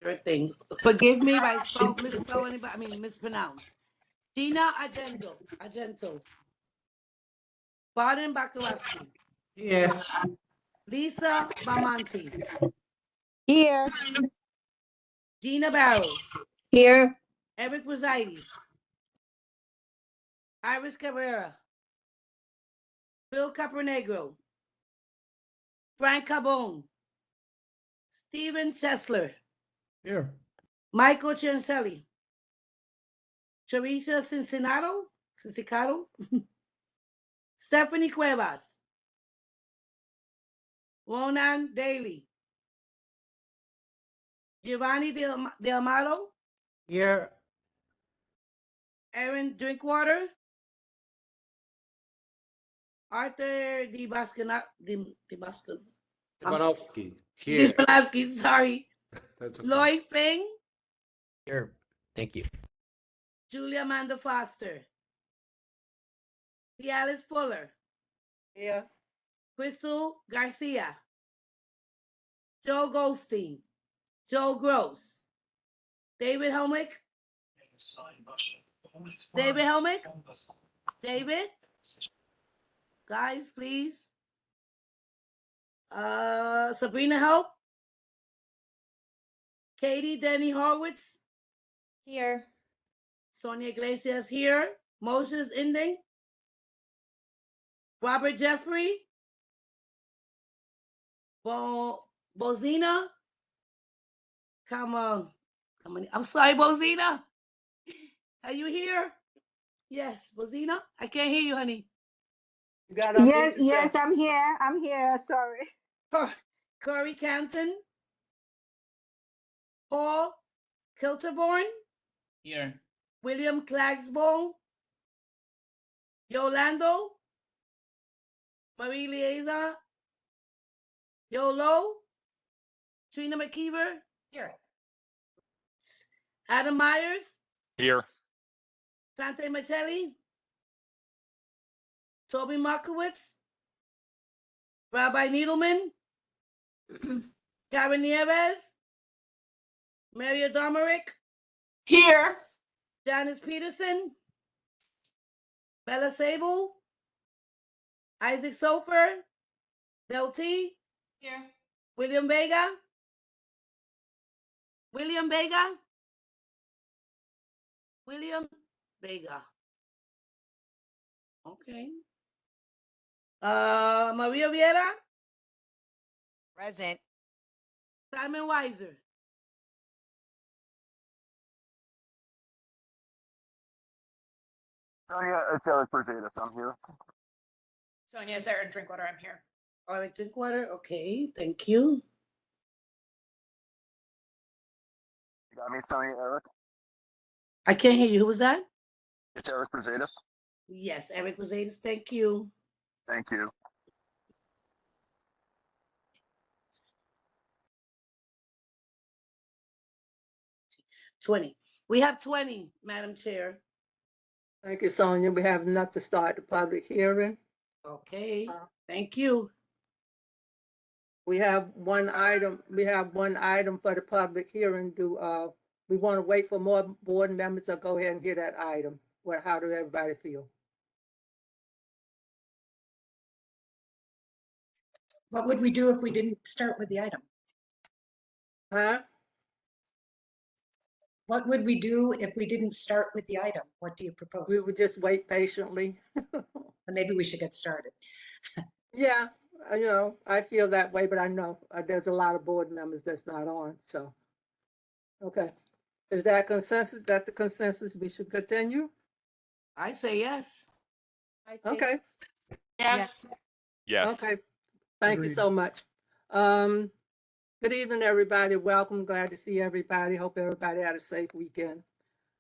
Sure thing. Forgive me if I misspell anybody. I mean, mispronounce. Gina Argento. Barden Bakaraski. Here. Lisa Bamonte. Here. Gina Barrows. Here. Eric Rosides. Iris Cabrera. Bill Capernegro. Frank Cabone. Stephen Chesler. Here. Michael Ciancelli. Teresa Cincinnati. Stephanie Cuevas. Ronan Daly. Giovanni Del Amato. Here. Aaron Drinkwater. Arthur Ivanovsky. Here. Dibalaski, sorry. That's okay. Lloyd Ping. Here. Thank you. Julia Amanda Foster. Cialis Fuller. Here. Crystal Garcia. Joe Goldstein. Joe Gross. David Helmick. David Helmick. David. Guys, please. Sabrina Help. Katie Denny Horwitz. Here. Sonia Iglesias here. Moses Ending. Robert Jeffrey. Bozina. Come on. I'm sorry, Bozina. Are you here? Yes, Bozina. I can't hear you, honey. You got to Yes, yes, I'm here. I'm here. Sorry. Corey Campton. Paul Kilterborn. Here. William Clagsbone. Yolando. Marie Liaison. Yolo. Trina McKeever. Here. Adam Myers. Here. Sante Michelli. Toby Markowitz. Rabbi Needleman. Karen Nieves. Mario Domerick. Here. Janice Peterson. Bella Sable. Isaac Sofer. Del T. Here. William Vega. William Vega. William Vega. Okay. Maria Viera. Present. Simon Weiser. Sonia, it's Eric Berzadas. I'm here. Sonia, it's Erin Drinkwater. I'm here. Eric Drinkwater. Okay, thank you. You got me, Sonia, Eric? I can't hear you. Who was that? It's Eric Berzadas. Yes, Eric Rosides. Thank you. Thank you. We have 20, Madam Chair. Thank you, Sonia. We have enough to start the public hearing. Okay, thank you. We have one item for the public hearing. We want to wait for more board members or go ahead and hear that item? How does everybody feel? What would we do if we didn't start with the item? Huh? What would we do if we didn't start with the item? What do you propose? We would just wait patiently. Maybe we should get started. Yeah, I feel that way, but I know there's a lot of board members that's not on, so. Okay, is that consensus? That's the consensus, we should continue? I say yes. Okay, Yes. Yes. okay, thank you Agreed. so much. Good evening, everybody, welcome, glad to see everybody, hope everybody had a safe weekend.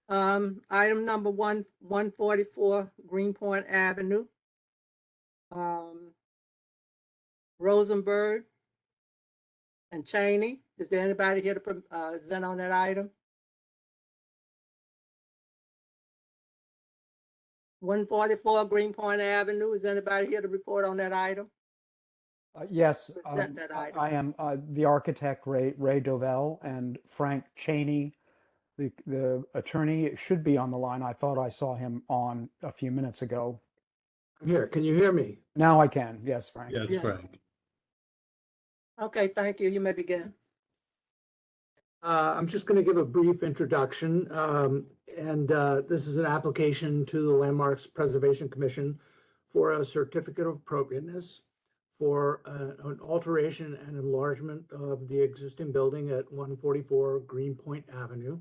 Item number 144 Greenpoint Avenue. Rosenberg and Cheney. Is there anybody here to present on that item? 144 Greenpoint Avenue. Is anybody here to report on that item? Yes, present that item. I am the architect Ray Dovell, and Frank Cheney, the attorney, should be on the line. I thought I saw him on a few minutes ago. I'm here. Can you hear me? Now I can. Yes, Frank. Yes, Yes. Frank. Okay, thank you. You may begin. I'm just going to give a brief introduction. This is an application to the Landmarks Preservation Commission for a certificate of appropriateness for an alteration and enlargement of the existing building at 144 Greenpoint Avenue.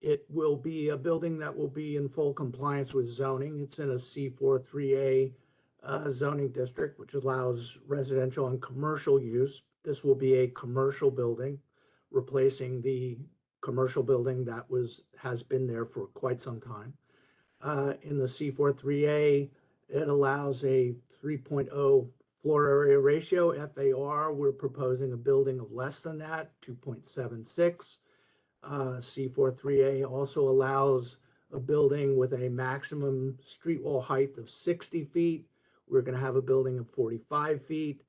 It will be a building that will be in full compliance with zoning. It's in a C43A zoning district, which allows residential and commercial use. This will be a commercial building, replacing the commercial building that has been there for quite some time. In the C43A, it allows a 3.0 floor area ratio, FAR. We're proposing a building of less than that, 2.76. C43A also allows a building with a maximum street wall height of 60 feet. We're going to have a building of 45 feet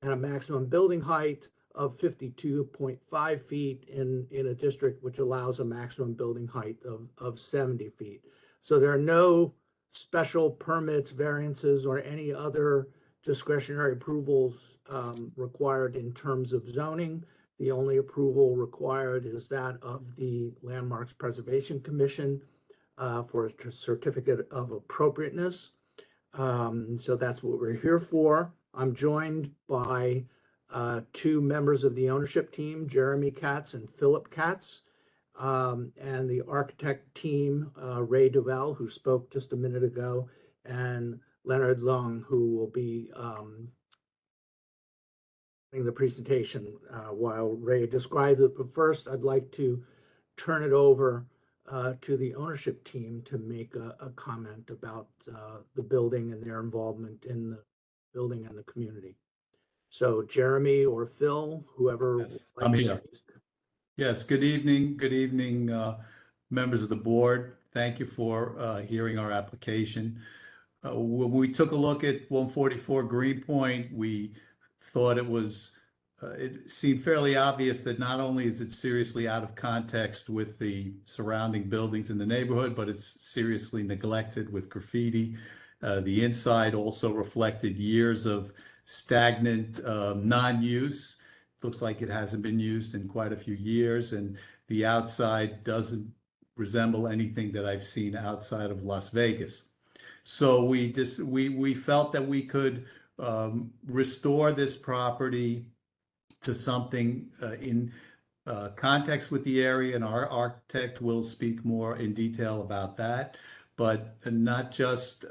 and a maximum building height of 52.5 feet in a district which allows a maximum building height of 70 feet. So there are no special permits, variances, or any other discretionary approvals required in terms of zoning. The only approval required is that of the Landmarks Preservation Commission for a certificate of appropriateness. So that's what we're here for. I'm joined by two members of the ownership team, Jeremy Katz and Philip Katz, and the architect team, Ray Dovell, who spoke just a minute ago, and Leonard Long, who will be the presentation while Ray describes it. But first, I'd like to turn it over to the ownership team to make a comment about the building and their involvement in the building and the community. So Jeremy or Phil, whoever. Yes, I'm here. Yes, good evening. Good evening, members of the board. Thank you for hearing our application. When we took a look at 144 Greenpoint, we thought it seemed fairly obvious that not only is it seriously out of context with the surrounding buildings in the neighborhood, but it's seriously neglected with graffiti. The inside also reflected years of stagnant non-use. Looks like it hasn't been used in quite a few years, and the outside doesn't resemble anything that I've seen outside of Las Vegas. So we felt that we could restore this property to something in context with the area, and our architect will speak more in detail about that, but not just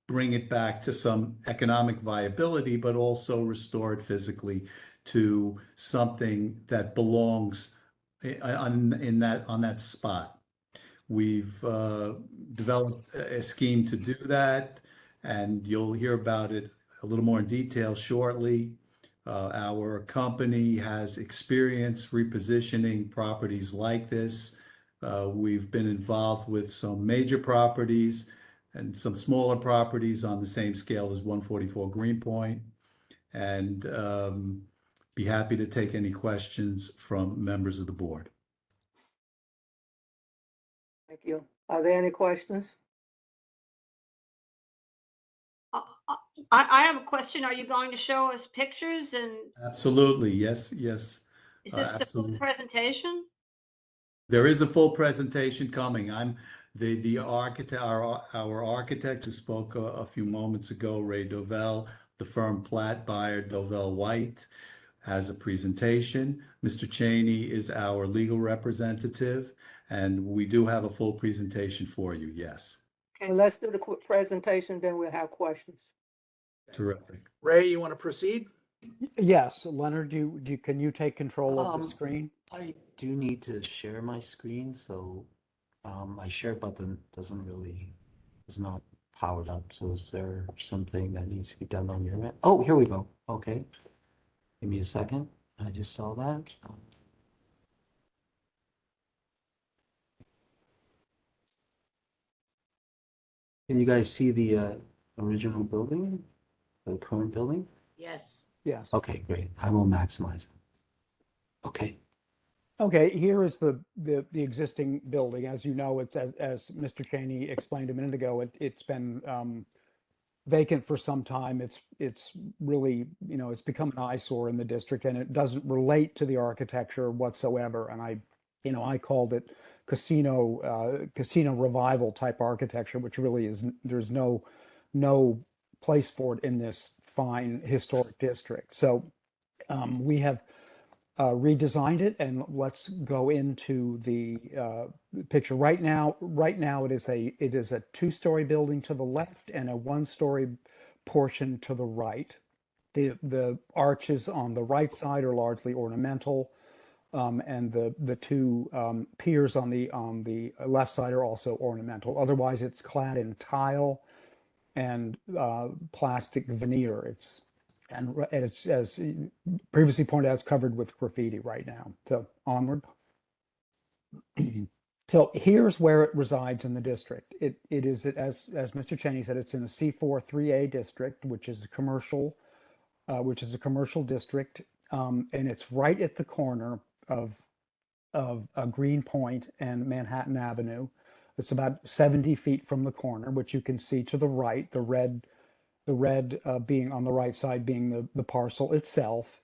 bring it back to some economic viability, but also restore it physically to something that belongs on that spot. We've developed a scheme to do that, and you'll hear about it a little more in detail shortly. Our company has experience repositioning properties like this. We've been involved with some major properties and some smaller properties on the same scale as 144 Greenpoint, and be happy to take any questions from members of the board. Thank you. Are there any questions? I have a question. Are you going to show us pictures and Absolutely, yes. is this the full Absolutely. presentation? There is a full presentation coming. I'm the architect, our architect who spoke a few moments ago, Ray Dovell, the firm Platt Buyer Dovell White, has a presentation. Mr. Cheney is our legal representative, and we do have a full presentation for you, yes. Okay. Well, let's do the quick presentation, then we'll have questions. Terrific. Ray, you want to proceed? Yes, Leonard, can you take control of the Um, screen? I do need to share my screen, so my share button is not powered up. So is there something that needs to be done on your end? Oh, here we go. Okay. Give me a second. I just saw that. Can you guys see the original building, the current building? Yes. Yes. Okay, great. I will maximize it. Okay. Okay, here is the existing building. As you know, it's as Mr. Cheney explained a minute ago, it's been vacant for some time. It's really, you know, it's become an eyesore in the district, and it doesn't relate to the architecture whatsoever. And I called it casino revival type architecture, which really is, there's no place for it in this fine historic district. So we have redesigned it, and let's go into the picture right now. Right now, it is a two-story building to the left and a one-story portion to the right. The arches on the right side are largely ornamental, and the two piers on the left side are also ornamental. Otherwise, it's clad in tile and plastic veneer. It's as previously pointed out, it's covered with graffiti right now. So onward. So here's where it resides in the district. It is, as Mr. Cheney said, it's in a C4 3A district, which is a commercial district, and it's right at the corner of Greenpoint and Manhattan Avenue. It's about 70 feet from the corner, which you can see to the right, the red being on the right side being the parcel itself,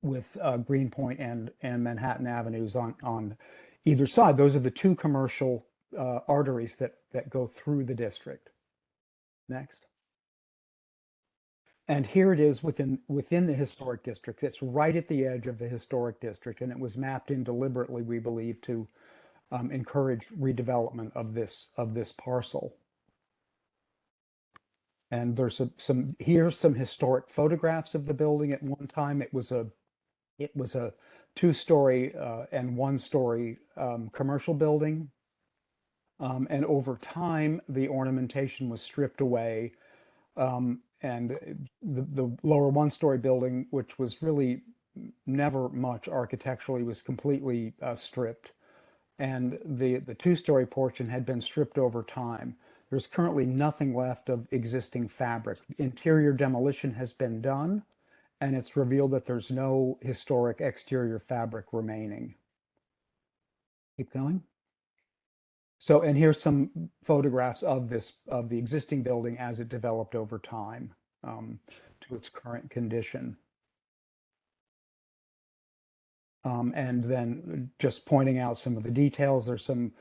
with Greenpoint and Manhattan Avenues on either side. Those are the two commercial arteries that go through the district. Next. And here it is within the historic district. It's right at the edge of the historic district, and it was mapped in deliberately, we believe, to encourage redevelopment of this parcel. And there's here's some historic photographs of the building. At one time, it was a two-story and one-story commercial building. And over time, the ornamentation was stripped away. And the lower one-story building, which was really never much architecturally, was completely stripped. And the two-story portion had been stripped over time. There's currently nothing left of existing fabric. Interior demolition has been done, and it's revealed that there's no historic exterior fabric remaining. Keep going. So, and here's some photographs of the existing building as it developed over time to its current condition. And then just pointing out some of the details. There's some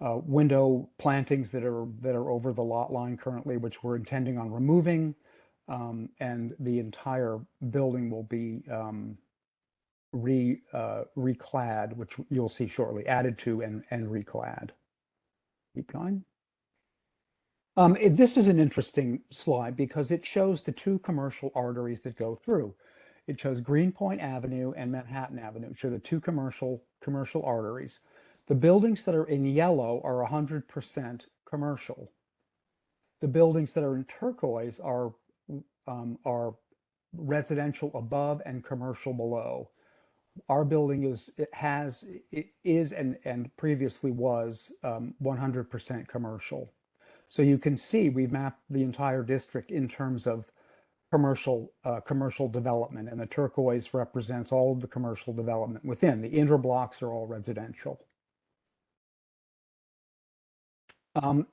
window plantings that are over the lot line currently, which we're intending on removing, and the entire building will be reclad, which you'll see shortly, added to and reclad. Keep going. This is an interesting slide because it shows the two commercial arteries that go through. It shows Greenpoint Avenue and Manhattan Avenue, which are the two commercial arteries. The buildings that are in yellow are 100% commercial. The buildings that are in turquoise are residential above and commercial below. Our building is and previously was 100% commercial. So you can see we've mapped the entire district in terms of commercial development, and the turquoise represents all of the commercial development within. The interblocks are all residential.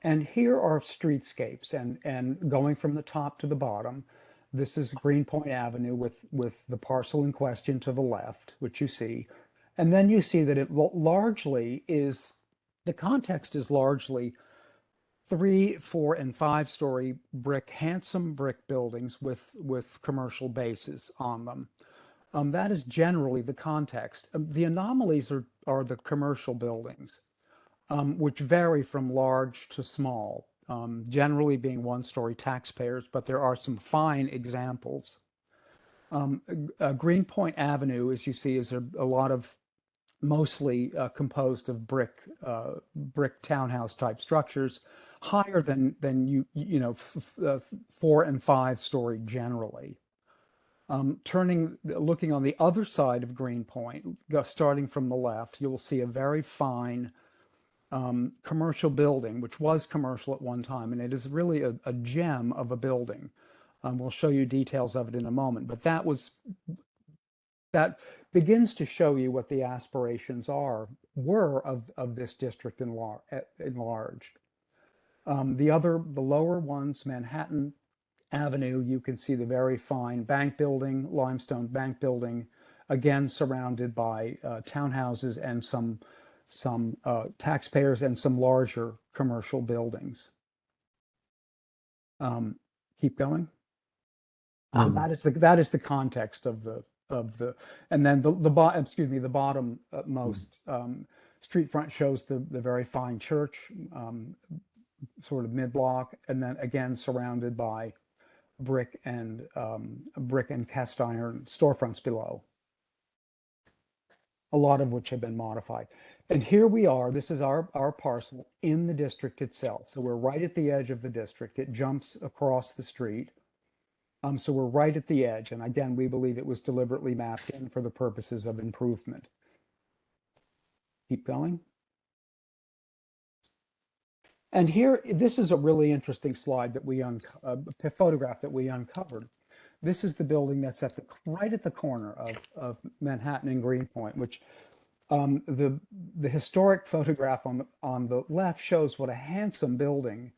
And here are streetscapes, and going from the top to the bottom. This is Greenpoint Avenue with the parcel in question to the left, which you see. And then you see that it largely is, the context is largely 3, 4, and 5-story handsome brick buildings with commercial bases on them. That is generally the context. The anomalies are the commercial buildings, which vary from large to small, generally being 1-story taxpayers, but there are some fine examples. Greenpoint Avenue, as you see, is a lot of mostly composed of brick townhouse type structures, higher than 4 and 5-story generally. Looking on the other side of Greenpoint, starting from the left, you will see a very fine commercial building, which was commercial at one time, and it is really a gem of a building. We'll show you details of it in a moment, but that begins to show you what the aspirations were of this district enlarged. The lower ones, Manhattan Avenue, you can see the very fine bank building, limestone bank building, again surrounded by townhouses and some taxpayers and some larger commercial buildings. Keep going. That is the context of the and then the bottom most street front shows the very fine church, sort of mid block, and then again surrounded by brick and cast iron storefronts below, a lot of which have been modified. And here we are, this is our parcel in the district itself. So we're right at the edge of the district. It jumps across the street. So we're right at the edge. And again, we believe it was deliberately mapped in for the purposes of improvement. Keep going. And here, this is a really interesting slide that a photograph that we uncovered. This is the building that's right at the corner of Manhattan and Greenpoint, which the historic photograph on the left shows what a handsome building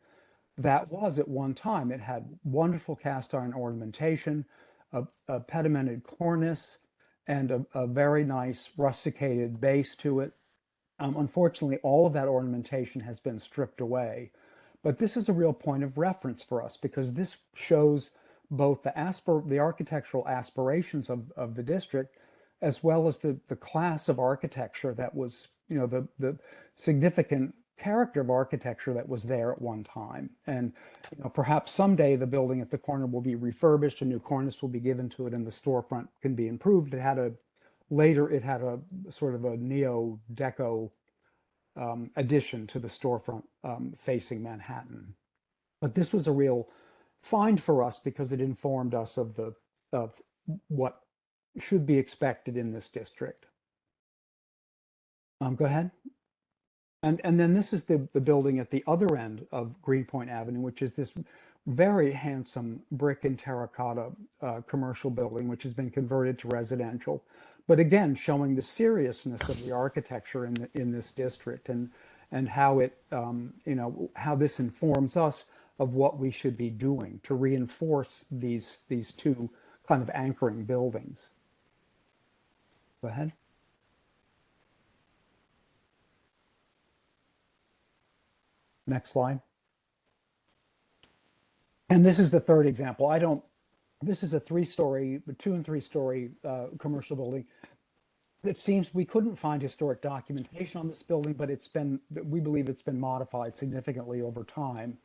that was at one time. It had wonderful cast iron ornamentation, a pedimented cornice, and a very nice rusticated base to it. Unfortunately, all of that ornamentation has been stripped away. But this is a real point of reference for us because this shows both the architectural aspirations of the district, as well as the class of architecture that was, the significant character of architecture that was there at one time. And perhaps someday the building at the corner will be refurbished, a new cornice will be given to it, and the storefront can be improved. It had a sort of a neo-deco addition to the storefront facing Manhattan. But this was a real find for us because it informed us of what should be expected in this district. Go ahead. And then this is the building at the other end of Greenpoint Avenue, which is this very handsome brick and terracotta commercial building, which has been converted to residential. But again, showing the seriousness of the architecture in this district and how it, how this informs us of what we should be doing to reinforce these two kind of anchoring buildings. Go ahead. Next slide. And this is the third example. This is a 2 and 3 story commercial building. It seems we couldn't find historic documentation on this building, but we believe it's been modified significantly over time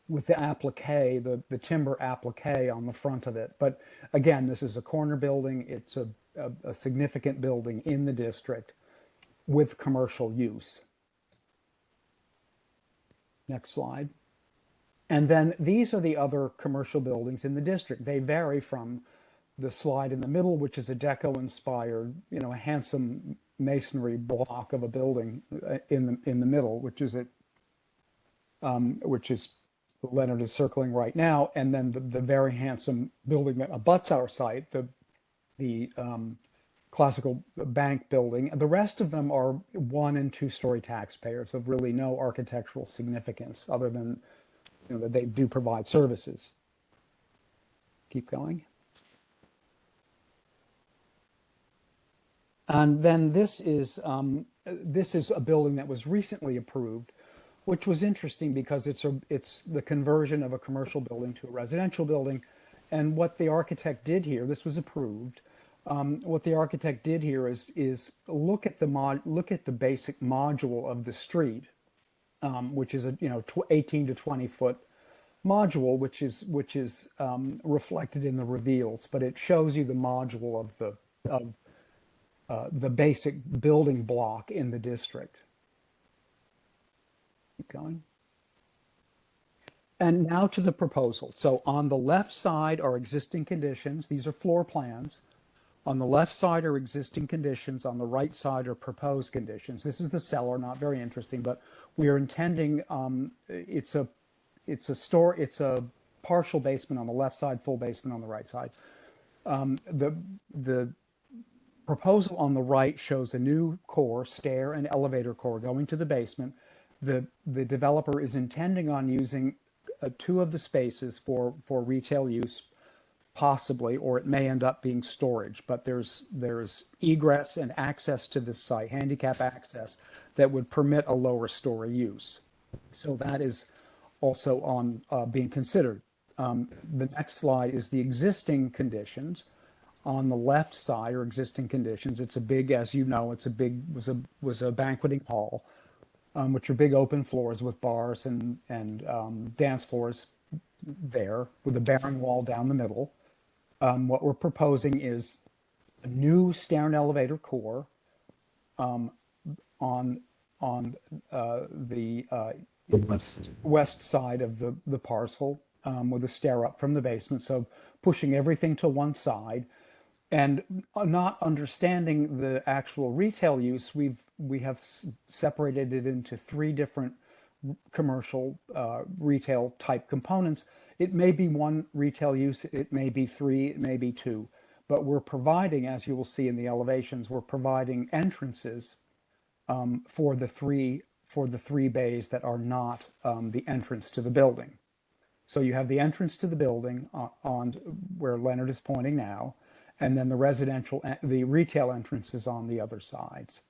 with the applique, the timber applique on the front of it. But again, this is a corner building. It's a significant building in the district with commercial use. Next slide. And then these are the other commercial buildings in the district. They vary from the slide in the middle, which is a deco-inspired, a handsome masonry block of a building in the middle, which is Leonard is circling right now, and then the very handsome building that abuts our site, the classical bank building. The rest of them are 1 and 2 story taxpayers of really no architectural significance other than that they do provide services. Keep going. And then this is a building that was recently approved, which was interesting because it's the conversion of a commercial building to a residential building. And what the architect did here, this was approved. What the architect did here is look at the basic module of the street, which is a 18 to 20 foot module, which is reflected in the reveals, but it shows you the module of the basic building block in the district. Keep going. And now to the proposal. So on the left side are existing conditions. These are floor plans. On the left side are existing conditions. On the right side are proposed conditions. This is the cellar, not very interesting, but we are intending, it's a partial basement on the left side, full basement on the right side. The proposal on the right shows a new core, stair and elevator core going to the basement. The developer is intending on using 2 of the spaces for retail use, possibly, or it may end up being storage. But there's egress and access to this site, handicap access, that would permit a lower story use. So that is also on being considered. The next slide is the existing conditions. On the left side are existing conditions. It's a big, as you know, was a banqueting hall, which are big open floors with bars and dance floors there with a bearing wall down the middle. What we're proposing is a new stair and elevator core on the west side of the parcel, with a stair up from the basement. So pushing everything to one side. And not understanding the actual retail use, we have separated it into 3 different commercial retail type components. It may be 1 retail use, it may be 3, it may be 2, but we're providing, as you will see in the elevations, we're providing entrances for the three bays that are not the entrance to the building. So you have the entrance to the building on where Leonard is pointing now, and then the retail entrance is on the other sides.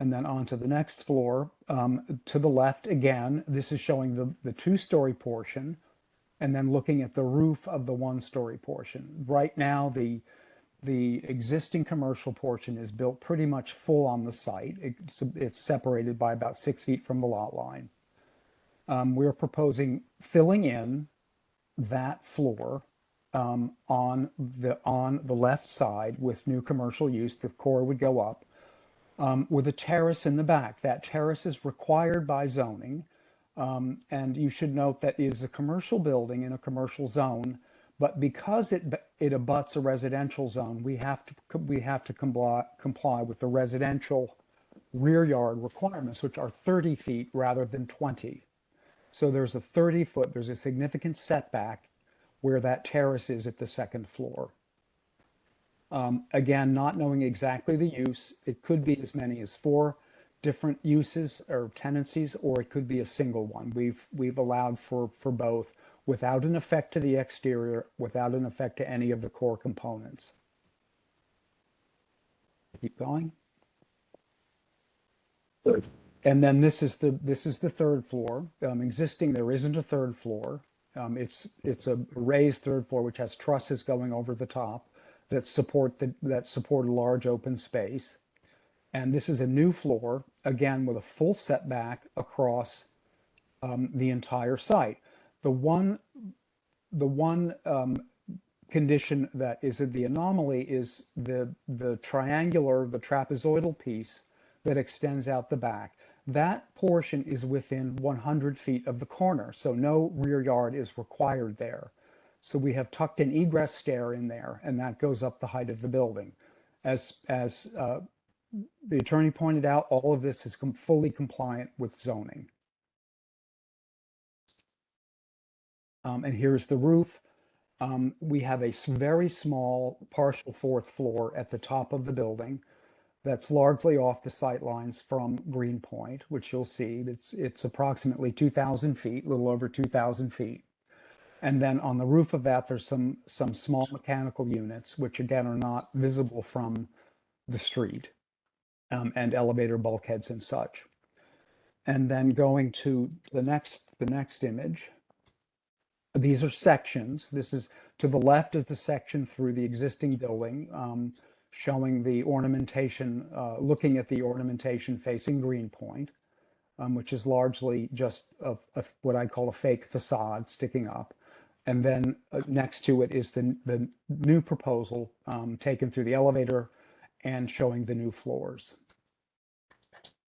And then onto the next floor, to the left again, this is showing the 2-story portion, and then looking at the roof of the 1-story portion. Right now, the existing commercial portion is built pretty much full on the site. It's separated by about 6 feet from the lot line. We're proposing filling in that floor on the left side with new commercial use. The core would go up with a terrace in the back. That terrace is required by zoning, and you should note that it is a commercial building in a commercial zone, but because it abuts a residential zone, we have to comply with the residential rear yard requirements, which are 30 feet rather than 20. So there's a 30-foot, there's a significant setback where that terrace is at the 2nd floor. Again, not knowing exactly the use, it could be as many as 4 different uses or tenancies, or it could be a single one. We've allowed for both without an effect to the exterior, without an effect to any of the core components. Keep going. And then this is the 3rd floor. Existing, there isn't a 3rd floor. It's a raised 3rd floor which has trusses going over the top that support a large open space. And this is a new floor, again with a full setback across the entire site. The one condition that is the anomaly is the trapezoidal piece that extends out the back. That portion is within 100 feet of the corner, so no rear yard is required there. So we have tucked an egress stair in there, and that goes up the height of the building. As the attorney pointed out, all of this is fully compliant with zoning. And here's the roof. We have a very small partial 4th floor at the top of the building that's largely off the sight lines from Greenpoint, which you'll see. It's approximately 2,000 feet, a little over 2,000 feet. And then on the roof of that, there's some small mechanical units, which again are not visible from the street, and elevator bulkheads and such. And then going to the next image, these are sections. This is to the left is the section through the existing building, showing the ornamentation, looking at the ornamentation facing Greenpoint, which is largely just what I call a fake facade sticking up. And then next to it is the new proposal taken through the elevator and showing the new floors.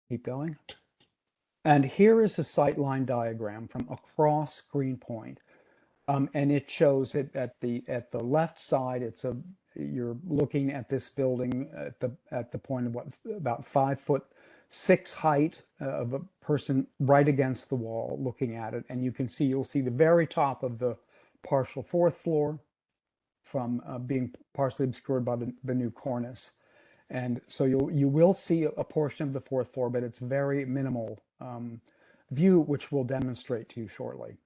Keep going. And here is a sightline diagram from across Greenpoint. And it shows it at the left side. You're looking at this building at the point of about 5 foot 6 height of a person right against the wall looking at it. And you'll see the very top of the partial 4th floor from being partially obscured by the new cornice. And so you will see a portion of the 4th floor, but it's very minimal view, which we'll demonstrate to you shortly.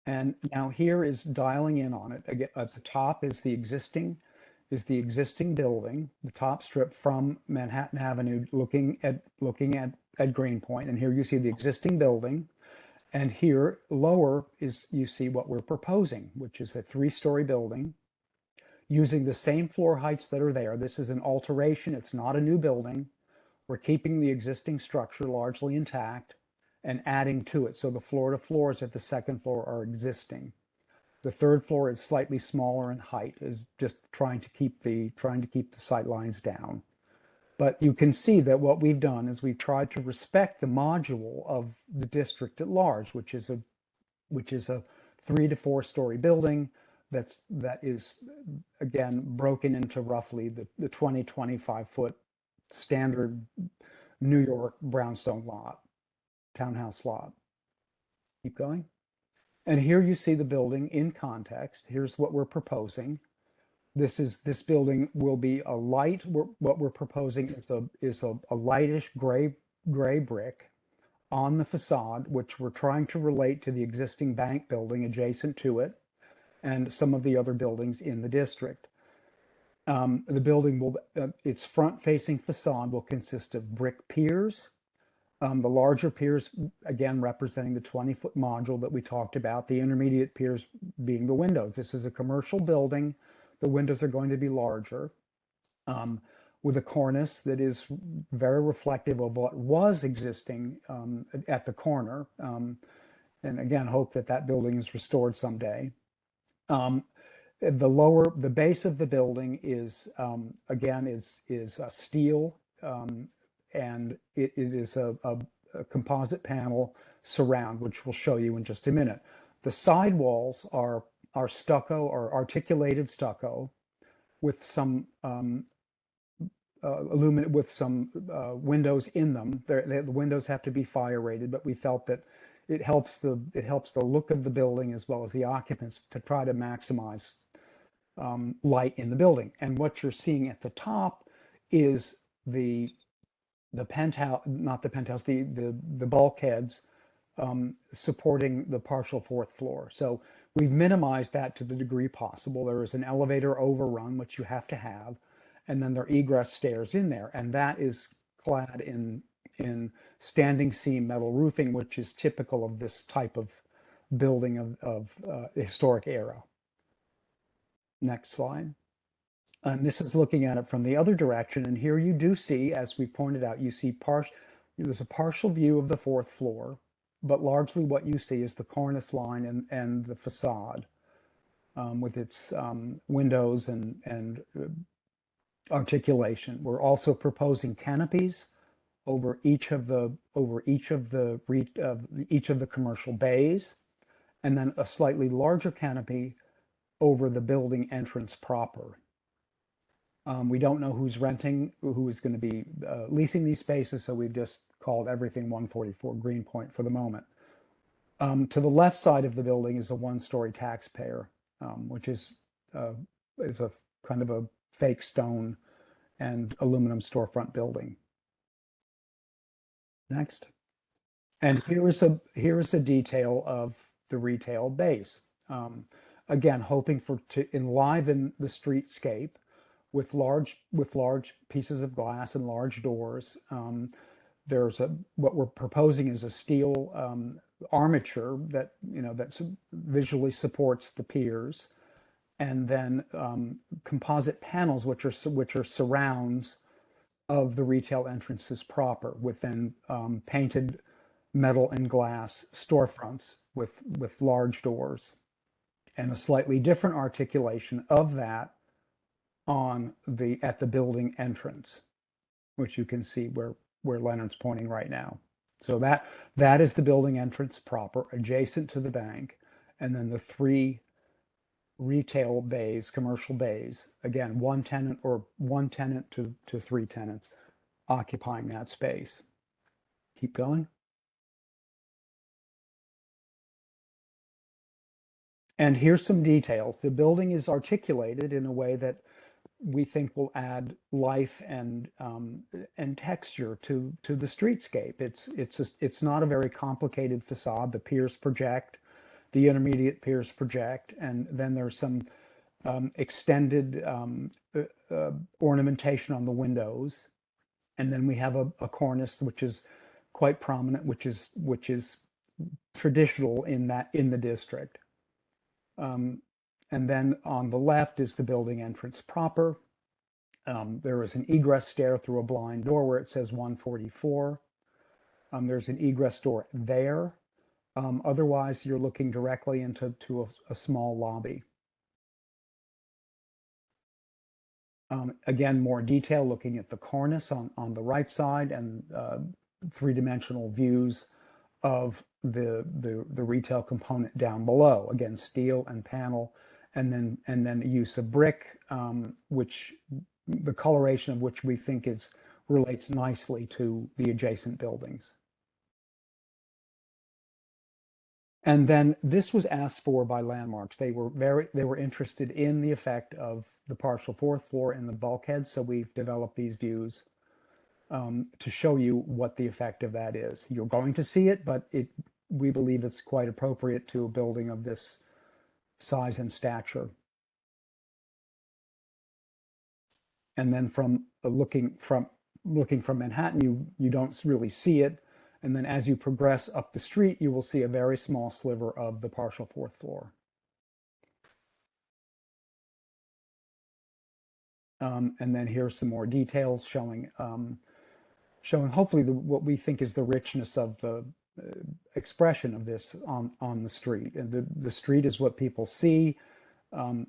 And now here is dialing in on it. Again, at the top is the existing building, the top strip from Manhattan Avenue, looking at Greenpoint. And here you see the existing building. And here lower is, you see what we're proposing, which is a 3-story building using the same floor heights that are there. This is an alteration. It's not a new building. We're keeping the existing structure largely intact and adding to it. So the floor to floors at the 2nd floor are existing. The 3rd floor is slightly smaller in height, is just trying to keep the sight lines down. But you can see that what we've done is we've tried to respect the module of the district at large, which is a 3 to 4 story building that is again broken into roughly the 20-25 foot standard New York brownstone lot, townhouse lot. Keep going. And here you see the building in context. Here's what we're proposing. This building will be a light. What we're proposing is a lightish gray brick on the facade, which we're trying to relate to the existing bank building adjacent to it and some of the other buildings in the district. The building will, its front-facing facade will consist of brick piers. The larger piers, again, representing the 20-foot module that we talked about, the intermediate piers being the windows. This is a commercial building. The windows are going to be larger, with a cornice that is very reflective of what was existing at the corner. And again, hope that building is restored someday. The base of the building is, again, is steel, and it is a composite panel surround, which we'll show you in just a minute. The side walls are stucco or articulated stucco with some with some windows in them. The windows have to be fire rated, but we felt that it helps the look of the building as well as the occupants to try to maximize light in the building. And what you're seeing at the top is the penthouse, not the penthouse, the bulkheads supporting the partial 4th floor. So we've minimized that to the degree possible. There is an elevator overrun, which you have to have, and then there are egress stairs in there, and that is clad in standing seam metal roofing, which is typical of this type of building of historic era. Next slide. And this is looking at it from the other direction. And here you do see, as we pointed out, you see there's a partial view of the 4th floor, but largely what you see is the cornice line and the facade with its windows and articulation. We're also proposing canopies over each of the commercial bays, and then a slightly larger canopy over the building entrance proper. We don't know who's renting, who is going to be leasing these spaces, so we've just called everything 144 Greenpoint for the moment. To the left side of the building is a 1-story taxpayer, which is a kind of a fake stone and aluminum storefront building. Next. And here is a detail of the retail base. Again, hoping to enliven the streetscape with large pieces of glass and large doors. What we're proposing is a steel armature that visually supports the piers, and then composite panels which are surrounds of the retail entrances proper, with then painted metal and glass storefronts with large doors, and a slightly different articulation of that at the building entrance, which you can see where Leonard's pointing right now. So that is the building entrance proper, adjacent to the bank, and then the 3 retail bays, commercial bays, again, one tenant to 3 tenants, occupying that space. Keep going. And here's some details. The building is articulated in a way that we think will add life and texture to the streetscape. It's not a very complicated facade. The piers project, the intermediate piers project, and then there's some extended ornamentation on the windows, and then we have a cornice which is quite prominent, which is traditional in the district. And then on the left is the building entrance proper. There is an egress stair through a blind door where it says 144. There's an egress door there. Otherwise, you're looking directly into a small lobby. Again, more detail looking at the cornice on the right side and three-dimensional views of the retail component down below. Again, steel and panel, and then use of brick, which the coloration of which we think relates nicely to the adjacent buildings. And then this was asked for by Landmarks. They were interested in the effect of the partial fourth floor in the bulkhead, so we've developed these views to show you what the effect of that is. You're going to see it, but we believe it's quite appropriate to a building of this size and stature. And then from looking from Manhattan, you don't really see it. And then as you progress up the street, you will see a very small sliver of the partial fourth floor. And then here's some more details showing hopefully what we think is the richness of the expression of this on the street. And the street is what people see.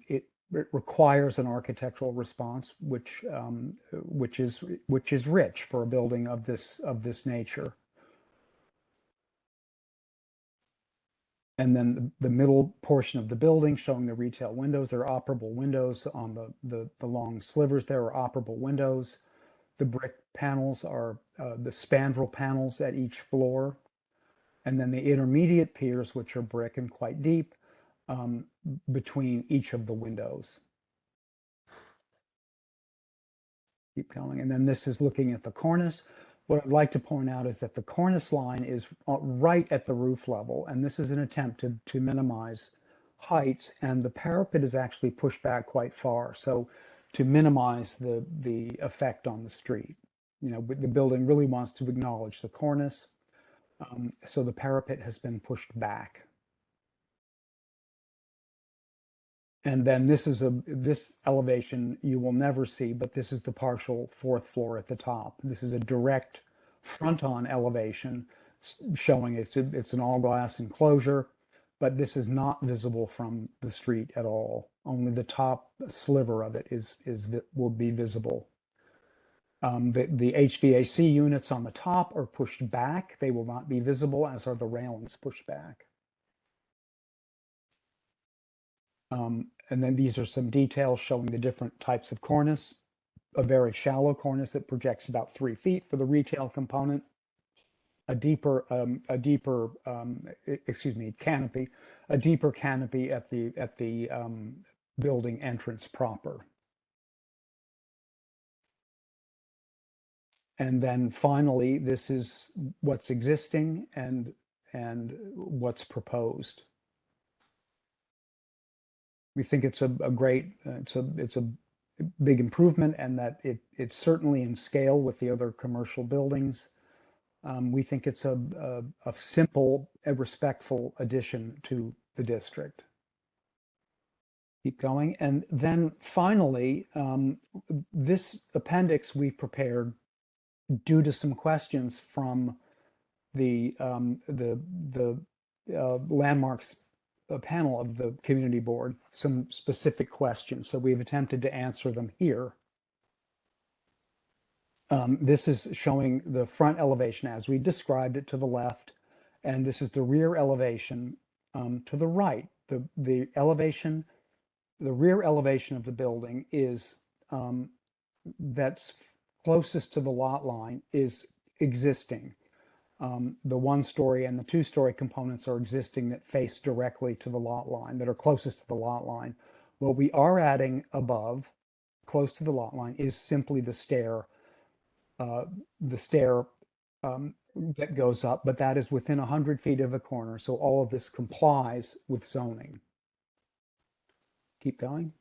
It requires an architectural response, which is rich for a building of this nature. And then the middle portion of the building showing the retail windows. There are operable windows on the long slivers. There are operable windows. The brick panels are the spandrel panels at each floor. And then the intermediate piers, which are brick and quite deep, between each of the windows. Keep going. And then this is looking at the cornice. What I'd like to point out is that the cornice line is right at the roof level, and this is an attempt to minimize heights, and the parapet is actually pushed back quite far, so to minimize the effect on the street. You know, the building really wants to acknowledge the cornice, so the parapet has been pushed back. And then this elevation you will never see, but this is the partial fourth floor at the top. This is a direct front-on elevation showing it's an all-glass enclosure, but this is not visible from the street at all. Only the top sliver of it will be visible. The HVAC units on the top are pushed back. They will not be visible, as are the railings pushed back. And then these are some details showing the different types of cornice. A very shallow cornice that projects about 3 feet for the retail component. A deeper canopy, a deeper canopy at the building entrance proper. And then finally, this is what's existing and what's proposed. We think it's a great, it's a big improvement, and that it's certainly in scale with the other commercial buildings. We think it's a simple and respectful addition to the district. Keep going. And then finally, this appendix we prepared due to some questions from the Landmarks panel of the community board, some specific questions. So we've attempted to answer them here. This is showing the front elevation as we described it to the left, and this is the rear elevation to the right. The rear elevation of the building is that's closest to the lot line is existing. The 1-story and the 2-story components are existing that face directly to the lot line, that are closest to the lot line. What we are adding above, close to the lot line, is simply the stair that goes up, but that is within 100 feet of the corner. So all of this complies with zoning. Keep going.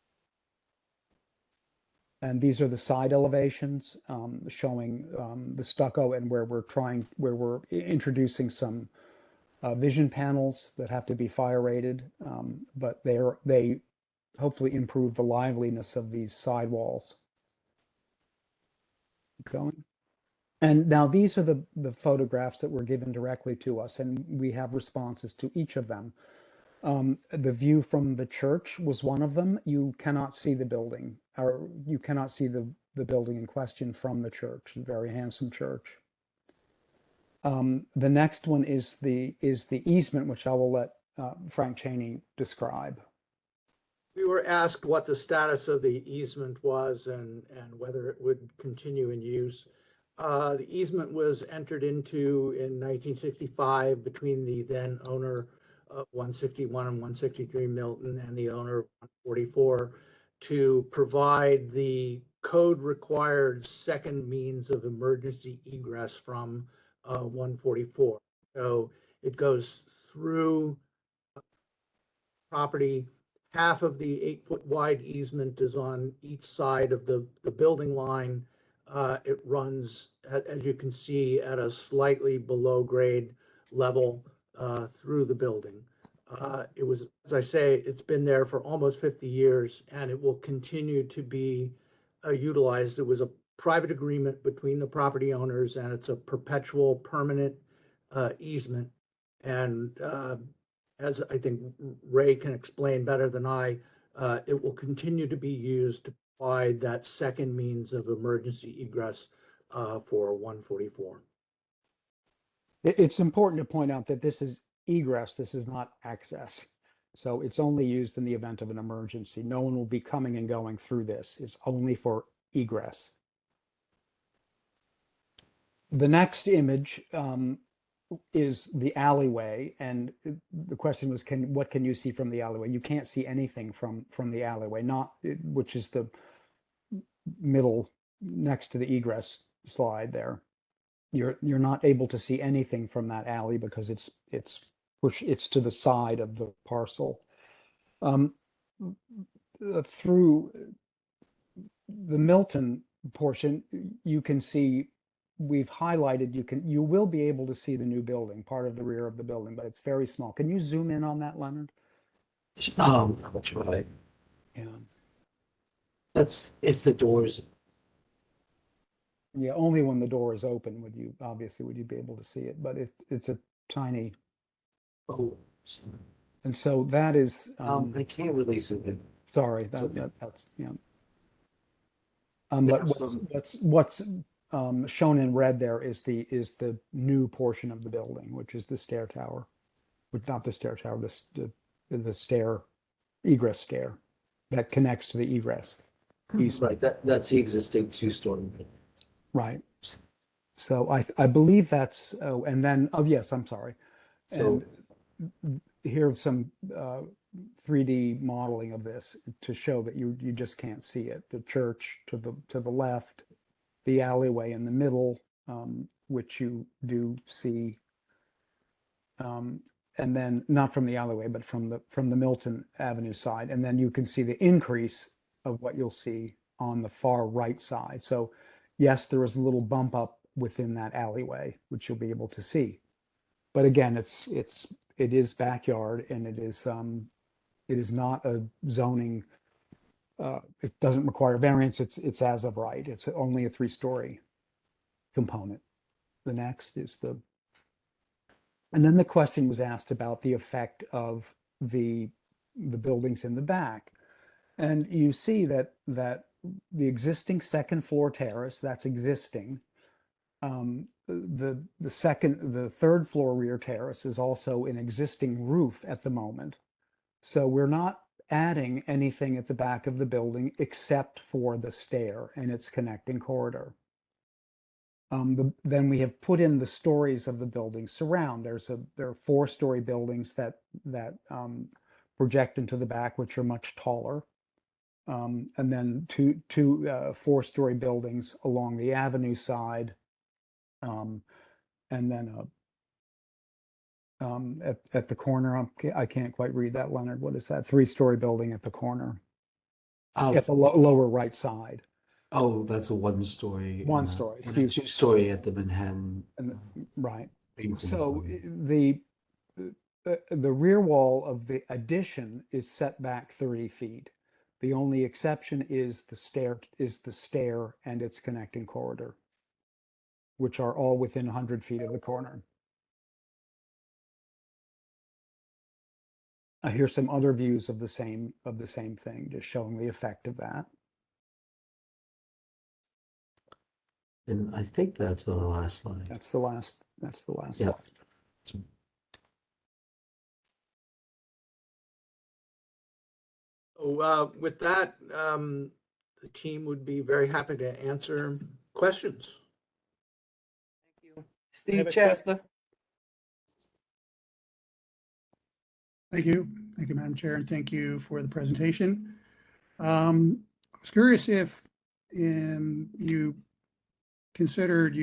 And these are the side elevations showing the stucco and where we're introducing some vision panels that have to be fire rated, but they hopefully improve the liveliness of these sidewalls. Keep going. And now these are the photographs that were given directly to us, and we have responses to each of them. The view from the church was one of them. You cannot see the building, or you cannot see the building in question from the church, a very handsome church. The next one is the easement, which I will let Frank Cheney describe. We were asked what the status of the easement was and whether it would continue in use. The easement was entered into in 1965 between the then owner of 161 and 163 Milton and the owner of 144 to provide the code required second means of emergency egress from 144. So it goes through property. Half of the 8-foot wide easement is on each side of the building line. It runs, as you can see, at a slightly below grade level through the building. It was, as I say, it's been there for almost 50 years and it will continue to be utilized. It was a private agreement between the property owners and it's a perpetual permanent easement. And as I think Ray can explain better than I, it will continue to be used to provide that second means of emergency egress for 144. It's important to point out that this is egress, this is not access. So it's only used in the event of an emergency. No one will be coming and going through this. It's only for egress. The next image is the alleyway, and the question was, what can you see from the alleyway? You can't see anything from the alleyway, which is the middle next to the egress slide there. You're not able to see anything from that alley because it's to the side of the parcel. Through the Milton portion, you can see we've highlighted. You will be able to see the new building, part of the rear of the building, but it's very small. Can you zoom in on that, Leonard? I'll try. Yeah. That's if the doors. Yeah, only when the door is open would you be able to see it, but it's a tiny. Oh, sorry. And so that is. I can't really zoom in. Sorry, that's yeah. But what's shown in red there is the new portion of the building, which is the stair tower, not the stair tower, the stair, egress stair that connects to the egress. Right, that's the existing 2-story. Right. So I believe that's, and then, yes, I'm sorry. So and here's some 3D modeling of this to show that you just can't see it. The church to the left, the alleyway in the middle, which you do see, and then not from the alleyway, but from the Milton Avenue side, and then you can see the increase of what you'll see on the far right side. So yes, there is a little bump up within that alleyway, which you'll be able to see. But again, it is backyard, and it is not a zoning. It doesn't require variance. It's as of right. It's only a 3-story component. The next is and then the question was asked about the effect of the buildings in the back, and you see that the existing second floor terrace that's existing. The third floor rear terrace is also an existing roof at the moment. So we're not adding anything at the back of the building except for the stair and its connecting corridor. Then we have put in the stories of the buildings surround. There are 4-story buildings that project into the back, which are much taller. And then two 4-story buildings along the avenue side. And then at the corner, I can't quite read that, Leonard. What is that? 3-story building at the corner, at the lower right side. Oh, that's a 1-story. 1-story, and a excuse me. 2-story at the Manhattan. Right. Binghamton So building. the rear wall of the addition is set back 30 feet. The only exception is the stair and its connecting corridor, which are all within 100 feet of the corner. Here's some other views of the same thing, just showing the effect of that. And I think that's the last slide. That's the last Yeah. slide. So with that, the team would be very happy to answer questions. Steve Chester. Thank you. Thank you, Madam Chair, and thank you for the presentation. I was curious if you considered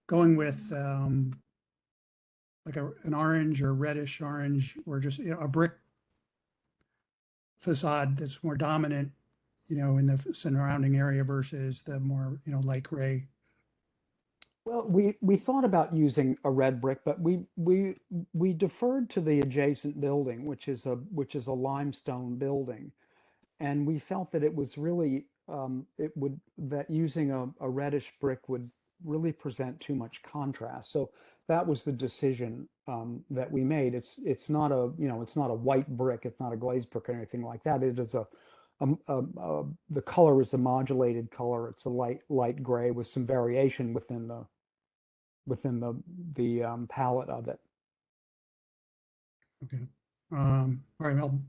going with like an orange or reddish orange, or just a brick facade that's more dominant, in the surrounding area versus the more, light gray. Well, we thought about using a red brick, but we deferred to the adjacent building, which is a limestone building, and we felt that it was really that using a reddish brick would really present too much contrast. So that was the decision that we made. It's not a white brick. It's not a glazed brick or anything like that. It is the color is a modulated color. It's a light gray with some variation within the palette of it. Okay. All right. I'll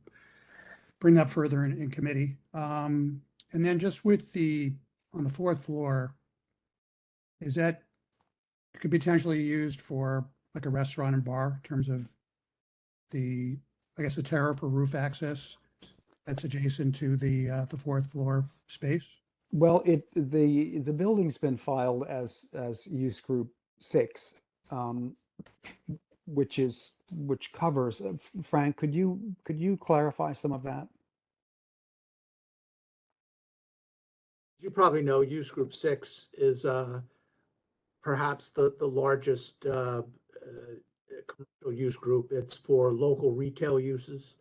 bring that further in committee. And then just with on the 4th floor, is that could be potentially used for like a restaurant and bar in terms of the terrace or roof access that's adjacent to the 4th floor space? Well, the building's been filed as use group 6, which covers. Frank, could you clarify some of that? You probably know use group 6 is perhaps the largest commercial use group. It's for local retail uses.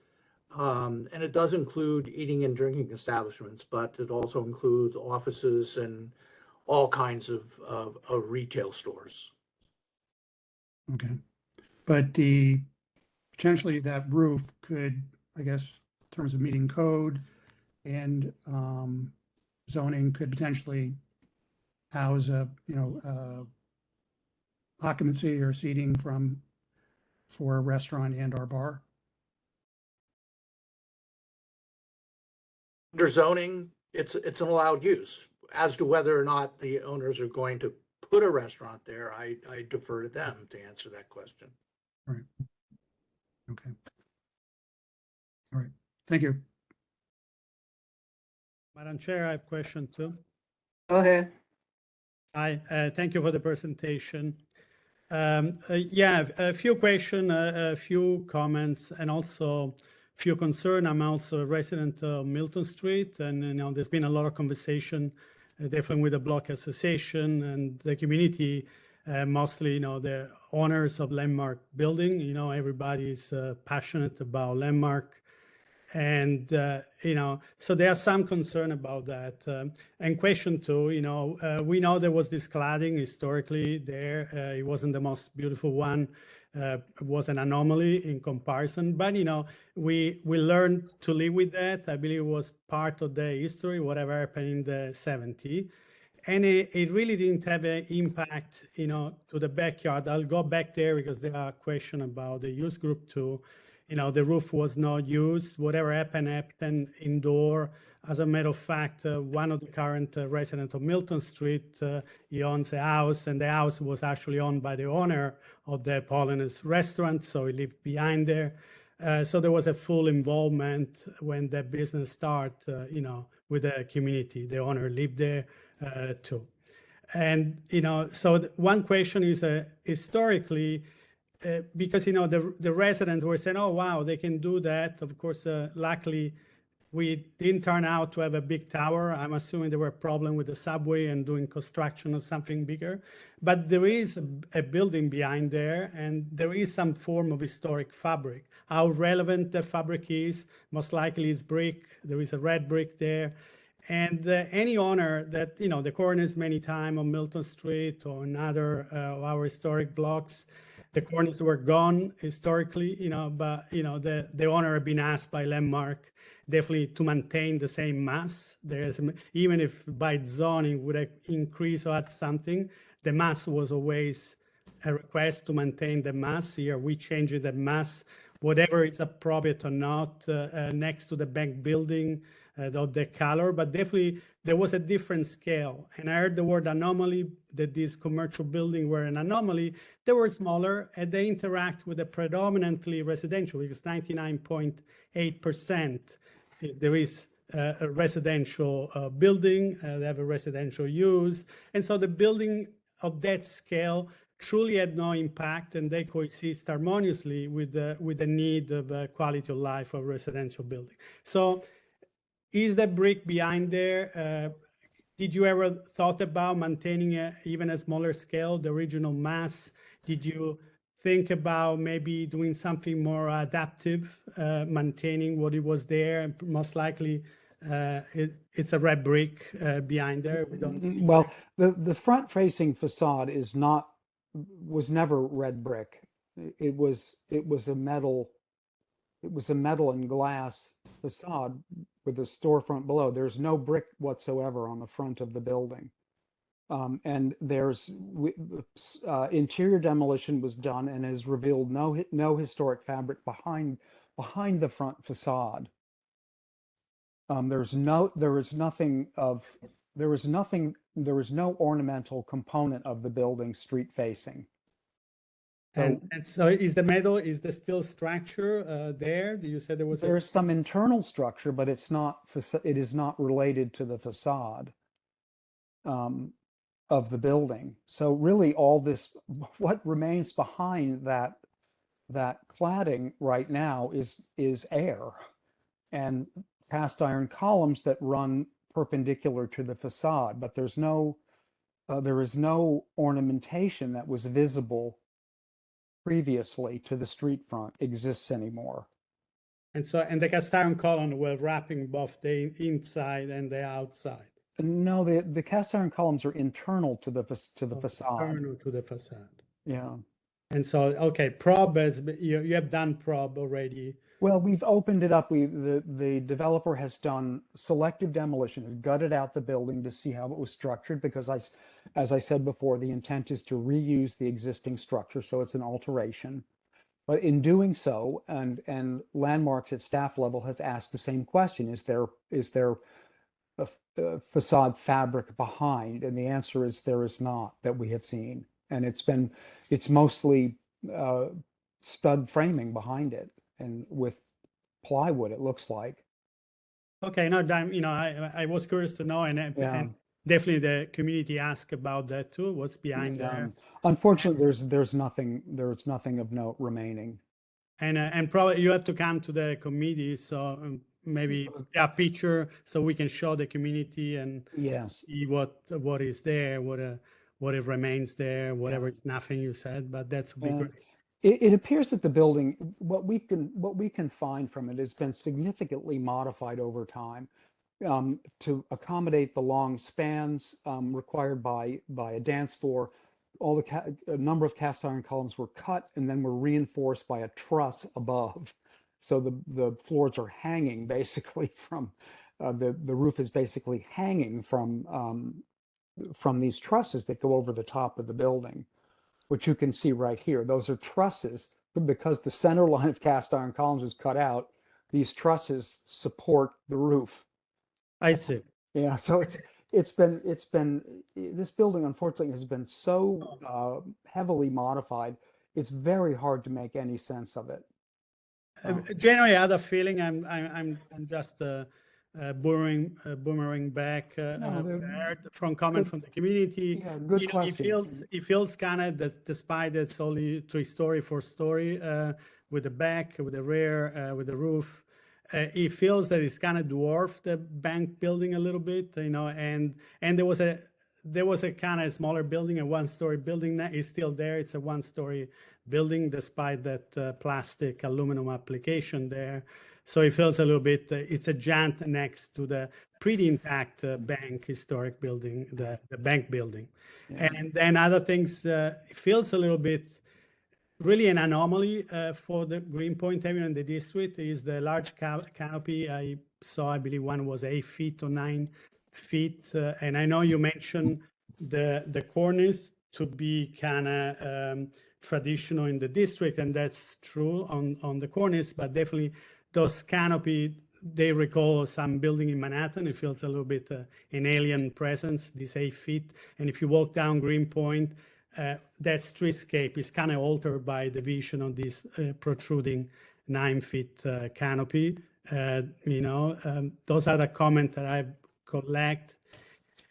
And it does include eating and drinking establishments, but it also includes offices and all kinds of retail stores. Okay. But potentially that roof could, I guess, in terms of meeting code and zoning, could potentially house occupancy or seating for a restaurant and or bar. Under zoning, it's an allowed use. As to whether or not the owners are going to put a restaurant there, I defer to them to answer that question. All right. Okay. All right. Thank you. Madam Chair, I have a question too. Go ahead. Hi, thank you for the presentation. Yeah, a few questions, a few comments, and also a few concerns. I'm also a resident of Milton Street, and there's been a lot of conversation, definitely with the Block Association and the community, mostly, the owners of Landmark Building. Everybody's passionate about Landmark. And, so there are some concern about that. And question two, we know there was this cladding historically there. It wasn't the most beautiful one. It was an anomaly in comparison. But, we learned to live with that. I believe it was part of the history, whatever happened in the 70s. And it really didn't have an impact, to the backyard. I'll go back there because there are questions about the use group too. The roof was not used. Whatever happened indoor. As a matter of fact, one of the current residents of Milton Street, he owns a house, and the house was actually owned by the owner of the Polonus restaurant, so he lived behind there. So there was a full involvement when the business started, with the community. The owner lived there too. And, so one question is historically, because, the residents were saying, oh, wow, they can do that. Of course, luckily, we didn't turn out to have a big tower. I'm assuming there were problems with the subway and doing construction of something bigger. But there is a building behind there, and there is some form of historic fabric. How relevant the fabric is, most likely is brick. There is a red brick there. And any owner that, the corners many times on Milton Street or in other of our historic blocks, the corners were gone historically, but, the owner had been asked by Landmark definitely to maintain the same mass. Even if by zoning would increase or add something, the mass was always a request to maintain the mass. Here we changed the mass, whatever is appropriate or not, next to the bank building, of the color, but definitely there was a different scale. And I heard the word anomaly, that these commercial buildings were an anomaly. They were smaller and they interact with a predominantly residential, because 99.8% there is a residential building, they have a residential use. And so the building of that scale truly had no impact, and they coexist harmoniously with the need of quality of life of residential building. So is the brick behind there? Did you ever thought about maintaining even a smaller scale, the original mass? Did you think about maybe doing something more adaptive, maintaining what it was there? And most likely, it's a red brick behind there. We don't see. Well, the front-facing facade was never red brick. It was a metal. It was a metal and glass facade with a storefront below. There's no brick whatsoever on the front of the building. And there's interior demolition was done and has revealed no historic fabric behind the front facade. There was no ornamental component of the building street facing. And so is the steel structure there? You said there's some internal structure, but it is not related to the facade of the building. So really what remains behind that cladding right now is air and cast iron columns that run perpendicular to the facade, but there is no ornamentation that was visible previously to the street front exists anymore. And the cast iron column were wrapping both the inside and the outside. No, the cast iron columns are internal to the facade. Internal to the facade. Yeah. And so, okay, probe you have done probe already. Well, we've opened it up. The developer has done selective demolition, has gutted out the building to see how it was structured, because as I said before, the intent is to reuse the existing structure, so it's an alteration. But in doing so, and Landmarks at staff level has asked the same question: is there a facade fabric behind? And the answer is there is not, that we have seen, and it's mostly stud framing behind it, and with plywood, it looks like. Okay, no, I was curious to know, and definitely the community asked about that too. What's behind there? Unfortunately, there's nothing of note remaining. And probably you have to come to the committee, so maybe a picture so we can show the community and see what is there, what it remains there, whatever is nothing you said, but that's a big. It appears that the building, what we can find from it, has been significantly modified over time to accommodate the long spans required by a dance floor. A number of cast iron columns were cut and then were reinforced by a truss above, so the floors are hanging basically from the roof is basically hanging from these trusses that go over the top of the building, which you can see right here. Those are trusses, because the center line of cast iron columns was cut out. These trusses support the roof. I see. Yeah, so it's been this building unfortunately has been so heavily modified. It's very hard to make any sense of it. Generally, I had a feeling I'm just boomerang back No, they're from comment good- from the community. Yeah, good You know, questions. it feels kind of, despite it's only 3-story, 4-story, with the back, with the rear, with the roof. It feels that it's kind of dwarfed the bank building a little bit, you know, and there was a kind of smaller building, a 1-story building that is still there. It's a 1-story building despite that plastic aluminum application there. So it feels a little bit, it's a giant next to the pretty intact bank historic building, the bank building. Yeah. And then other things, it feels a little bit really an anomaly for the Greenpoint Avenue in the district is the large canopy. I saw, I believe one was 8 feet or 9 feet. And I know you mentioned the cornice to be kind of traditional in the district, and that's true on the cornice, but definitely those canopy, they recall some building in Manhattan. It feels a little bit an alien presence, this 8 feet. And if you walk down Greenpoint, that streetscape is kind of altered by the vision of this protruding 9-foot canopy. You know, those are the comments that I collect.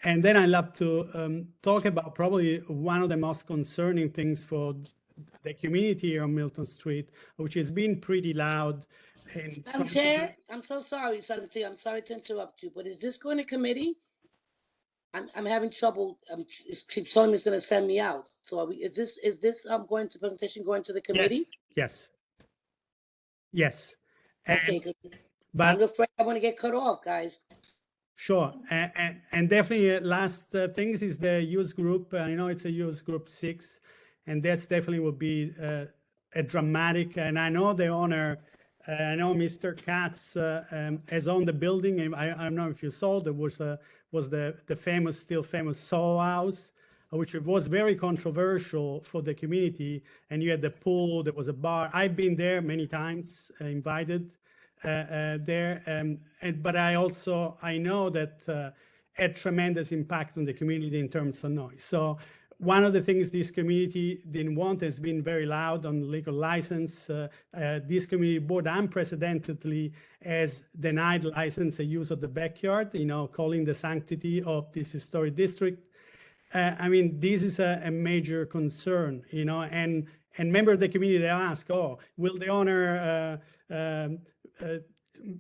And then I love to talk about probably one of the most concerning things for the community here on Milton Street, which has been pretty loud. Madam Chair, I'm so sorry, Senator. I'm sorry to interrupt you, but is this going to committee? I'm having trouble. It keeps telling me it's going to send me out. So are we, is this going to presentation going to the committee? Yes. Yes. Okay, good. But I'm afraid I'm going to get cut off, guys. Sure, and definitely last things is the use group. I know it's a use group 6, and that's definitely will be a dramatic. And I know the owner, I know Mr. Katz has owned the building. And I don't know if you saw, there was the famous, still famous Soho House, which was very controversial for the community. And you had the pool, there was a bar. I've been there many times, invited. There, but I know that had tremendous impact on the community in terms of noise. So one of the things this community didn't want has been very loud on the liquor license. This community board unprecedentedly has denied license a use of the backyard, you know, calling the sanctity of this historic district. I mean, this is a major concern, you know, and member of the community, they ask, oh, will the owner,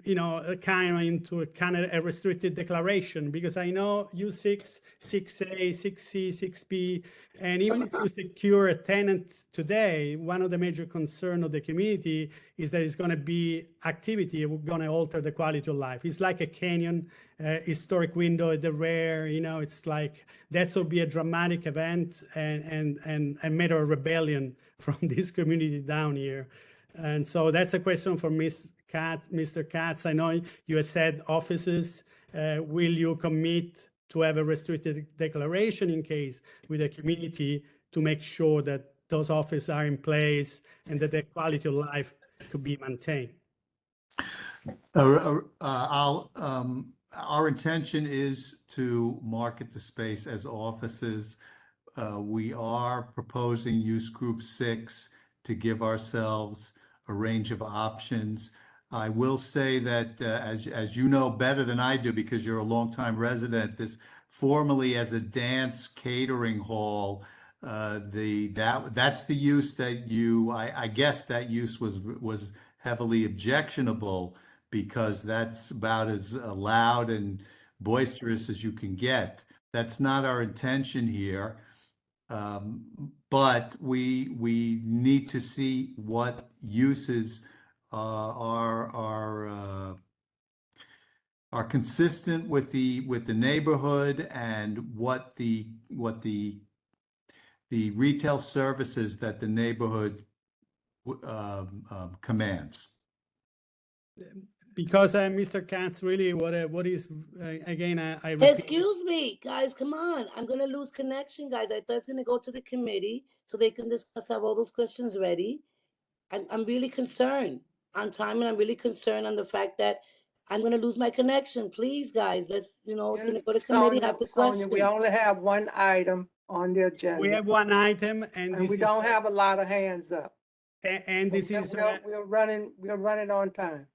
you know, kind of into a kind of a restricted declaration, because I know U6, 6A, 6C, 6B, and even if you secure a tenant today, one of the major concerns of the community is that it's going to be activity, going to alter the quality of life. It's like a canyon, historic window at the rear, you know, it's like that will be a dramatic event and a matter of rebellion from this community down here. And so that's a question for Mr. Katz. I know you have said offices. Will you commit to have a restricted declaration in case with the community to make sure that those offices are in place and that the quality of life could be maintained? Our intention is to market the space as offices. We are proposing use group 6 to give ourselves a range of options. I will say that as you know better than I do, because you're a longtime resident, this formerly as a dance catering hall, that's the use that I guess that use was heavily objectionable, because that's about as loud and boisterous as you can get. That's not our intention here. But we need to see what uses are consistent with the neighborhood and what the retail services that the neighborhood commands. Because Mr. Katz, really, what is again? I repeat. Excuse me, guys. Come on, I'm gonna lose connection, guys. I thought it's gonna go to the committee so they can discuss, have all those questions ready. I'm really concerned on time, and I'm really concerned on the fact that I'm gonna lose my connection. Please, guys, let's, it's gonna go to committee, Sonia, have the Sonia, we question. only have one item on the We agenda, have one item and and this we is, don't have a lot of hands up. and this is, We're running on time.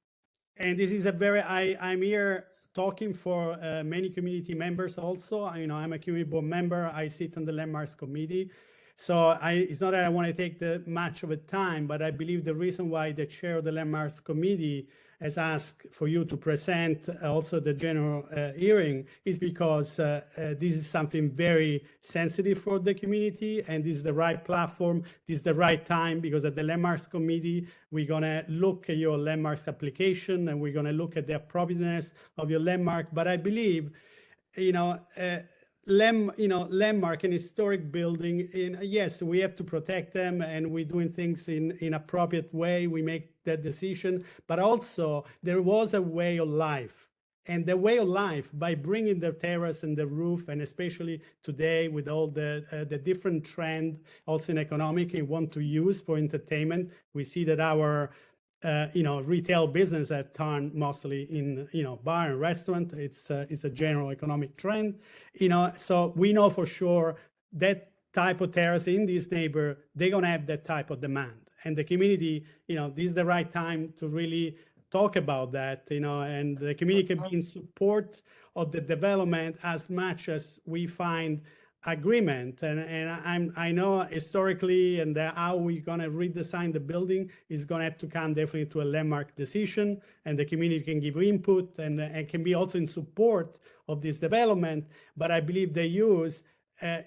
and this is a very, I'm here talking for many community members also. I'm a community board member. I sit on the landmarks committee. So it's not that I want to take much of a time, but I believe the reason why the chair of the landmarks committee has asked for you to present also the general hearing is because this is something very sensitive for the community, and this is the right platform, this is the right time, because at the landmarks committee, we're going to look at your landmarks application and we're going to look at the appropriateness of your landmark. But I believe, landmark and historic building, yes, we have to protect them, and we're doing things in appropriate way. We make that decision, but also there was a way of life, and the way of life, by bringing the terrace and the roof, and especially today with all the different trend also in economic we want to use for entertainment, we see that our retail business have turned mostly in, bar and restaurant. It's a general economic trend, so we know for sure that type of terrace in this neighbor, they're going to have that type of demand. And the community, this is the right time to really talk about that, and the community can be in support of the development as much as we find agreement. And I know historically and how we're going to redesign the building is going to have to come definitely to a landmark decision, and the community can give input and can be also in support of this development. But I believe the use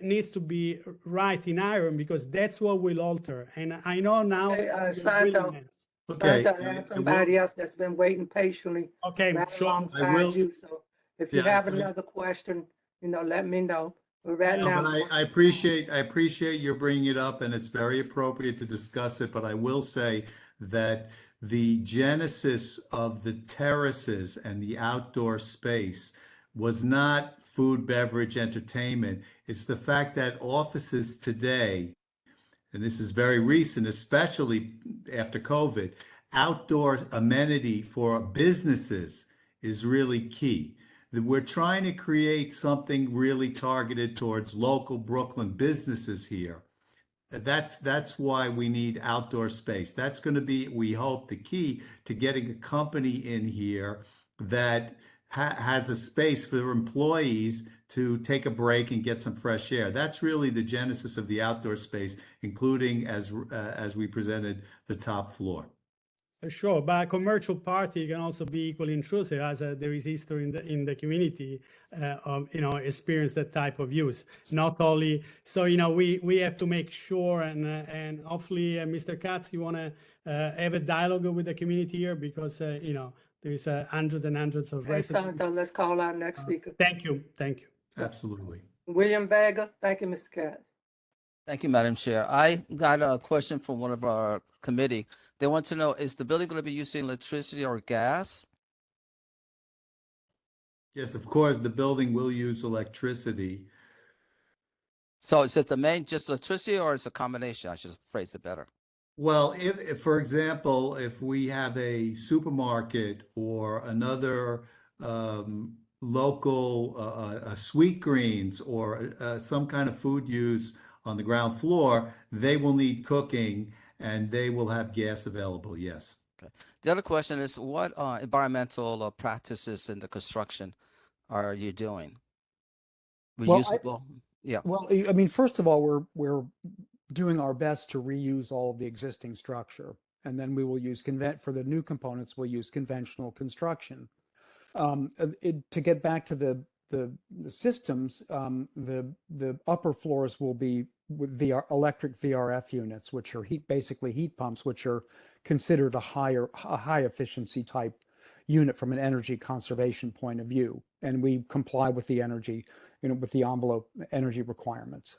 needs to be right in iron, because that's what will alter. And I know now. your Santo. willingness. Okay. Santa, I have somebody else that's been waiting patiently Okay, right sure. alongside you. So if you Yeah, have another question, let me know. But right No, now, but I appreciate your bringing it up, and it's very appropriate to discuss it. But I will say that the genesis of the terraces and the outdoor space was not food, beverage, entertainment. It's the fact that offices today, and this is very recent, especially after COVID, outdoor amenity for businesses is really key. That we're trying to create something really targeted towards local Brooklyn businesses here. That's why we need outdoor space. That's going to be, we hope, the key to getting a company in here that has a space for their employees to take a break and get some fresh air. That's really the genesis of the outdoor space, including as we presented the top floor. Sure, but a commercial party can also be equally intrusive, as there is history in the community of experience that type of use. Not only so, we have to make sure, and hopefully, Mr. Katz, you want to have a dialogue with the community here, because there is hundreds and hundreds of hey, residents. Santo, let's call our next speaker. Thank you. Absolutely. William Vega. Thank you, Mr. Katz. Thank you, Madam Chair. I got a question from one of our committee. They want to know, is the building going to be using electricity or gas? Yes, of course, the building will use electricity. So is it the main just electricity, or is it a combination? I should phrase it better. Well, if for example, if we have a supermarket or another local Sweet Greens or some kind of food use on the ground floor, they will need cooking and they will have gas available, yes. Okay. The other question is, what environmental practices in the construction are you doing? Well, Reusable? Yeah. Well, I mean, first of all, we're doing our best to reuse all of the existing structure, and then we will use for the new components, we'll use conventional construction. To get back to the systems, the upper floors will be with electric VRF units, which are basically heat pumps, which are considered a high efficiency type unit from an energy conservation point of view, and we comply with the energy, with the envelope energy requirements.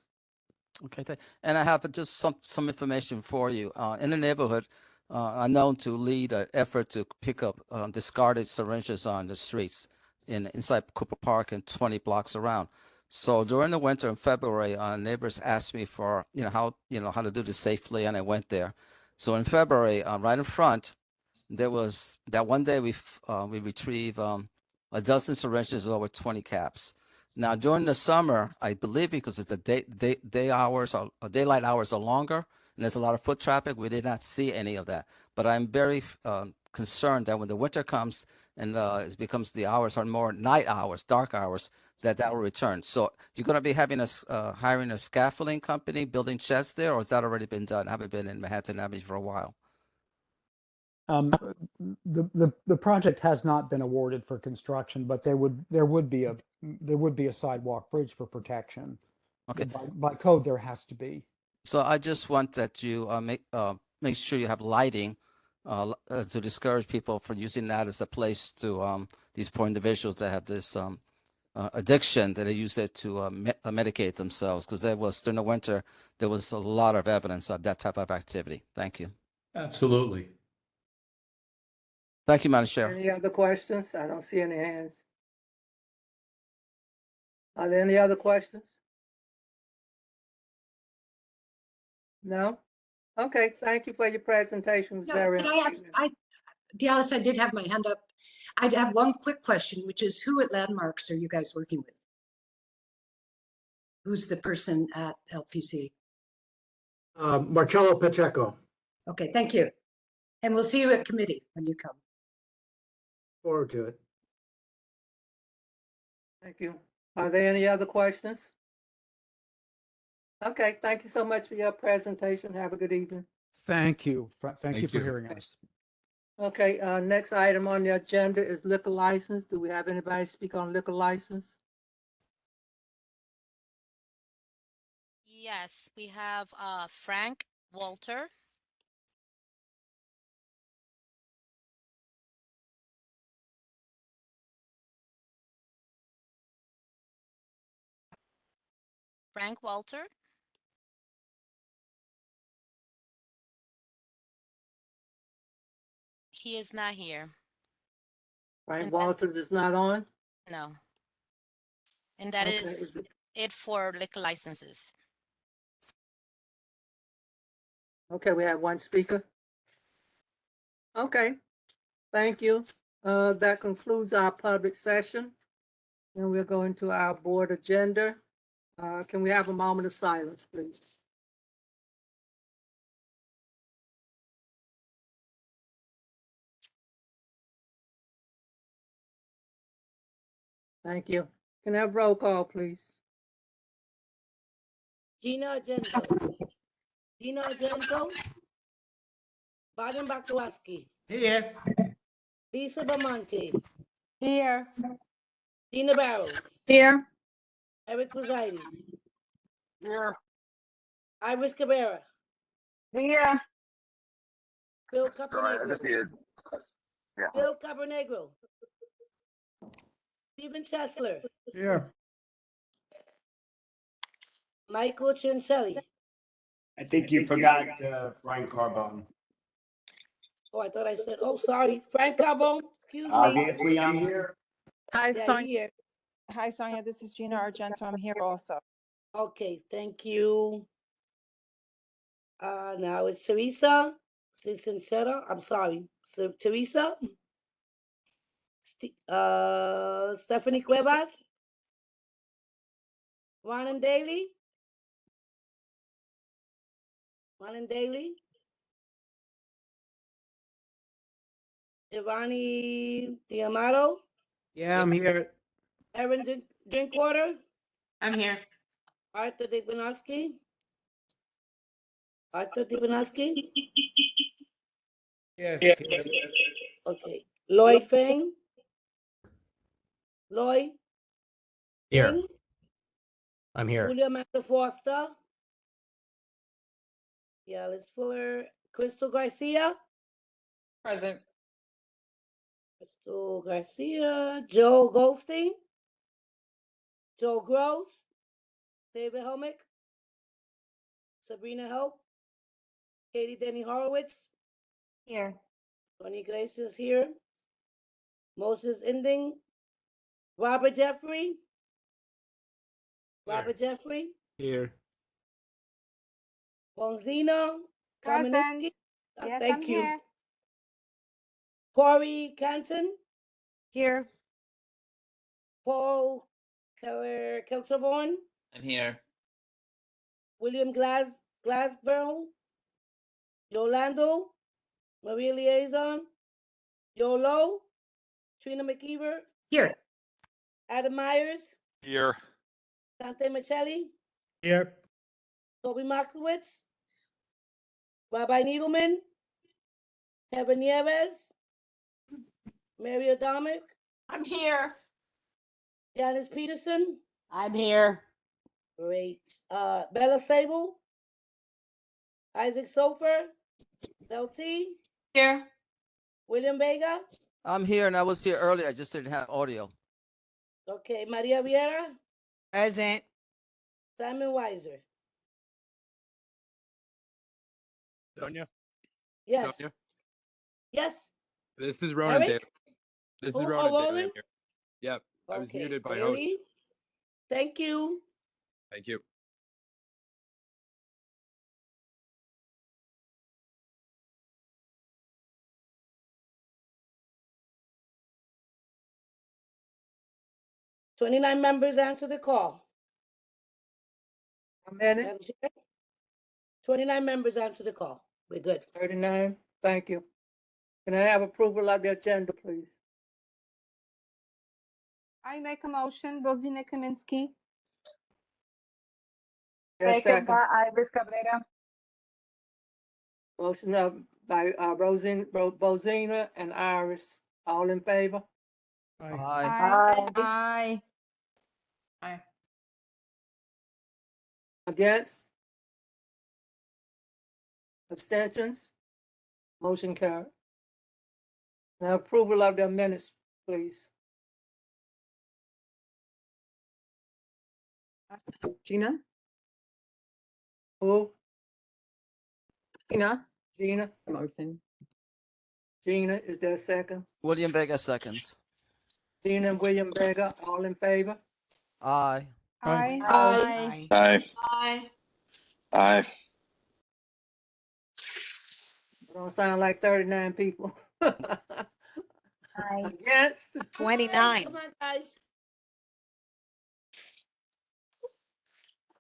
Okay, and I have just some information for you. In the neighborhood, I'm known to lead an effort to pick up discarded syringes on the streets inside Cooper Park and 20 blocks around. So during the winter in February, neighbors asked me for how to do this safely, and I went there. So in February, right in front, there was that one day we retrieved a dozen syringes over 20 caps. Now during the summer, I believe because it's the day hours or daylight hours are longer and there's a lot of foot traffic, we did not see any of that. But I'm very concerned that when the winter comes and it becomes the hours are more night hours, dark hours, that will return. So you're going to be having hiring a scaffolding company building sheds there, or has that already been done? I haven't been in Manhattan Avenue for a while. The project has not been awarded for construction, but there would be a sidewalk bridge for protection. Okay. By code, there has to be. So I just want that you make sure you have lighting to discourage people from using that as a place to these poor individuals that have this addiction, that they use it to medicate themselves. Because during the winter, there was a lot of evidence of that type of activity. Thank you. Absolutely. Thank you, Madam Chair. Any other questions? I don't see any hands. Are there any other questions? No? Okay, thank you for your presentation. It was No, very could I ask, Dallas, I did have my hand up. I'd have one quick question, which is who at Landmarks are you guys working with? Who's the person at LPC? Marcello Pacheco. Okay, thank you. And we'll see you at committee when you come. Forward to it. Thank you. Are there any other questions? Okay, thank you so much for your presentation. Have a good evening. Thank you. Thank you for you. hearing us. Okay, next item on the agenda is liquor license. Do we have anybody speak on liquor license? Yes, we have Frank Walter. Frank Walter. He is not here. Frank And Walters is not on? No. And that Okay, is it for liquor licenses. Okay, we have one speaker. Okay, thank you. That concludes our public session. And we're going to our board agenda. Can we have a moment of silence, please? Thank you. Can I have roll call, please? Gina Argento. Gina Argento. Baden Bakwaski. Here. Lisa Bamonte. Here. Gina Barrows. Here. Eric Brusitis. Here. Iris Cabrera. Here. Bill Sorry, I just Caponegro. needed. Yeah. Bill Caponegro. Stephen Chesler. Here. Michael Chincelli. I think you forgot Frank Carbone. Oh, I thought I said, oh, sorry. Frank Carbone. Excuse me. Obviously, I'm here. Hi, Yeah, Sonia. here. Hi, Sonia. This is Gina Argento. I'm here also. Okay, thank you. Now it's Teresa Sincera. I'm sorry. So, Teresa. Stephanie Cuevas. Ron Daly. Ron Daly. Giovanni Diamato. Yeah, I'm here. Erin Drinkwater. I'm here. Arthur Dibinowski. Arthur Dibinowski. Yeah. Okay. Lloyd Fang. Lloyd. Here. Fang. I'm here. Julia Mather Foster. Yeah, Liz Fuller. Crystal Garcia. Present. Crystal Garcia. Joe Goldstein. Joe Gross. David Helmick. Sabrina Help. Katie Denny Horowitz. Here. Tony Iglesias here. Moses Ending. Robert Jeffrey. Robert Jeffrey. Here. Bonzino. Present. Kamenetsky. Yes, Thank I'm you. here. Corey Canton, Here. Paul Keller Kilterborn, I'm here. William Glasgow, Yolando, Maria Liaison, Yolo, Trina McKeever, Here. Adam Myers, Here. Dante Michelli, Here. Toby Moskowitz, Rabbi Needleman, Heather Nieves, Mary Adamic, I'm here. Janice Peterson, I'm here. great, Bella Sable, Isaac Sofer, Del T, Here. William Vega, I'm here and I was here earlier. I just didn't have audio. okay, Maria Vieira, Present. Simon Weiser. Sonia? Yes. Sonia? Yes. This is Ronan Taylor. Eric? This is Oh, Ronan Taylor Roland? here. Yep. I was Okay, muted by host. Bailey? Thank you. Thank you. $29 members answer the call. A minute, Madam Chair? 29 members answer the call. We're good. 39. Thank you. Can I have approval of the agenda, please? I make a motion, Rosina Kaminsky. There's a second. Iris Cabrera. Motion by Rosina and Iris. All in favor? Aye. Aye. Against? Abstentions? Motion carried. Now approval of the minutes, please. Gina? Who? Gina? Gina? Motion. Gina, is there a second? William Vega seconds. Gina and William Vega, all in favor? Aye. Aye. Aye. Aye. Aye. Aye. Don't sound like 39 people. Against? 29. Come on, guys.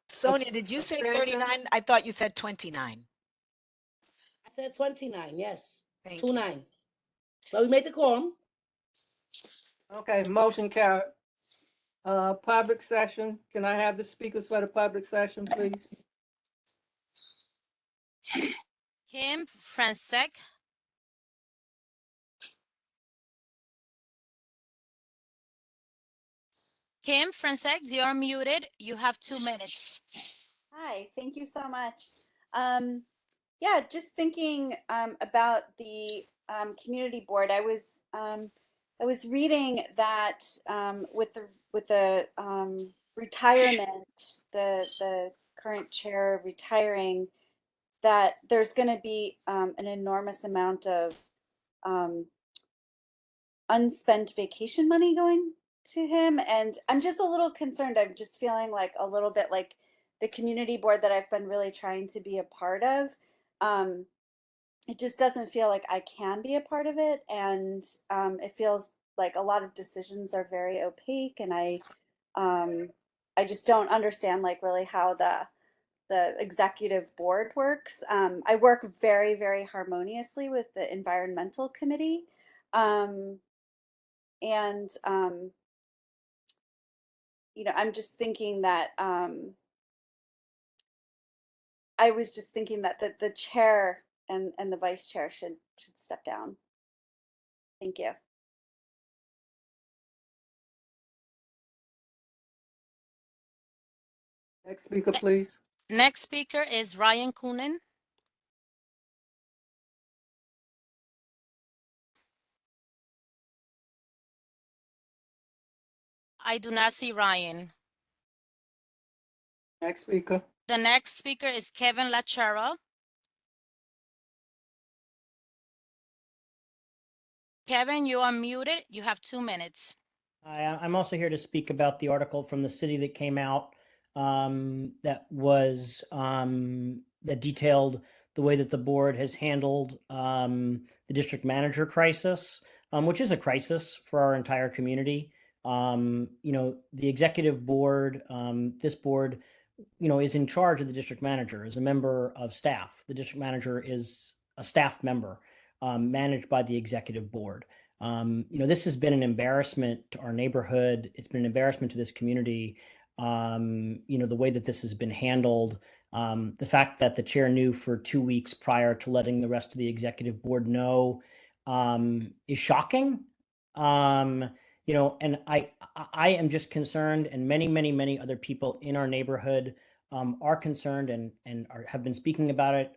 Sonia, did you say 39? I thought you said 29. I said 29, yes. Thank 29. But we made the quorum. Okay, motion carried. Public session, can I have the speakers for the public session, please? Kim Fransek, Kim Fransek, you're muted. You have 2 minutes. Hi, thank you so much. Yeah, just thinking about the community board. I was reading that with the retirement, the current chair retiring, that there's going to be an enormous amount of unspent vacation money going to him, and I'm just a little concerned. I'm just feeling like a little bit like the community board that I've been really trying to be a part of. It just doesn't feel like I can be a part of it, and it feels like a lot of decisions are very opaque, and I just don't understand like really how the executive board works. I work very, very harmoniously with the environmental committee, and you know, I'm just thinking that I was just thinking that the chair and the vice chair should step down. Thank you. Next speaker, please. Next speaker is Ryan Coonan. I do not see Ryan. Next speaker. The next speaker is Kevin Lachara. Kevin, you are muted. You have 2 minutes. I'm also here to speak about the article from the city that came out that detailed the way that the board has handled the district manager crisis, which is a crisis for our entire community. The executive board, this board, is in charge of the district manager as a member of staff. The district manager is a staff member managed by the executive board. This has been an embarrassment to our neighborhood. It's been an embarrassment to this community. The way that this has been handled, the fact that the chair knew for 2 weeks prior to letting the rest of the executive board know is shocking. And I am just concerned, and many other people in our neighborhood are concerned and have been speaking about it.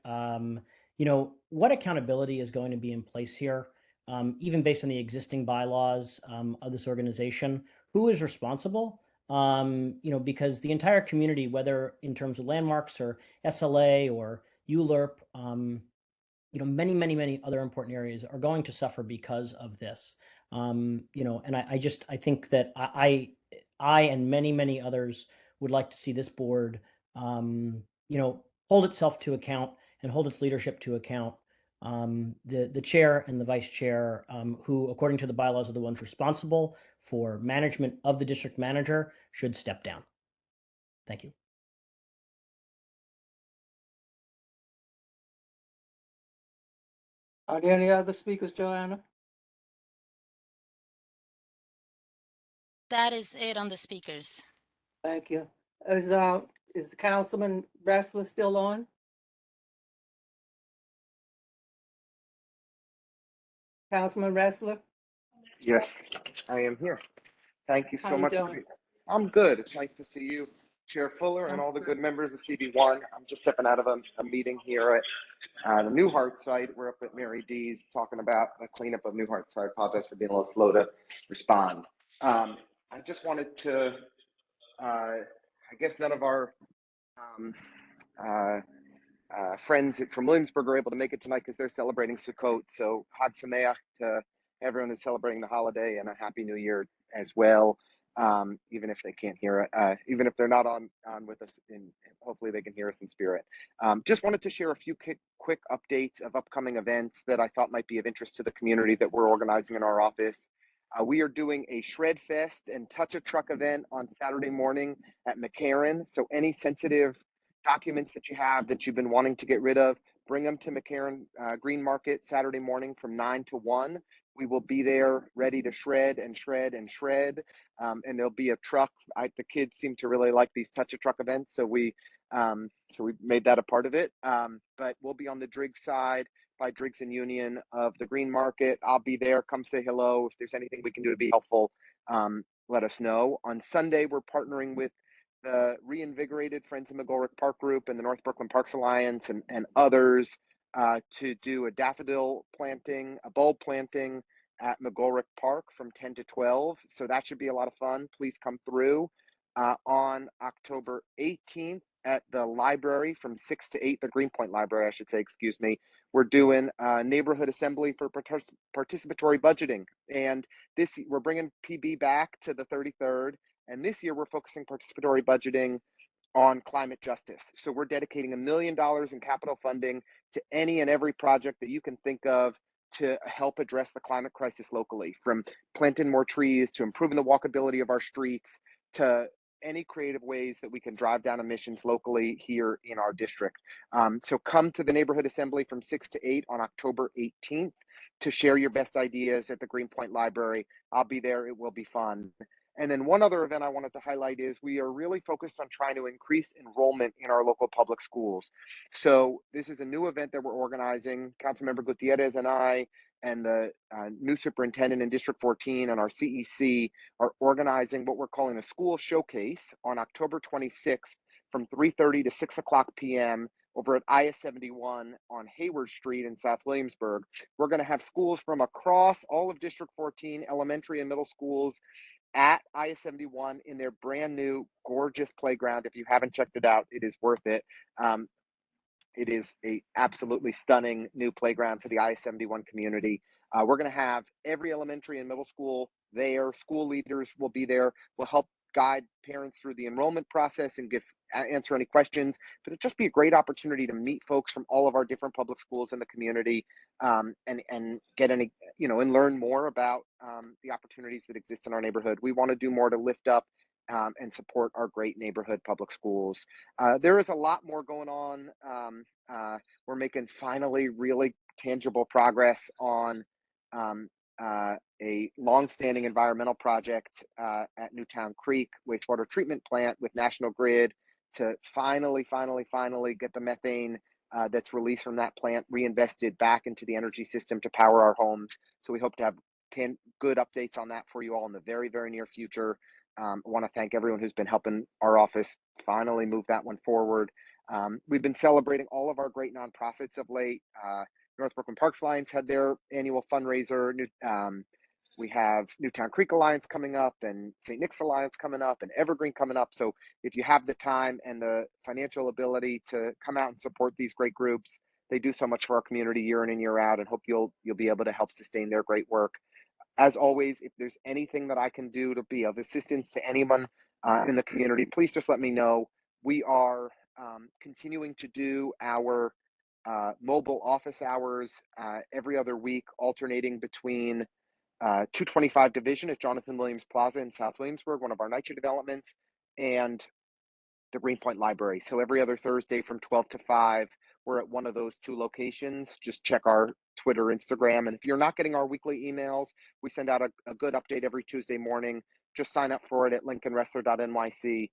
What accountability is going to be in place here, even based on the existing bylaws of this organization? Who is responsible? Because the entire community, whether in terms of landmarks or SLA or ULURP, many other important areas are going to suffer because of this. And I think that I and many others would like to see this board, hold itself to account and hold its leadership to account. The chair and the vice chair, who, according to the bylaws, are the ones responsible for management of the district manager, should step down. Thank you. Are there any other speakers, Joanna? That is it on the speakers. Thank you. Is the Councilman Ressler still on? Councilman Ressler? Yes, I am here. Thank you How so you much. doing? I'm good. It's nice to see you, Chair Fuller, and all the good members of CB1. I'm just stepping out of a meeting here at the Newhart site. We're up at Mary D's talking about the cleanup of Newhart, so I apologize for being a little slow to respond. I just wanted to, I guess none of our friends from Williamsburg are able to make it tonight because they're celebrating Sukkot. So Chag Sameach to everyone who's celebrating the holiday, and a Happy New Year as well. Even if they can't hear it, even if they're not on with us, hopefully they can hear us in spirit. Just wanted to share a few quick updates of upcoming events that I thought might be of interest to the community that we're organizing in our office. We are doing a Shred Fest and Touch a Truck event on Saturday morning at McCarran. So any sensitive documents that you have that you've been wanting to get rid of, bring them to McCarran Green Market Saturday morning from 9 to 1. We will be there ready to shred and shred and shred. And there'll be a truck. The kids seem to really like these Touch a Truck events, so we made that a part of it. But we'll be on the Driggs side by Driggs and Union of the Green Market. I'll be there. Come say hello. If there's anything we can do to be helpful, let us know. On Sunday, we're partnering with the reinvigorated Friends of McGolrick Park Group and the North Brooklyn Parks Alliance and others to do a daffodil planting, a bulb planting at McGolrick Park from 10 to 12. So that should be a lot of fun. Please come through. On October 18th at the library from 6 to 8, the Greenpoint Library, I should say, excuse me, we're doing a neighborhood assembly for participatory budgeting. And we're bringing PB back to the 33rd. And this year we're focusing participatory budgeting on climate justice. So we're dedicating $1 million in capital funding to any and every project that you can think of to help address the climate crisis locally, from planting more trees to improving the walkability of our streets to any creative ways that we can drive down emissions locally here in our district. So come to the neighborhood assembly from 6 to 8 on October 18th to share your best ideas at the Greenpoint Library. I'll be there. It will be fun. And then one other event I wanted to highlight is we are really focused on trying to increase enrollment in our local public schools. So this is a new event that we're organizing. Councilmember Gutierrez and I and the new superintendent in District 14 and our CEC are organizing what we're calling a school showcase on October 26th from 3:30 to 6 o'clock p.m. over at IS-71 on Hayward Street in South Williamsburg. We're going to have schools from across all of District 14, elementary and middle schools, at IS-71 in their brand new gorgeous playground. If you haven't checked it out, it is worth it. It is a absolutely stunning new playground for the IS-71 community. We're going to have every elementary and middle school there. School leaders will be there. We'll help guide parents through the enrollment process and answer any questions, but it'd just be a great opportunity to meet folks from all of our different public schools in the community, and get any, and learn more about the opportunities that exist in our neighborhood. We want to do more to lift up and support our great neighborhood public schools. There is a lot more going on. We're making finally really tangible progress on a longstanding environmental project at Newtown Creek wastewater treatment plant with National Grid to finally get the methane that's released from that plant reinvested back into the energy system to power our homes. So we hope to have 10 good updates on that for you all in the very, very near future. I want to thank everyone who's been helping our office finally move that one forward. We've been celebrating all of our great nonprofits of late. North Brooklyn Parks Alliance had their annual fundraiser. We have Newtown Creek Alliance coming up, and St. Nick's Alliance coming up, and Evergreen coming up. So if you have the time and the financial ability to come out and support these great groups, they do so much for our community year in and year out, and hope you'll be able to help sustain their great work. As always, if there's anything that I can do to be of assistance to anyone in the community, please just let me know. We are continuing to do our mobile office hours every other week, alternating between 225 Division at Jonathan Williams Plaza in South Williamsburg, one of our NYCHA developments, and the Greenpoint Library. So every other Thursday from 12 to 5, we're at one of those two locations. Just check our Twitter, Instagram. And if you're not getting our weekly emails, we send out a good update every Tuesday morning. Just sign up for it at lincolnwrestler.nyc.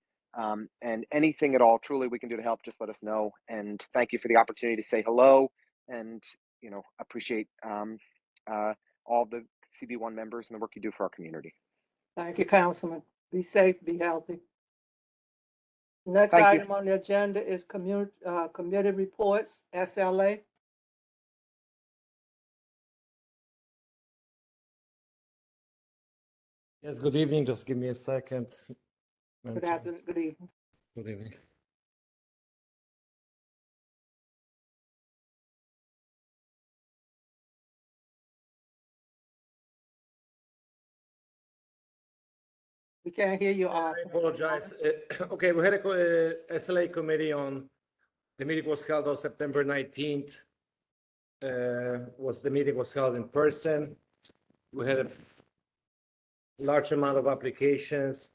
And anything at all, truly, we can do to help, just let us know. And thank you for the opportunity to say hello, and, appreciate all the CB1 members and the work you do for our community. Thank you, Councilman. Be safe, be healthy. Next Thank you. item on the agenda is committee reports, SLA. Yes, good evening. Just give me a second. Good afternoon, good evening. Good evening. We can't hear you, I Arthur. apologize. Okay, we had a SLA committee on, the meeting was held on September 19th. The meeting was held in person. We had a large amount of applications,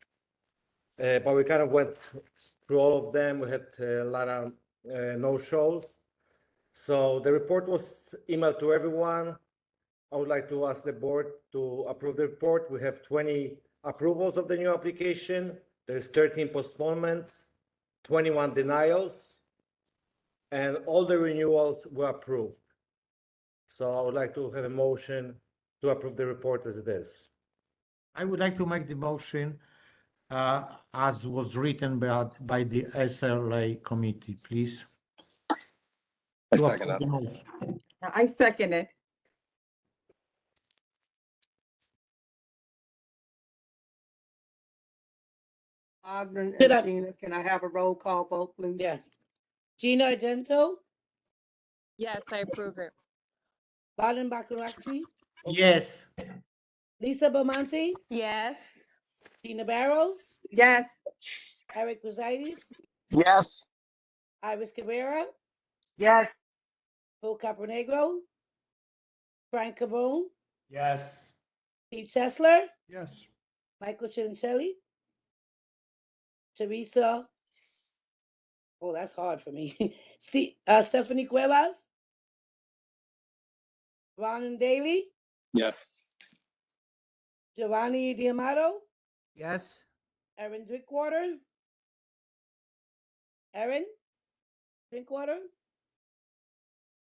but we kind of went through all of them. We had a lot of no-shows. So the report was emailed to everyone. I would like to ask the board to approve the report. We have 20 approvals of the new application. There's 13 postponements, 21 denials, and all the renewals were approved. So I would like to have a motion to approve the report as it is. I would like to make the motion as was written by the SLA committee, please. I second that. I second it. Ogden Should and I- Gina, can I have a roll call vote, please? Yes. Gina Argento, Yes, I approve it. Biden Bakaraki, Yes. Lisa Belmonte, Yes. Gina Barrows, Yes. Eric Rosides, Yes. Iris Cabrera, Yes. Phil Capronegro, Frank Cabone, Yes. Steve Chesler, Yes. Michael Chinicelli, Teresa, oh, that's hard for me. Stephanie Cuevas, Ron Daly, Yes. Giovanni Diamato, Yes. Erin Drinkwater, Erin Drinkwater,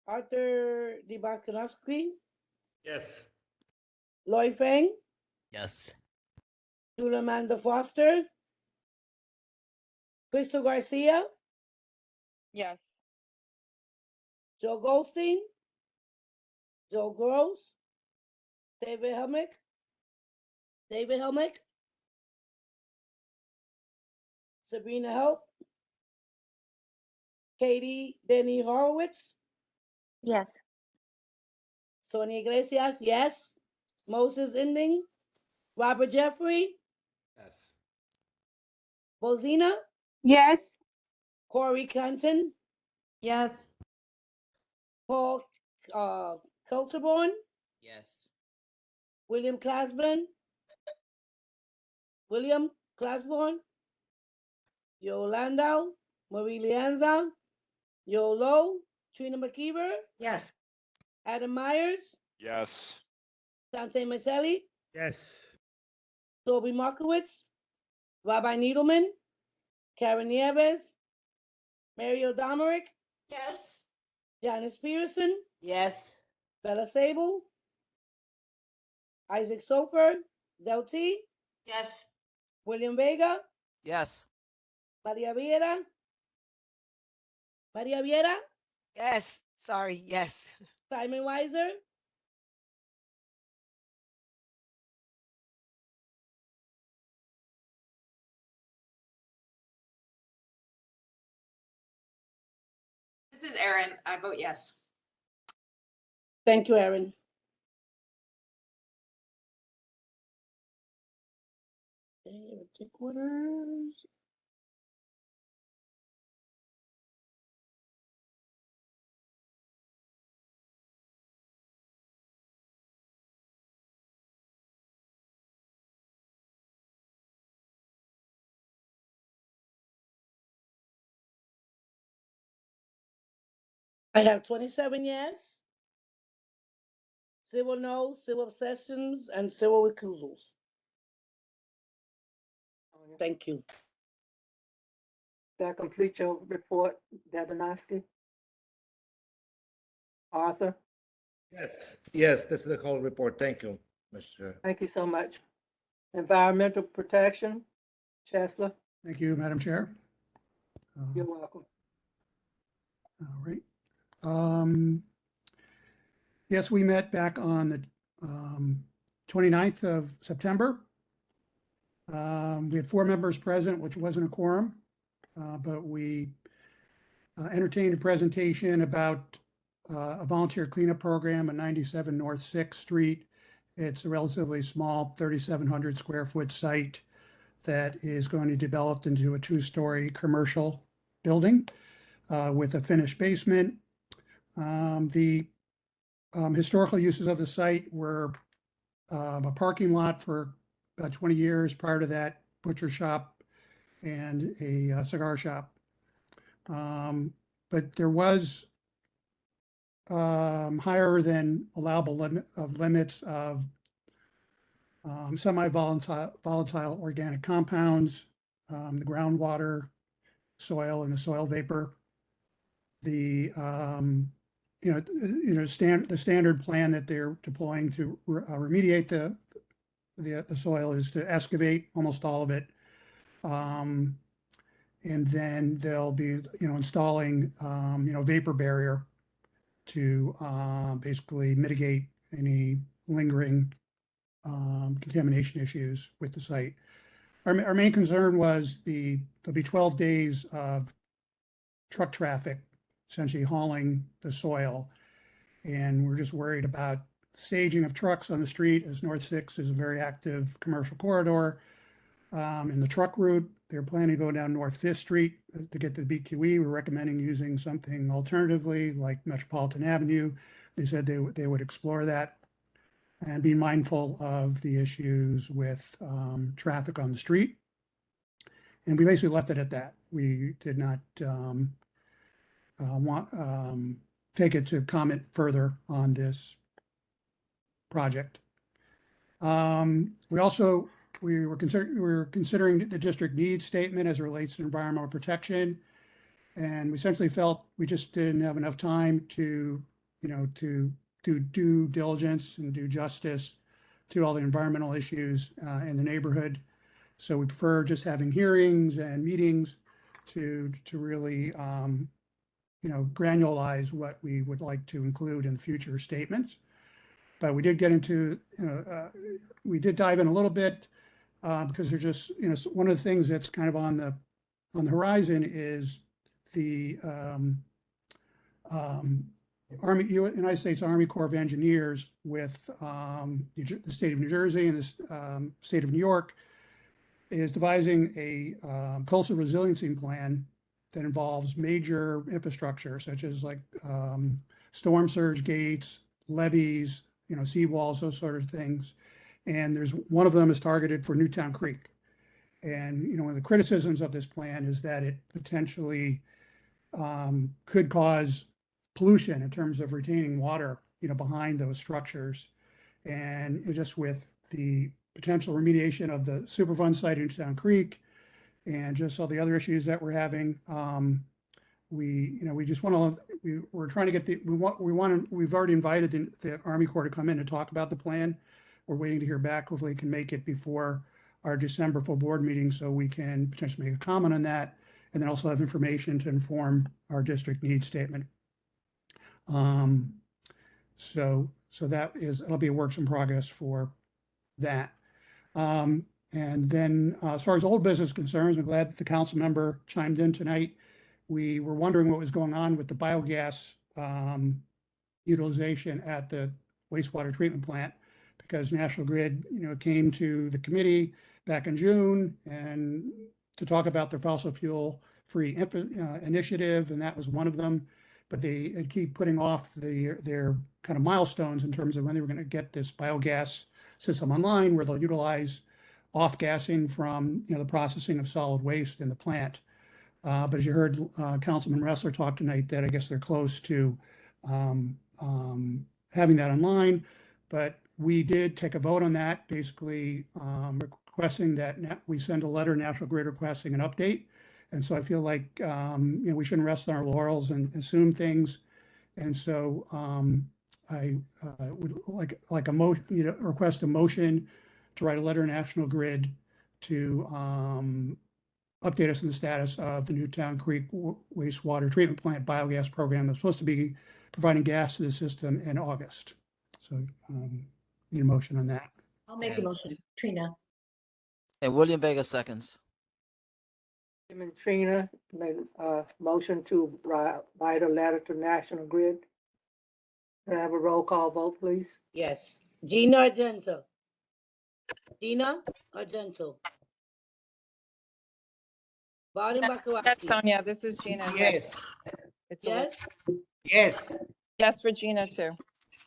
Arthur DeBarkanowski, Yes. Lloyd Fang, Yes. Julamanda Foster, Crystal Garcia, Yes. Joe Goldstein, Joe Gross, David Helmick, Sabrina Help, Katie Denny Horowitz, Yes. Sonia Iglesias, yes. Moses Ending, Robert Jeffrey, Yes. Bozina, Yes. Corey Clanton, Yes. Paul Culterborn, Yes. William Clasburn, Yolanda, Marie Lianza, Yolo, Trina McKeever, Yes. Adam Myers, Yes. Dante Maselli, Yes. Toby Markowitz, Rabbi Needleman, Karen Nieves, Mario Domerick, Yes. Janice Peterson, Yes. Bella Sable, Isaac Sofer, Del T, Yes. William Vega, Yes. Maria Viera, Yes, sorry, yes. Simon Weiser, This is Erin. I vote yes. Thank you, Aaron. Orders. I have 27 yes, 0 no, 0 abstentions, and 0 recusals. Thank you. That completes your report, Debonowski? Arthur, Yes, this is the whole report. Thank you, Mr. Chair. thank you so much. Environmental protection, Chancellor, Thank you, Madam Chair. you're welcome. All right. Yes, we met back on the 29th of September. We had 4 members present, which wasn't a quorum, but we entertained a presentation about a volunteer cleanup program at 97 North 6th Street. It's a relatively small 3,700 square foot site that is going to be developed into a 2-story commercial building with a finished basement. The historical uses of the site were a parking lot for about 20 years. Prior to that, butcher shop and a cigar shop. But there was higher than allowable limits of semi-volatile organic compounds, the groundwater, soil, and the soil vapor. The the standard plan that they're deploying to remediate the soil is to excavate almost all of it, and then they'll be installing vapor barrier to basically mitigate any lingering contamination issues with the site. Our main concern was there'll be 12 days of truck traffic essentially hauling the soil. And we're just worried about staging of trucks on the street, as North 6 is a very active commercial corridor. In the truck route, they're planning to go down North 5th Street to get to the BQE. We're recommending using something alternatively like Metropolitan Avenue. They said they would explore that and be mindful of the issues with traffic on the street. And we basically left it at that. We did not take it to comment further on this project. We were considering the district needs statement as it relates to environmental protection, and we essentially felt we just didn't have enough time to do due diligence and do justice to all the environmental issues in the neighborhood. So we prefer just having hearings and meetings to really granularize what we would like to include in future statements. But we did get into, we did dive in a little bit because they're just, one of the things that's kind of on the horizon is the United States Army Corps of Engineers with the state of New Jersey and the state of New York is devising a coastal resiliency plan that involves major infrastructure such as like storm surge gates, levees, seawalls, those sort of things. And there's one of them is targeted for Newtown Creek. And one of the criticisms of this plan is that it potentially could cause pollution in terms of retaining water, behind those structures. And just with the potential remediation of the Superfund site in Newtown Creek and just all the other issues that we're having, we just want to, we're trying to get we've already invited the Army Corps to come in and talk about the plan. We're waiting to hear back. Hopefully can make it before our December full board meeting so we can potentially make a comment on that, and then also have information to inform our district needs statement. So it'll be a work in progress for that. And then as far as old business concerns, I'm glad that the council member chimed in tonight. We were wondering what was going on with the biogas utilization at the wastewater treatment plant, because National Grid, came to the committee back in June and to talk about their fossil fuel free initiative, and that was one of them. But they keep putting off their kind of milestones in terms of when they were going to get this biogas system online, where they'll utilize off gassing from the processing of solid waste in the plant. But as you heard Councilman Ressler talk tonight, that I guess they're close to having that online. But we did take a vote on that, basically requesting that we send a letter to National Grid requesting an update. And so I feel like we shouldn't rest on our laurels and assume things. And so I would like a motion, request a motion to write a letter to National Grid to update us on the status of the Newtown Creek wastewater treatment plant biogas program that's supposed to be providing gas to the system in August. So need a motion on that. I'll make the motion. Trina. And William Vega seconds. And Trina made a motion to write a letter to National Grid. Can I have a roll call vote, please? Yes. Gina Argento. Gina Argento. Biden Yes, Bakowski. Sonia, this is Gina. Yes. It's Yes. Yes. Yes for Gina too.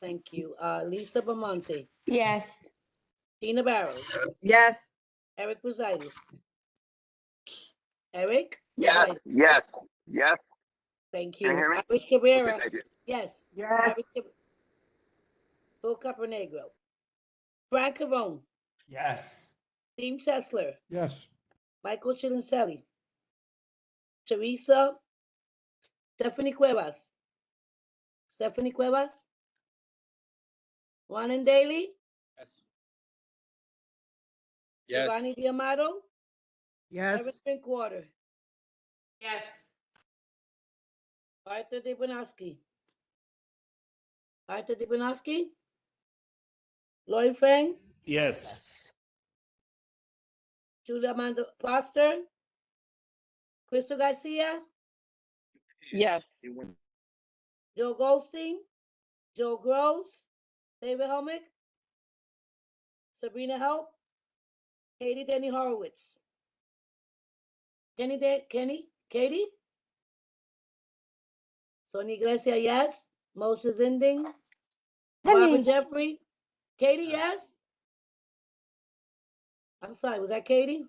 Thank you. Lisa Bamonte. Yes. Tina Barrows. Yes. Eric Brusitis. Eric? Yes, Brusitis. yes, yes. Thank Can you you. hear me? Iris Cabrera. Okay, thank you. Yes. Yes. Iris Phil Capernegro. Frank Carone. Yes. Dean Chesler. Yes. Michael Chilincelli. Teresa. Stephanie Cuevas. Stephanie Cuevas. Juan and Daly. Yes. Giovanni Diamato. Evan Yes. Drinkwater. Yes. Arthur Dibonowski. Arthur Dibonowski. Lloyd Frank. Yes. Julia Amanda Foster. Crystal Garcia. Yes. Joe Goldstein. Joe Gross. David Helmick. Sabrina Help. Katie Denny Horowitz. Katie? Sonia Iglesia, yes. Moses Ending. Barbara Jeffrey. Katie, yes? I'm sorry, was that Katie?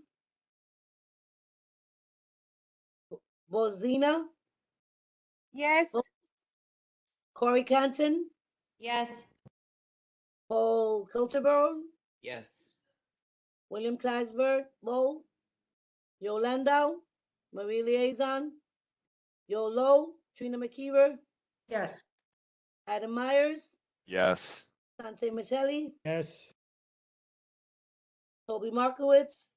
Bozina? Yes. Corey Canton? Yes. Paul Kilterberg? Yes. William Kleisberg? Bo? Yolanda? Marie Liaison? Yolo? Trina McKeever? Yes. Adam Myers? Yes. Sante Michelli? Yes. Toby Markowitz?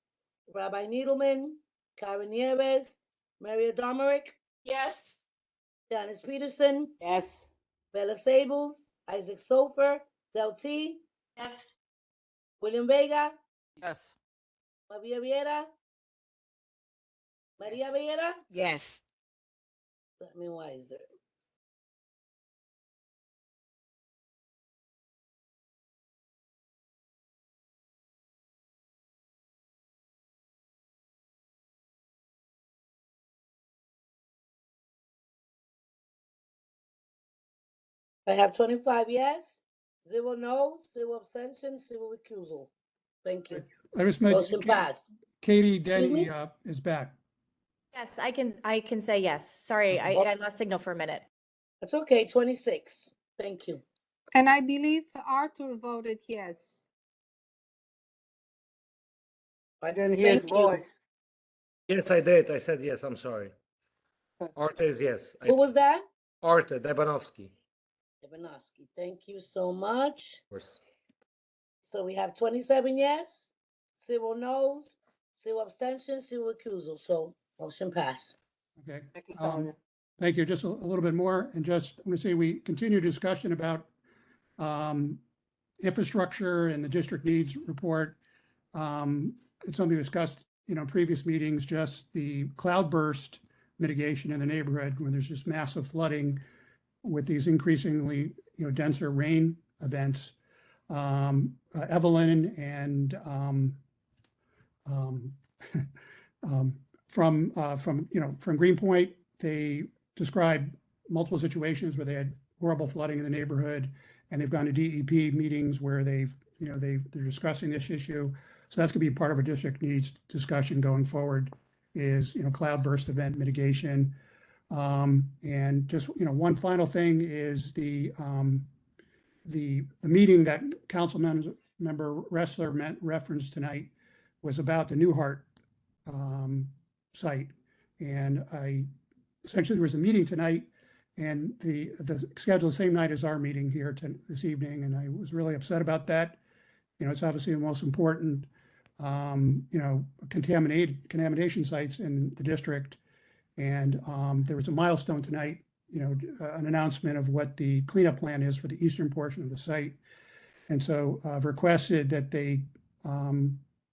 Rabbi Needleman? Karen Nieves? Maria Domerick? Yes. Janice Peterson? Yes. Bella Sables? Isaac Sofer? Del T? Yes. William Vega? Yes. Maria Vieira? Maria Vieira? Yes. Sammy Weiser. I have 25 yes, 0 no's, 0 abstentions, 0 recusal. Thank you. I just made, Motion passed. Katie Excuse me? Denny is back. Yes, I can say yes. Sorry, I lost signal for a minute. That's okay, 26. Thank you. And I believe Arthur voted yes. I didn't hear his Thank you. voice. Yes, I did. I said yes. I'm sorry. Arthur is yes. Who was that? Arthur Debanovsky. Ivanovsky. Thank you so much. Of course. So we have 27 yes, 0 no's, 0 abstentions, 0 recusal. So motion passed. Okay. Thank you, Sonia. Thank you. Just a little bit more, and just I want to say we continue discussion about infrastructure and the district needs report. It's something discussed, in previous meetings, just the cloudburst mitigation in the neighborhood when there's just massive flooding with these increasingly, denser rain events. Evelyn and from Greenpoint, they described multiple situations where they had horrible flooding in the neighborhood, and they've gone to DEP meetings where they're discussing this issue. So that's going to be part of our district needs discussion going forward is, cloudburst event mitigation. And just, one final thing is the meeting that council member Ressler referenced tonight was about the Newhart site. And essentially there was a meeting tonight, and the schedule the same night as our meeting here this evening. And I was really upset about that. It's obviously the most important, contamination sites in the district. And there was a milestone tonight, an announcement of what the cleanup plan is for the eastern portion of the site. And so I've requested that they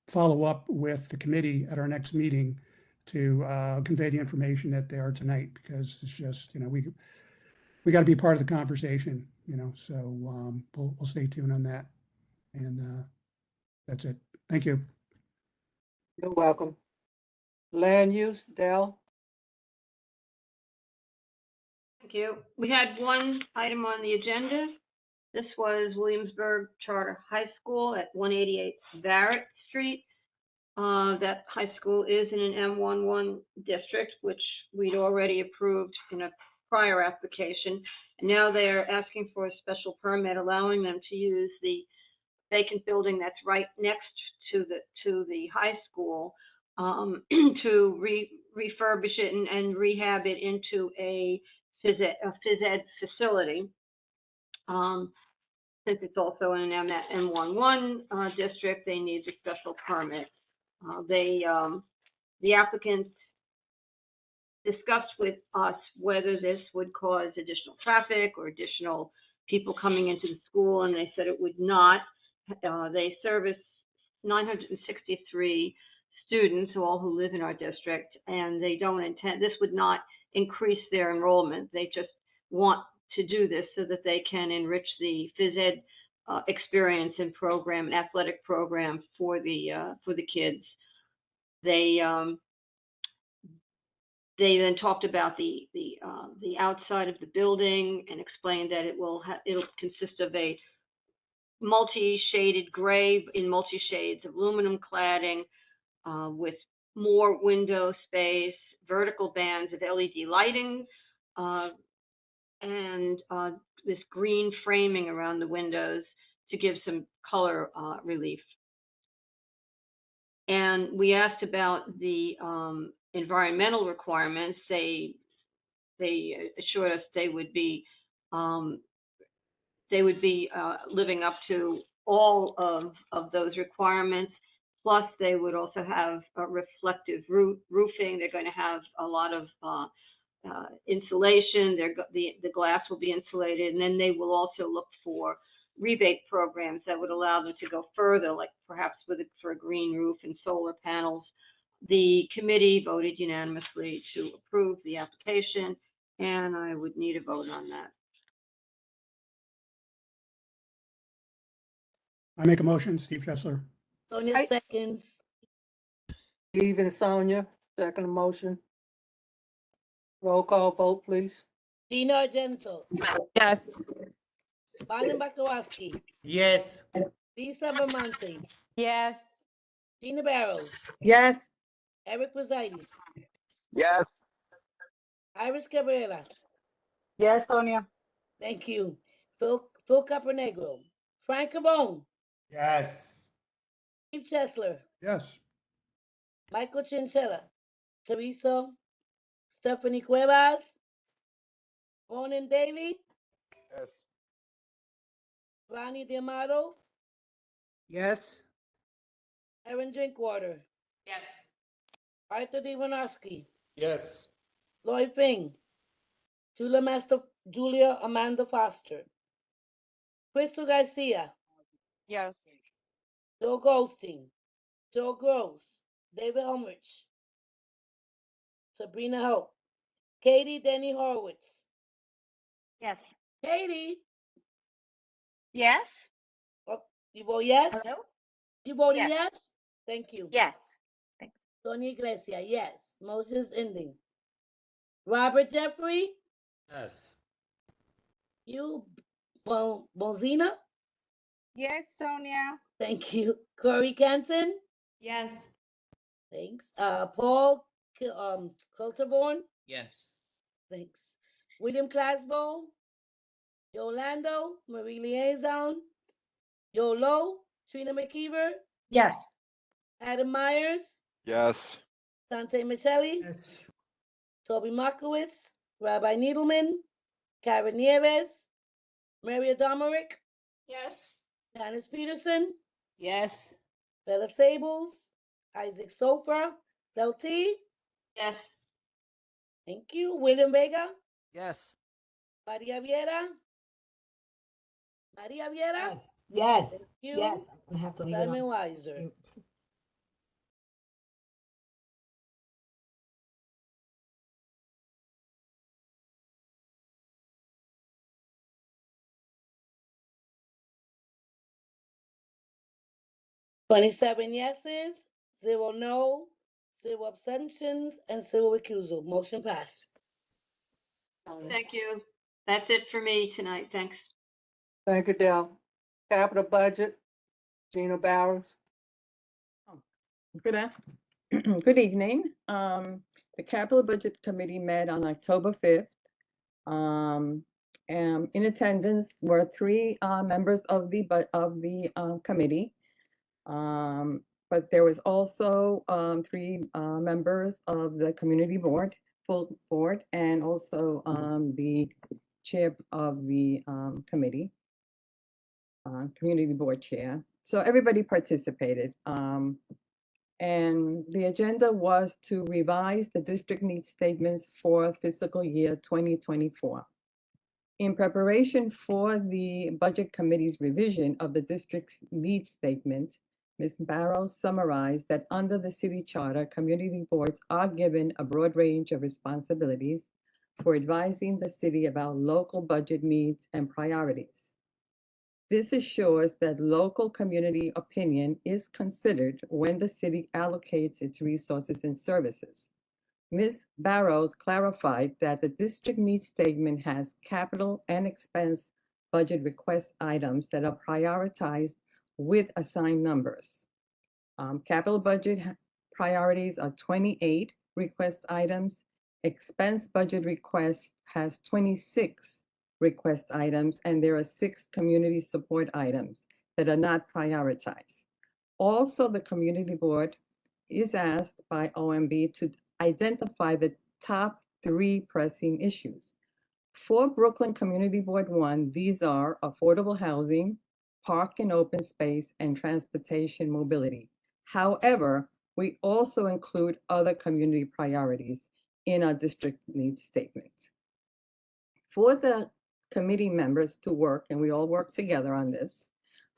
follow up with the committee at our next meeting to convey the information that they are tonight, because it's just, we got to be part of the conversation, so we'll stay tuned on that. And that's it. Thank you. You're welcome. Land use, Dell. Thank you. We had one item on the agenda. This was Williamsburg Charter High School at 188 Barrett Street. That high school is in an M11 district, which we'd already approved in a prior application. And now they're asking for a special permit allowing them to use the vacant building that's right next to the high school to refurbish it and rehab it into a phys ed facility. Since it's also in an M11 district, they need a special permit. The applicants discussed with us whether this would cause additional traffic or additional people coming into the school, and they said it would not. They service 963 students, all who live in our district, and they don't intend, this would not increase their enrollment. They just want to do this so that they can enrich the phys ed experience and program, and athletic program for the kids. They then talked about the outside of the building and explained that it'll consist of a multi-shaded gray in multi-shades of aluminum cladding with more window space, vertical bands of LED lighting, and this green framing around the windows to give some color relief. And we asked about the environmental requirements. They assured us they would be living up to all of those requirements. Plus, they would also have a reflective roofing. They're going to have a lot of insulation. The glass will be insulated, and then they will also look for rebate programs that would allow them to go further, like perhaps for a green roof and solar panels. The committee voted unanimously to approve the application, and I would need a vote on that. I make a motion, Steve Chesler. Sonia seconds. Steve and Sonia, second motion. Roll call vote, please. Gina Argento. Yes. Bonnie Bakarovsky, Yes. Lisa Vermonte, Yes. Gina Barrows, Yes. Eric Rosaitis, Yes. Iris Cabrera. Yes, Sonia. Thank you. Phil Capernegro, Frank Cabone, Yes. Steve Chesler, Yes. Michael Chinchilla, Teresa, Stephanie Cuevas, Ronan Daly, Yes. Ronnie D'Amato, Yes. Aaron Drinkwater, Yes. Arthur Divanovsky, Yes. Lloyd Fink, Julia Amanda Foster, Crystal Garcia, Yes. Joe Goldstein, Joe Gross, David Ulrich, Sabrina Hope, Katie Denny Horowitz. Yes. Katie, Yes? oh, you vote yes? Hello? You voted Yes. yes? Thank you. Yes. Thanks. Sonia Iglesia, yes. Motion is ending. Robert Jeffrey, Yes. you, Bozina, Yes, Sonia. thank you. Corey Kenton, Yes. thanks. Paul Culterborn, Yes. thanks. William Clasbo, Yolando, Marie Liaison, Yolo, Trina McKeever, Yes. Adam Myers, Yes. Dante Michelli, Yes. Toby Markowitz, Rabbi Needleman, Karen Nieves, Maria Domerick, Yes. Janice Peterson, Yes. Bella Sables, Isaac Sofer, Del T, Yes. thank you. William Vega, Yes. Maria Viera, Maria Viera, Yes. thank you. Yes. I have to leave it Simon on. Weiser. Twenty-seven yeses, 0 no, 0 abstentions, and 0 recusal. Motion passed. Thank you. That's it for me tonight. Thanks. Thank you, Dale. Capital budget, Gina Barrows. Good evening. The Capital Budget Committee met on October 5th. And in attendance were three members of the committee. But there was also three members of the community board, full board, and also the chair of the committee, community board chair. So everybody participated. And the agenda was to revise the district needs statements for fiscal year 2024. In preparation for the Budget Committee's revision of the district's needs statement, Ms. Barrows summarized that under the city charter, community boards are given a broad range of responsibilities for advising the city about local budget needs and priorities. This assures that local community opinion is considered when the city allocates its resources and services. Ms. Barrows clarified that the district needs statement has capital and expense budget request items that are prioritized with assigned numbers. Capital budget priorities are 28 request items. Expense budget request has 26 request items, and there are 6 community support items that are not prioritized. Also, the community board is asked by OMB to identify the top 3 pressing issues. For Brooklyn Community Board 1, these are affordable housing, park and open space, and transportation mobility. However, we also include other community priorities in our district needs statement. For the committee members to work, and we all work together on this,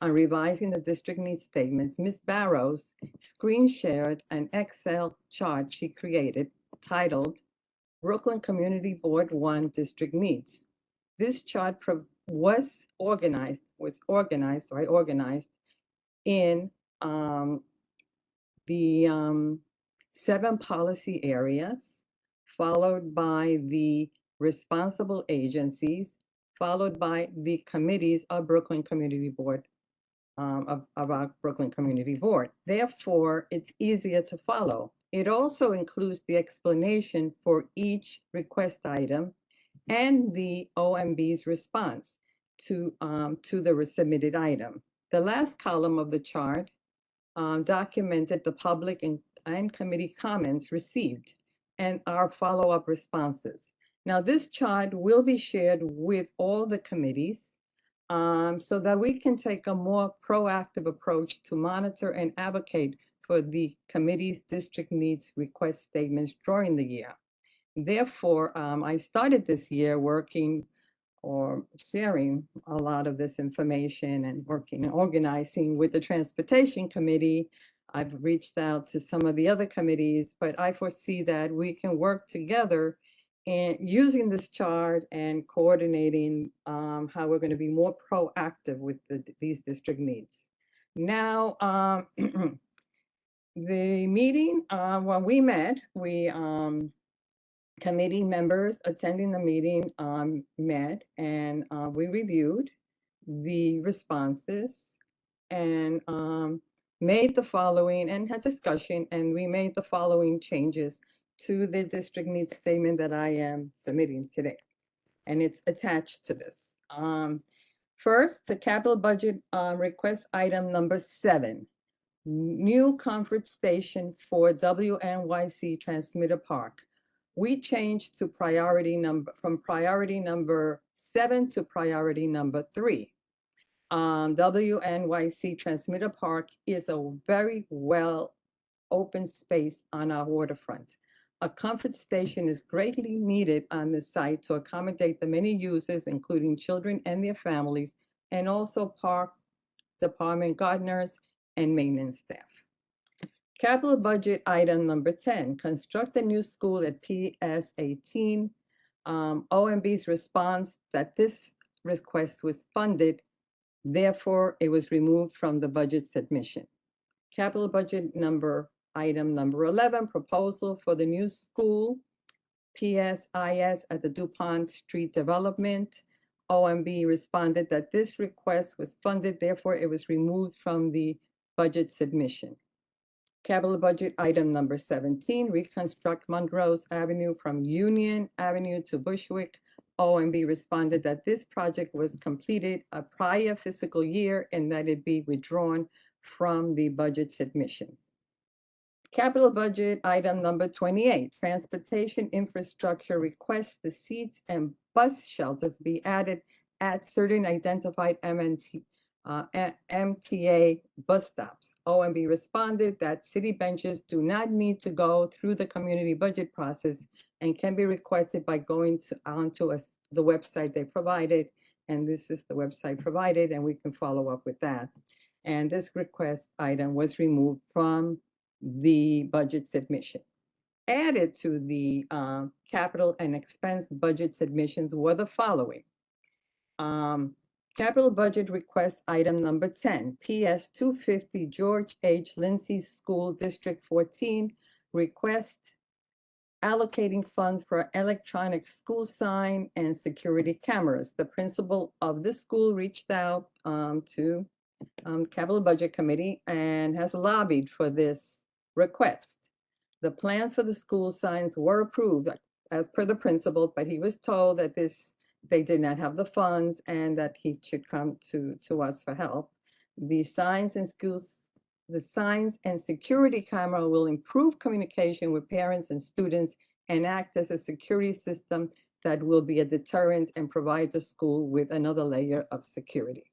on revising the district needs statements, Ms. Barrows screen shared an Excel chart she created titled Brooklyn Community Board 1 District Needs. This chart was organized in the 7 policy areas, followed by the responsible agencies, followed by the committees of Brooklyn Community Board, of our Brooklyn Community Board. Therefore, it's easier to follow. It also includes the explanation for each request item and the OMB's response to the submitted item. The last column of the chart documented the public and committee comments received and our follow-up responses. Now, this chart will be shared with all the committees so that we can take a more proactive approach to monitor and advocate for the committee's district needs request statements during the year. Therefore, I started this year working or sharing a lot of this information and working and organizing with the Transportation Committee. I've reached out to some of the other committees, but I foresee that we can work together and using this chart and coordinating how we're going to be more proactive with these district needs. Now, the meeting, when we met, committee members attending the meeting met and we reviewed the responses and made the following and had discussion, and we made the following changes to the district needs statement that I am submitting today. And it's attached to this. First, the capital budget request item number 7, new comfort station for WNYC Transmitter Park. We changed to from priority number 7 to priority number 3. WNYC Transmitter Park is a very well open space on our waterfront. A comfort station is greatly needed on the site to accommodate the many users, including children and their families, and also park department gardeners and maintenance staff. Capital budget item number 10, construct a new school at PS 18. OMB's response that this request was funded, therefore it was removed from the budget submission. Capital budget item number 11, proposal for the new school, PSIS at the DuPont Street development. OMB responded that this request was funded, therefore it was removed from the budget submission. Capital budget item number 17, reconstruct Montrose Avenue from Union Avenue to Bushwick. OMB responded that this project was completed a prior fiscal year and that it be withdrawn from the budget submission. Capital budget item number 28, transportation infrastructure requests the seats and bus shelters be added at certain identified MTA bus stops. OMB responded that city benches do not need to go through the community budget process and can be requested by going onto the website they provided. And this is the website provided, and we can follow up with that. And this request item was removed from the budget submission. Added to the capital and expense budget submissions were the following. Capital budget request item number 10, PS 250 George H. Lindsay School District 14, request allocating funds for electronic school sign and security cameras. The principal of the school reached out to Capital Budget Committee and has lobbied for this request. The plans for the school signs were approved as per the principal, but he was told that they did not have the funds and that he should come to us for help. The signs and security camera will improve communication with parents and students and act as a security system that will be a deterrent and provide the school with another layer of security.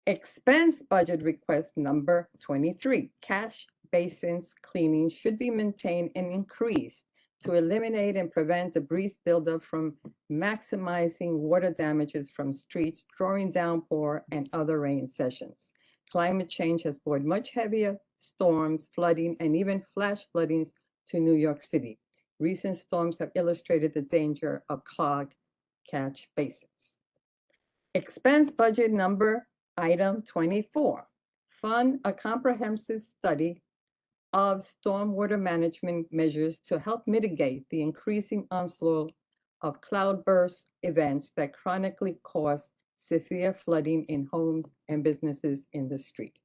Expense budget request number 23, cash basins cleaning should be maintained and increased to eliminate and prevent debris buildup from maximizing water damages from streets during downpour and other rain sessions. Climate change has brought much heavier storms, flooding, and even flash floodings to New York City. Recent storms have illustrated the danger of clogged catch basins. Expense budget number item 24, fund a comprehensive study of stormwater management measures to help mitigate the increasing onslaught of cloudburst events that chronically cause severe flooding in homes and businesses in the street.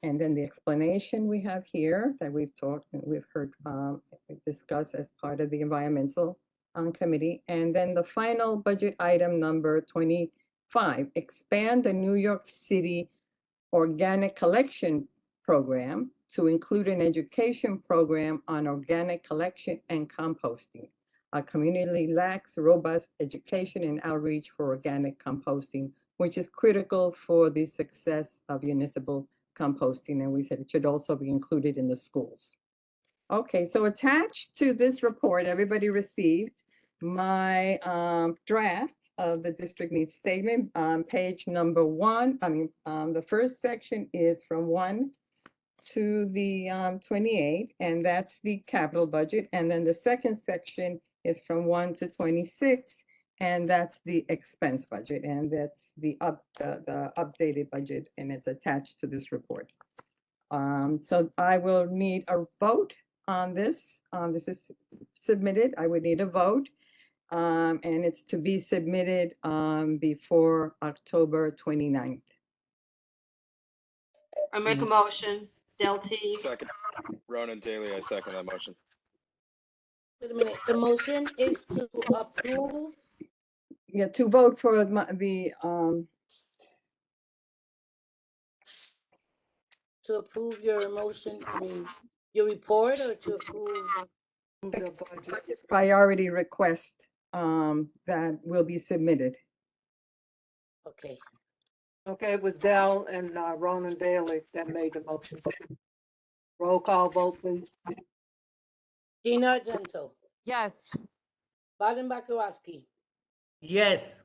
And then the explanation we have here that we've heard discussed as part of the environmental committee. And then the final budget item number 25, expand the New York City organic collection program to include an education program on organic collection and composting. Our community lacks robust education and outreach for organic composting, which is critical for the success of municipal composting. And we said it should also be included in the schools. Okay, so attached to this report, everybody received my draft of the district needs statement on page number 1. The first section is from 1 to the 28, and that's the capital budget. And then the second section is from 1 to 26, and that's the expense budget. And that's the updated budget, and it's attached to this report. So I will need a vote on this. This is submitted. I would need a vote. And it's to be submitted before October 29th. I make a motion, Del T. Second. Ronan Daly, I second that motion. Wait a minute, the motion is to approve. Yeah, to vote for To approve your motion, I mean, your report, or to approve? The budget. priority request that will be submitted. Okay. Okay, it was Dell and Ronan Daly that made the motion. Roll call vote, please. Gina Argento, Yes. Baden Bakarowski, Yes.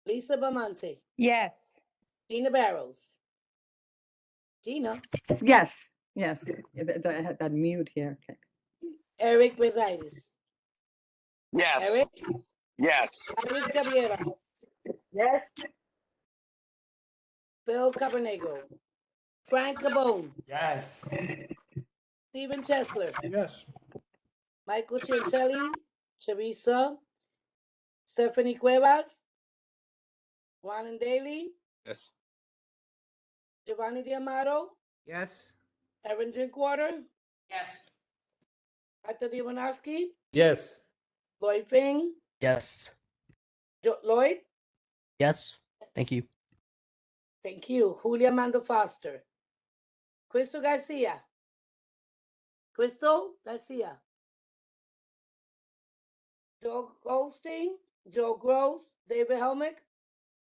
Lisa Bamonte, Yes. Gina Barrows. Gina, Yes, yes, I had that mute here. Okay. Eric Bezaitis, Yes. Eric, Yes. Iris Gabriela, Yes. Phil Cabernego, Frank Cabone, Yes. Stephen Chesler, Yes. Michael Ciancelli, Teresa, Stephanie Cuevas, Ronan Daly, Yes. Giovanni D'Amato, Yes. Erin Drinkwater, Yes. Arthur Ivanowski, Yes. Lloyd Fink, Yes. Lloyd, Yes. Thank you. thank you. Julia Mando Foster, Crystal Garcia, Crystal Garcia, Joe Goldstein, Joe Gross, David Helmick,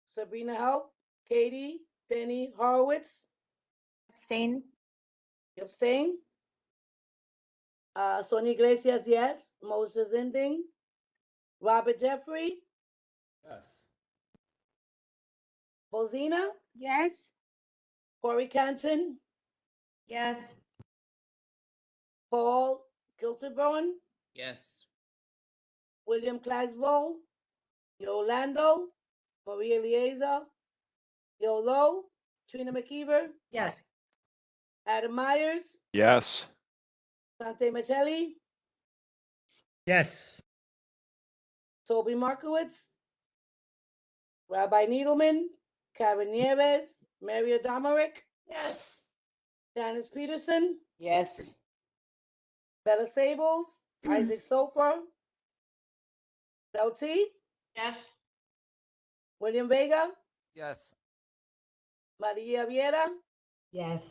Sabrina Help, Katie, Denny Horowitz, Abstain? you abstain? Sonia Iglesias, yes. Moses Ending, Robert Jeffrey, Yes. Bozina, Yes. Corey Canton, Yes. Paul Kilterborn, Yes. William Clagsville, Yolando, Maria Lieza, Yolo, Trina McKeever, Yes. Adam Myers, Yes. Sante Michelli, Yes. Toby Markowitz, Rabbi Needleman, Karen Nieves, Mario Domerick, Yes. Janice Peterson, Yes. Bella Sables, Isaac Sofer, Del T, Yes. William Vega, Yes. Maria Viera, Yes.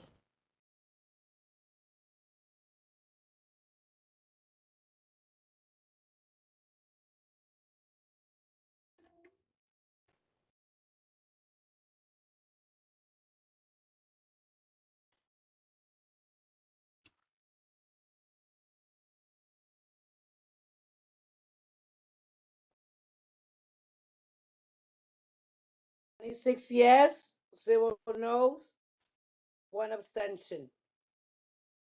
Twenty-six yes, 0 no's, 1 abstention.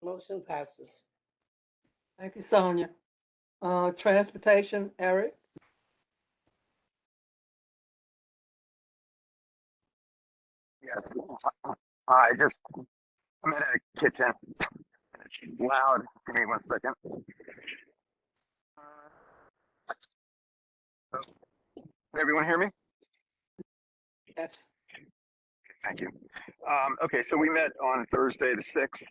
Motion passes. Thank you, Sonia. Transportation, Eric? Yes. I'm in a kitchen. It's loud. Give me 1 second. Can everyone hear me? Yes. Thank you. Okay, so we met on Thursday the 6th.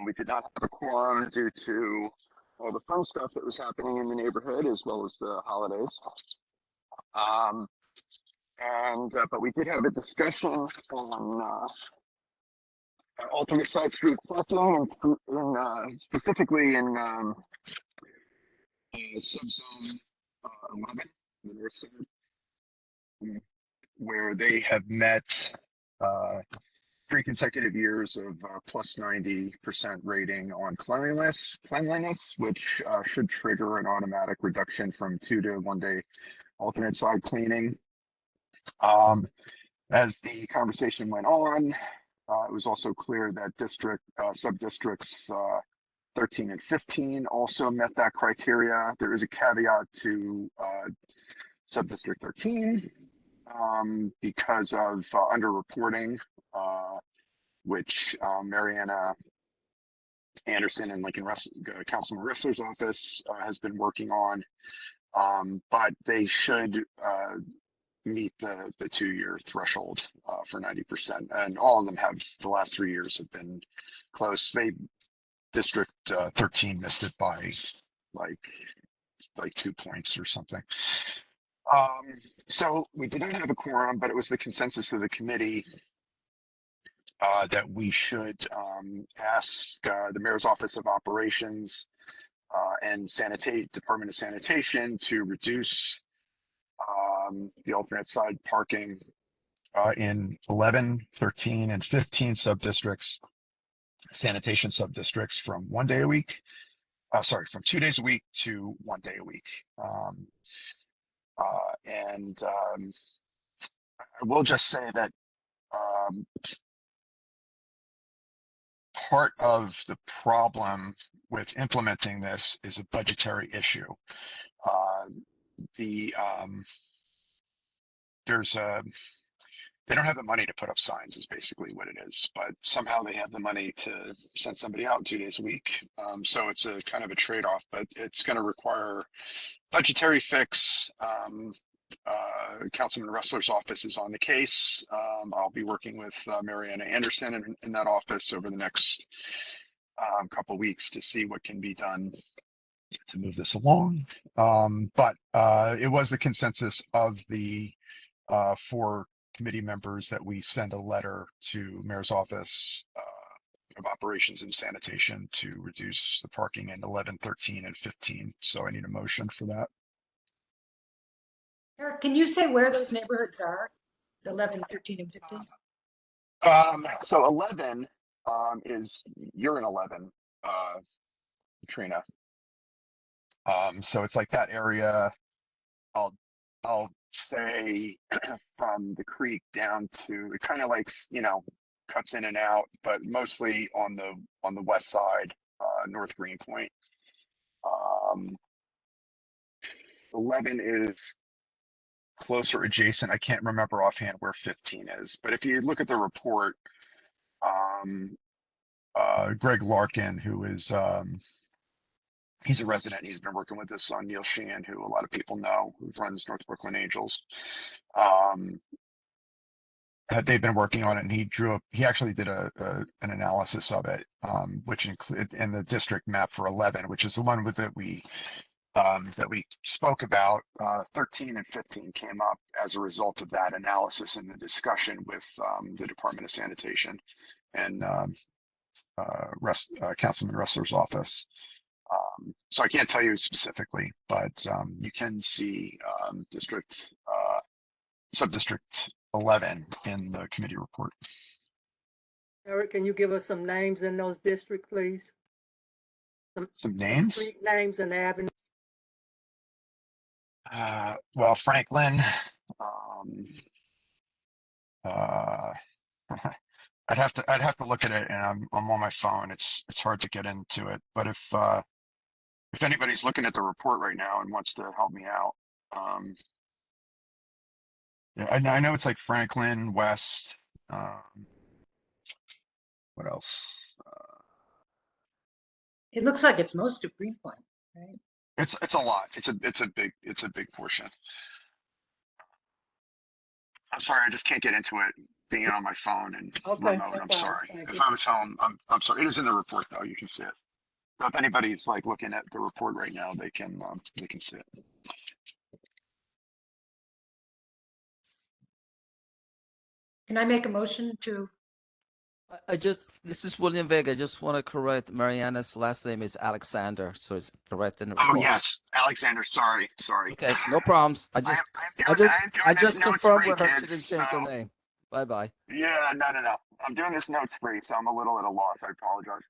We did not have a quorum due to all the fun stuff that was happening in the neighborhood as well as the holidays. But we did have a discussion on alternate side street parking and specifically in subzone 11, the north side, where they have met 3 consecutive years of plus 90% rating on cleanliness, which should trigger an automatic reduction from 2 to 1 day alternate side cleaning. As the conversation went on, it was also clear that sub-districts 13 and 15 also met that criteria. There is a caveat to sub-district 13 because of underreporting, which Mariana Anderson and Lincoln Councilman Ressler's office has been working on, but they should meet the 2-year threshold for 90%, and all of them have. The last 3 years have been close. District 13 missed it by like 2 points or something. So we did not have a quorum, but it was the consensus of the committee that we should ask the Mayor's Office of Operations and Department of Sanitation to reduce the alternate side parking in 11, 13, and 15 sub-districts, sanitation sub-districts from 1 day a week, from 2 days a week to 1 day a week. I will just say that part of the problem with implementing this is a budgetary issue. They don't have the money to put up signs is basically what it is, but somehow they have the money to send somebody out 2 days a week. So it's a kind of a trade-off, but it's going to require budgetary fix. Councilman Ressler's office is on the case. I'll be working with Mariana Anderson in that office over the next couple of weeks to see what can be done to move this along. But it was the consensus of the 4 committee members that we send a letter to Mayor's Office of Operations and Sanitation to reduce the parking in 11, 13, and 15. So I need a motion for that. Eric, can you say where those neighborhoods are? 11, 13, and 15? So 11 you're in 11, Katrina. So it's like that area. I'll say from the creek down to, it kind of like, cuts in and out, but mostly on the west side, North Greenpoint. 11 is closer adjacent. I can't remember offhand where 15 is, but if you look at the report, Greg Larkin, who is he's a resident. He's been working with us on Neil Sheehan, who a lot of people know, who runs North Brooklyn Angels. They've been working on it, and he actually did an analysis of it, which included in the district map for 11, which is the one that we spoke about. 13 and 15 came up as a result of that analysis and the discussion with the Department of Sanitation and Councilman Ressler's office. So I can't tell you specifically, but you can see sub-district 11 in the committee report. Eric, can you give us some names in those districts, please? Some names? Street names and avenues. Well, Franklin. I'd have to look at it, and I'm on my phone. It's hard to get into it, but if anybody's looking at the report right now and wants to help me out, yeah, I know it's like Franklin, West. What else? It looks like it's most of Greenpoint, right? It's a lot. It's a big portion. I'm sorry, I just can't get into it being on my phone and Okay, remote. no I'm problem. sorry. Thank If you. I was home, I'm sorry. It is in the report though. You can see it. So if anybody's like looking at the report right now, they can see it. Can I make a motion to, This is William Vega. I just want to correct Mariana's last name is Alexander, so it's correct in the Oh report. yes, Alexander. Sorry. Okay, no problems. I just confirmed with her. She didn't change her name. Bye bye. Yeah, no. I'm doing this notes free, so I'm a little at a loss. I apologize.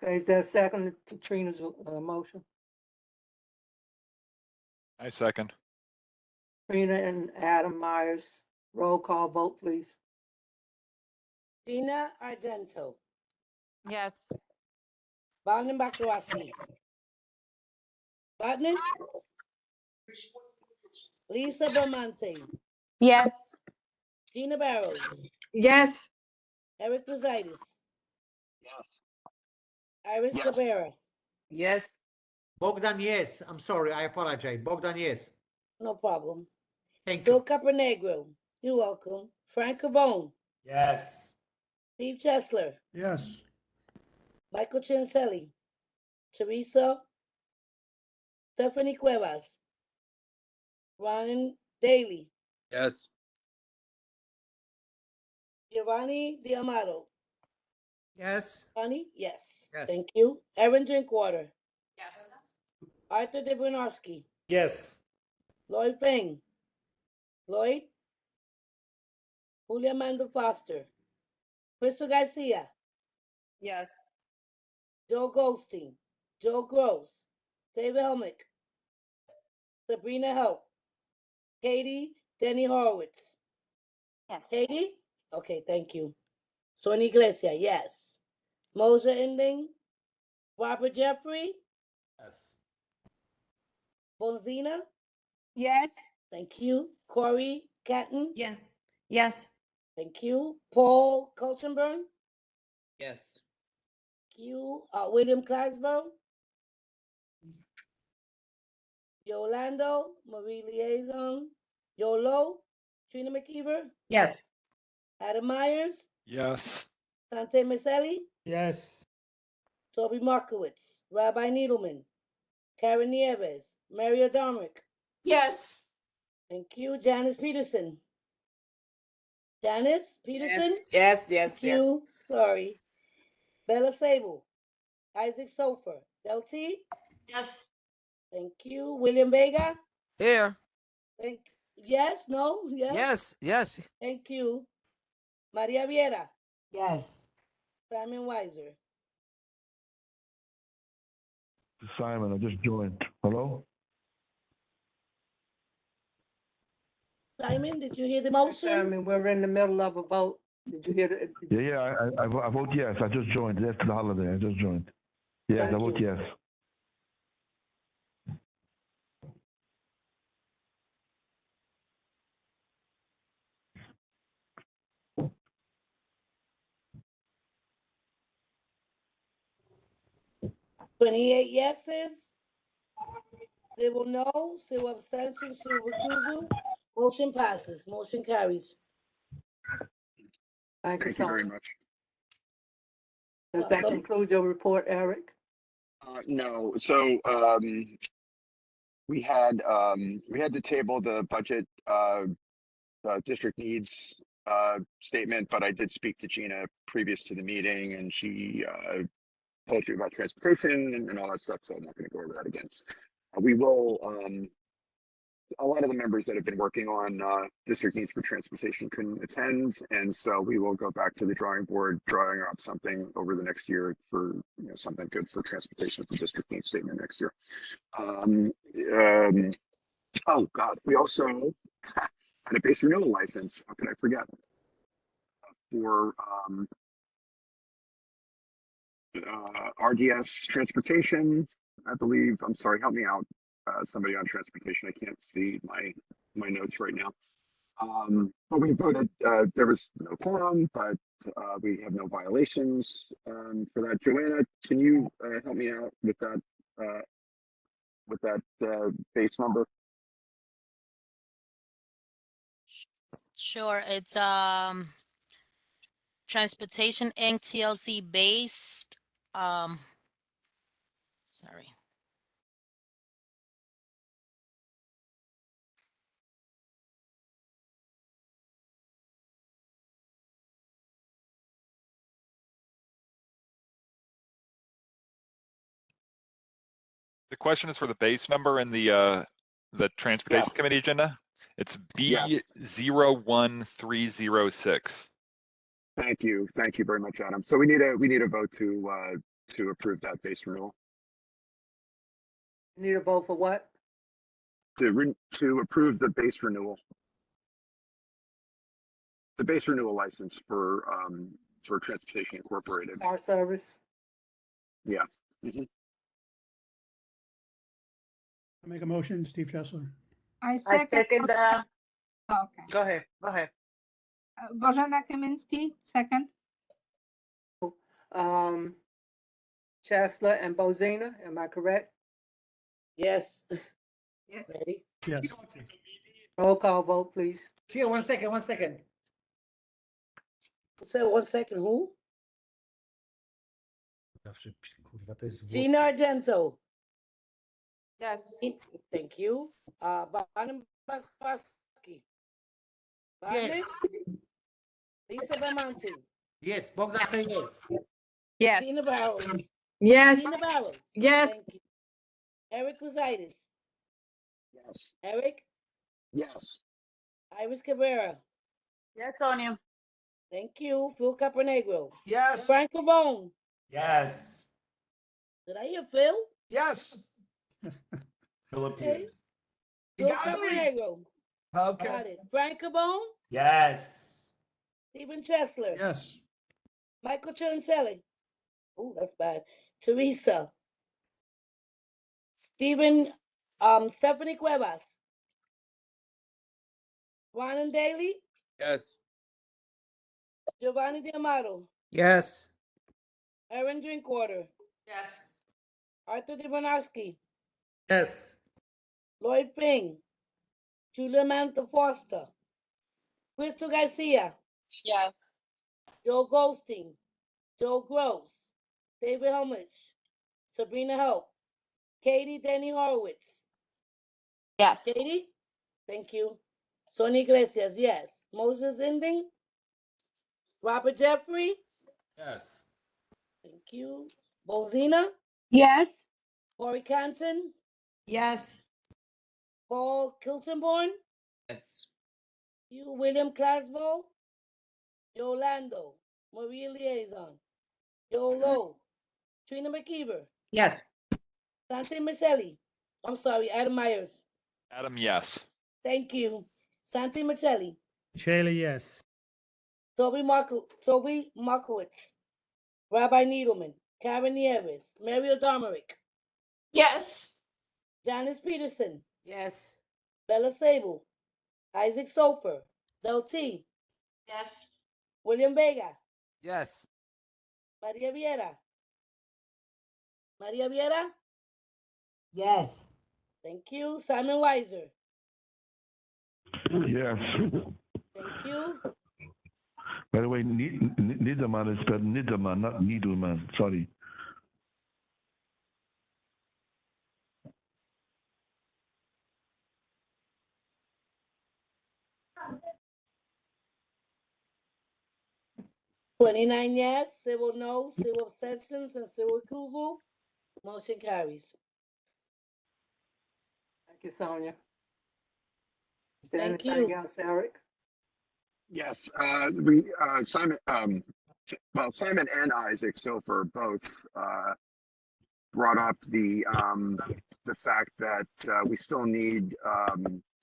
Okay, is there a second to Trina's motion? I second. Trina and Adam Myers, roll call vote, please. Gina Argento, Yes. Baldwin Bakarowski. Botnish, Lisa Belmonte, Yes. Gina Barrows, Yes. Eric Brusitis, Yes. Iris Yes. Cabrera. Yes. Bogdan, yes. I'm sorry. I apologize. Bogdan, yes. No problem. Thank Bill you. Capernegro, you're welcome. Frank Carbone, Yes. Steve Chesler, Yes. Michael Chinselli, Teresa, Stephanie Cuevas, Ryan Daly, Yes. Giovanni D'Amato. Yes. Giovanni, yes. Yes. Thank you. Aaron Drinkwater, Yes. Arthur Debronowski, Yes. Lloyd Payne, Lloyd, Julia Mando Foster, Crystal Garcia, Yes. Joe Goldstein, Joe Gross, David Helmick, Sabrina Help, Katie Denny Horowitz. Yes. Katie? Okay, thank you. Sonia Iglesia, yes. Moser Ending, Barbara Jeffrey, Yes. Bonzina, Yes. thank you. Corey Catton, yeah, yes, thank you. Paul Kulchenburn, Yes. thank you. William Clarksborough, Yolando, Marie Liaison, Yolo, Trina McKeever, yes, Adam Myers, Yes. Dante Maselli, Yes. Toby Markowitz, Rabbi Needleman, Karen Nieves, Mario Domrick, Yes. thank you. Janice Peterson. Janice Peterson? Yes. Thank you. Sorry. Bella Sable, Isaac Sofer, Del T. Yes. Thank you. William Vega. Here. Yes, no, yes. Yes. Thank you. Maria Viera, Yes. Simon Weiser. Simon, I just joined. Hello? Simon, did you hear the motion? Chairman, we're in the middle of a vote. Did you hear the? Yeah, I vote yes. I just joined. That's the holiday. I just joined. Yes, I Thank vote you. yes. $28 yeses, 0 no, 0 abstentions, 0 recusal. Motion passes. Motion carries. Thank you Thank so you very much. much. Does that Welcome. conclude your report, Eric? No, so we had to table the budget district needs statement, but I did speak to Gina previous to the meeting, and she told you about transportation and all that stuff. So I'm not going to go over that again. We will. A lot of the members that have been working on district needs for transportation couldn't attend, and so we will go back to the drawing board, drawing up something over the next year for something good for transportation for district needs statement next year. Oh God, we also had a base renewal license. How could I forget? For RDS transportation, I believe. I'm sorry, help me out. Somebody on transportation. I can't see my notes right now. But we voted. There was no quorum, but we have no violations for that. Joanna, can you help me out with that base number? Sure, it's Transportation Inc. TLC based. Sorry. The question is for the base number in the Transportation Yes. Committee agenda. It's Yes. B01306. Thank you. Thank you very much, Adam. So we need a vote to approve that base renewal, Need a vote for what? to approve the base renewal. The base renewal license for Transportation Incorporated. Car service? Yeah. Mhm. I make a motion, Steve Chesler. I I second. second that. Okay. Go ahead, go ahead. Bożena Kaminsky, second. Chancellor and Bozina, am I correct? Yes. Yes. Ready? Yes. Roll call vote, please. Here, 1 second, 1 second. Say 1 second, who? Kurwa, to jest Gina Argento. Yes. Thank you. Bottom Baski. Yes. Lisa Belmonte. Yes, Bogdan say yes. Yes. Tina Barros. Yes. Tina Barros. Yes. Thank you. Eric Rositis. Yes. Eric. Yes. Iris Cabrera. Yes, Sonia. Thank you. Phil Capernegro. Yes. Frank Cabone. Yes. Did I hear Phil? Yes. Okay. You Phil got me. Capernegro. Got Okay. it. Frank Cabone. Yes. Stephen Chesler. Yes. Michael Chirincelli. Oh, that's bad. Teresa. Stephanie Cuevas. Ron Daly. Yes. Giovanni D'Amato. Yes. Aaron Drinkwater. Yes. Arthur Dibonowski. Yes. Lloyd Ping. Julia Mansell Foster. Crystal Garcia. Yes. Joe Goldstein. Joe Gross. David Helmich. Sabrina Hope. Katie Denny Horowitz. Yes. Katie? Thank you. Sonia Iglesias, yes. Moses Ending. Robert Jeffrey. Yes. Thank you. Bozina. Yes. Corey Canton. Yes. Paul Kiltonborn. Yes. You, William Clasbo. Yolando. Maria Liaison. Yolo. Trina McKeever. Yes. Santi Michelli. I'm sorry, Adam Myers. Adam, yes. Thank you. Santi Michelli. Shayla, yes. Toby Markowitz. Rabbi Needleman. Karen Nieves. Mario Domerick. Yes. Janice Peterson. Yes. Bella Sable. Isaac Sofer. Del T. Yes. William Vega. Yes. Maria Viera. Maria Viera. Yes. Thank you. Simon Weiser. Yes. Thank you. By the way, Niederman is spelled Niederman, not Needleman. Sorry. $29 yes, zero no, zero abstentions, and zero recusal. Motion carries. Thank you, Sonia. Is there Thank anything you. else, Eric? Yes. Simon and Isaac Sofer both brought up the fact that we still need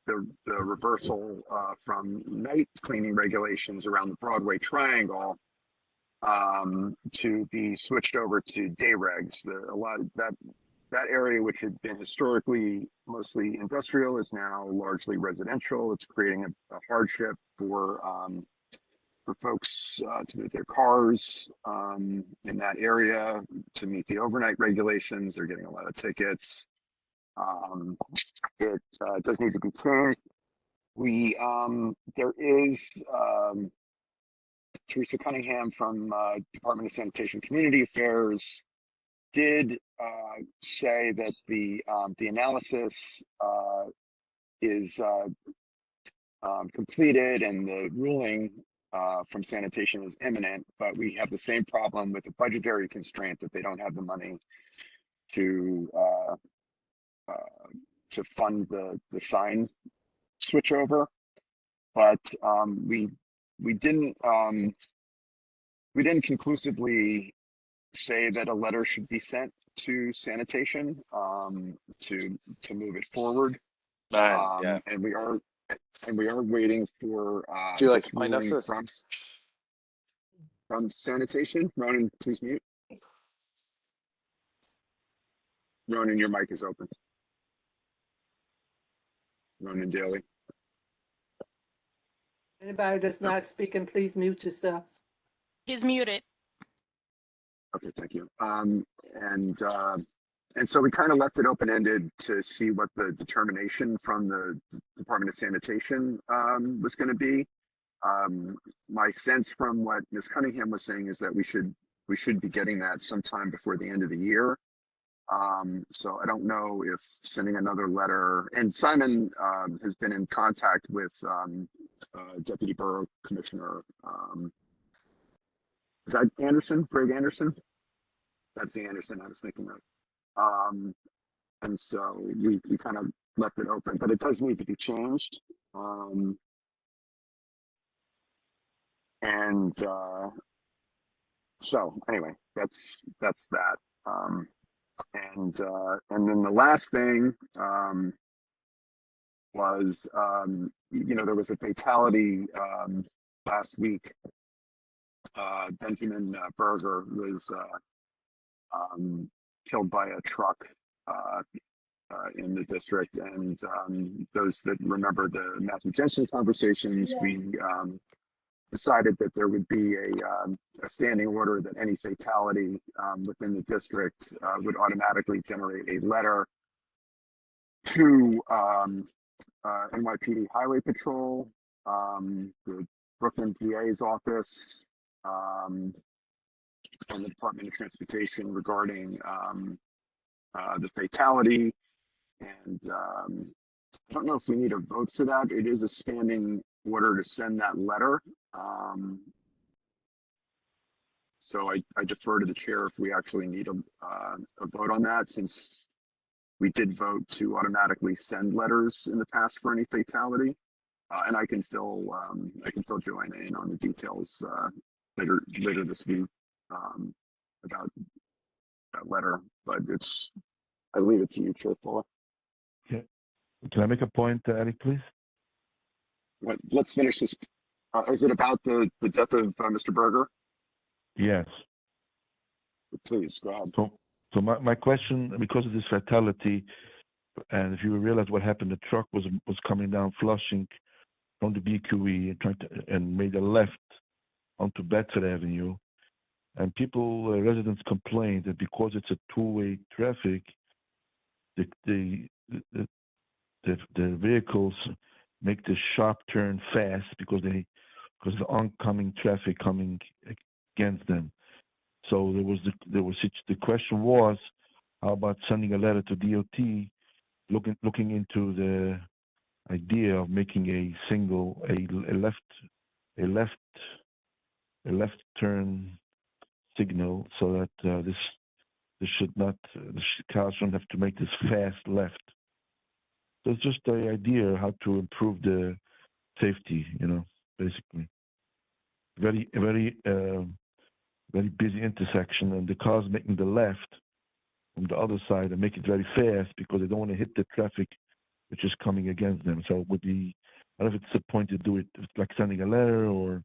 the reversal from night cleaning regulations around the Broadway Triangle to be switched over to day regs. A lot of that area, which had been historically mostly industrial, is now largely residential. It's creating a hardship for folks to move their cars in that area to meet the overnight regulations. They're getting a lot of tickets. It does need to be changed. There is, Teresa Cunningham from, Department of Sanitation Community Affairs did, say that the analysis, is, completed and the ruling, from sanitation is imminent, but we have the same problem with the budgetary constraint that they don't have the money to, to fund the sign switch over. But we didn't conclusively say that a letter should be sent to sanitation to move it forward. Yeah. And we are waiting for Do you like this my ruling Netflix? from sanitation. Ronan, please mute. Ronan, your mic is open. Ronan Daly. Anybody that's not speaking, please mute yourself. He's muted. Okay, thank you. And so we kind of left it open-ended to see what the determination from the Department of Sanitation was going to be. My sense from what Ms. Cunningham was saying is that we should be getting that sometime before the end of the year. So I don't know if sending another letter, and Simon has been in contact with Deputy Borough Commissioner. Is that Anderson, Greg Anderson? That's the Anderson I was thinking of. And so we kind of left it open, but it does need to be changed. So anyway, that's that. And then the last thing was, there was a fatality last week. Benjamin Berger was killed by a truck in the district, and those that remember the Matthew Jensen conversations, we decided that there would be a standing order that any fatality within the district would automatically generate a letter to NYPD Highway Patrol, the Brooklyn PA's office, and the Department of Transportation regarding the fatality. And I don't know if we need a vote for that. It is a standing order to send that letter. So I defer to the chair if we actually need a vote on that, since we did vote to automatically send letters in the past for any fatality. And I can fill Joanna in on the details later this week about that letter. But I leave it to you, Chair Fuller. Okay. Can I make a point, Eric, please? Let's finish this. Is it about the death of Mr. Berger? Yes. Please, go ahead. So my question, because of this fatality, and if you realize what happened, the truck was coming down Flushing from the BQE and made a left onto Bedford Avenue, and residents complained that because it's a two-way traffic, the vehicles make the sharp turn fast because the oncoming traffic coming against them. So the question was, how about sending a letter to DOT, looking into the idea of making a left turn signal, so that the cars shouldn't have to make this fast left. So it's just the idea how to improve the safety, basically. Very busy intersection, and the cars making the left from the other side and make it very fast because they don't want to hit the traffic which is coming against them. So it would be, I don't know if it's the point to do it, it's like sending a letter or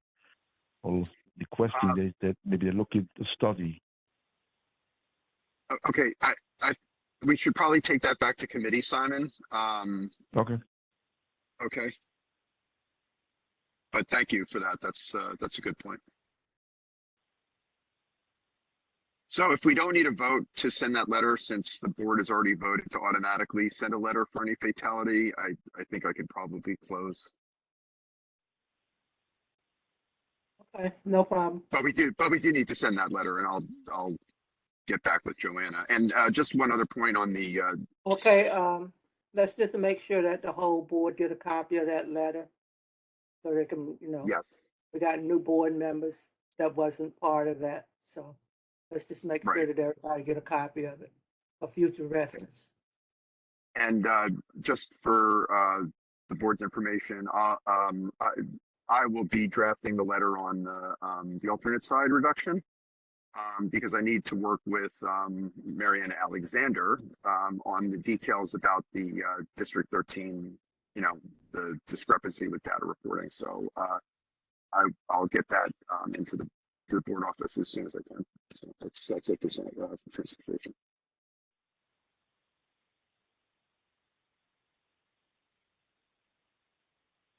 requesting that maybe they look at the study. Okay, we should probably take that back to committee, Simon. Okay. Okay. But thank you for that. That's a good point. So if we don't need a vote to send that letter, since the board has already voted to automatically send a letter for any fatality, I think I could probably close Okay, no problem. But we do need to send that letter, and I'll get back with Joanna. And just one other point on the Okay, let's just make sure that the whole board get a copy of that letter. So they can, yes, we got new board members that wasn't part of that, so let's just make sure Right. that everybody get a copy of it for future reference. and just for the board's information, I will be drafting the letter on the alternate side reduction. Because I need to work with Marianne Alexander on the details about the District 13, the discrepancy with data reporting. So I'll get that into the board office as soon as I can. So that's it for transportation.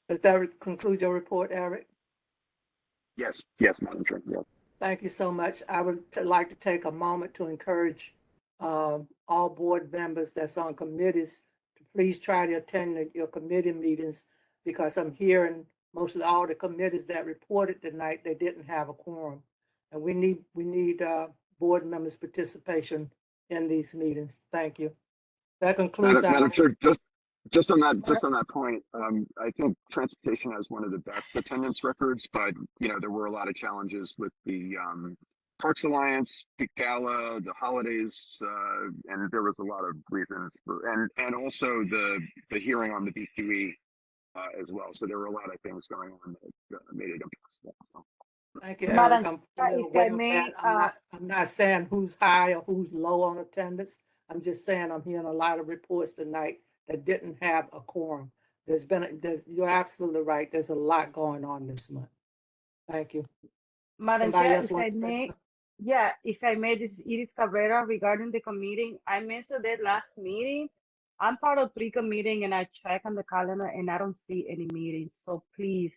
Does that conclude your report, Eric? Yes, Madam Chair. Yeah. Thank you so much. I would like to take a moment to encourage all board members that's on committees to please try to attend your committee meetings, because I'm hearing most of all the committees that reported tonight, they didn't have a quorum. And we need board members' participation in these meetings. Thank you. That concludes Madam our. Chair, just on that point, I think transportation has one of the best attendance records, but there were a lot of challenges with the Parks Alliance, Big Gala, the holidays, and there was a lot of reasons for, and also the hearing on the BQE as well. So there were a lot of things going on that made it impossible. So. Thank you, Madam Eric. Chair, I'm if aware I of may, that. I'm not saying who's high or who's low on attendance. I'm just saying I'm hearing a lot of reports tonight that didn't have a quorum. You're absolutely right. There's a lot going on this month. Thank you. Madam Somebody Chair, else if want I to say may, something? yeah, if I may, this is Iris Cabrera regarding the committee. I mentioned that last meeting. I'm part of pre-committee and I check on the calendar and I don't see any meetings. So please,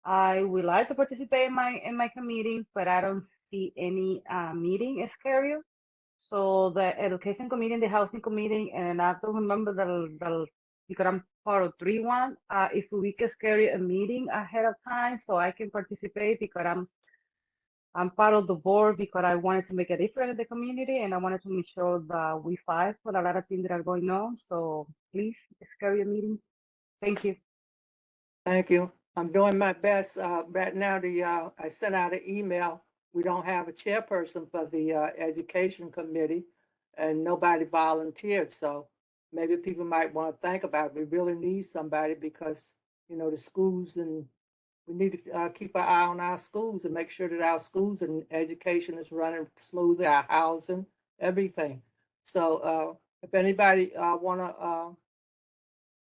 I would like to participate in my committee, but I don't see any meeting schedule. So the education committee and the housing committee, and I don't remember the because I'm part of 3-1. If we can schedule a meeting ahead of time so I can participate, because I'm part of the board, because I wanted to make a difference in the community and I wanted to make sure that we fight for a lot of things that are going on. So please schedule a meeting. Thank you. Thank you. I'm doing my best. Right now, I sent out an email. We don't have a chairperson for the education committee and nobody volunteered. So maybe people might want to think about it. We really need somebody because, the schools, and we need to keep our eye on our schools and make sure that our schools and education is running smoothly, our housing, everything. So if anybody want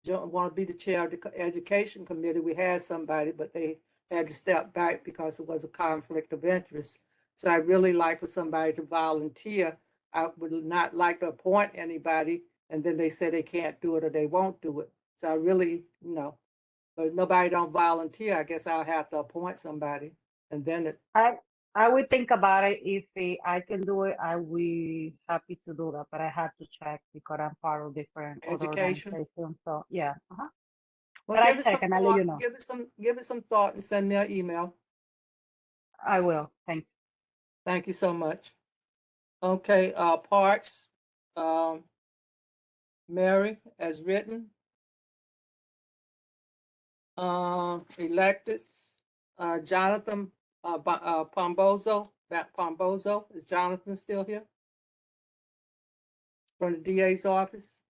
to be the chair of the education committee, we had somebody, but they had to step back because it was a conflict of interest. So I'd really like for somebody to volunteer. I would not like to appoint anybody and then they say they can't do it or they won't do it. So I really, but if nobody don't volunteer, I guess I'll have to appoint somebody. And then I would think about it. If I can do it, I will be happy to do that. But I have to check because I'm part of different other education. organizations. So yeah. Well, But I give it check some and I'll let you thought. know. Give it some thought and send me an email. I will. Thanks. Thank you so much. Okay, parks. Mary, as written. Electeds, Jonathan Pombozo. Pombozo. Is Jonathan still here? From the DA's office?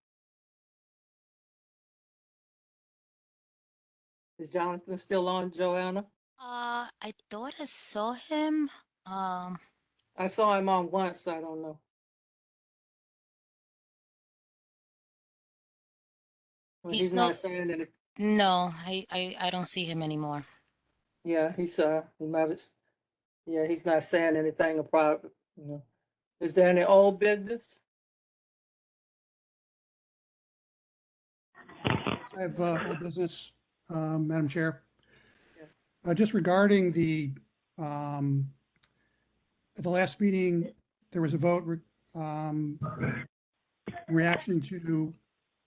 Is Jonathan still on, Joanna? I thought I saw him. I saw him on once, I don't know. Well, He's not no, saying anything. no, I don't see him anymore. Yeah, he might have, yeah, he's not saying anything about, Is there any old business? I have old business, Madam Chair. Yes. Just regarding at the last meeting, there was a vote in reaction to,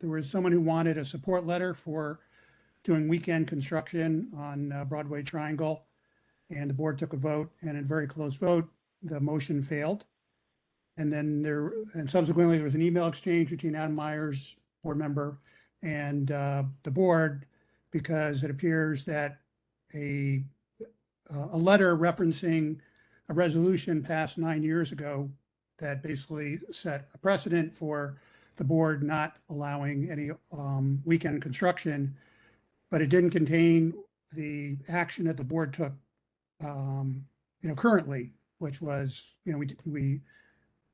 there was someone who wanted a support letter for doing weekend construction on Broadway Triangle. and the board took a vote, and in a very close vote, the motion failed. And then subsequently, there was an email exchange between Adam Myers, board member, and the board, because it appears that a letter referencing a resolution passed 9 years ago that basically set a precedent for the board not allowing any weekend construction, but it didn't contain the action that the board took, currently, which was, we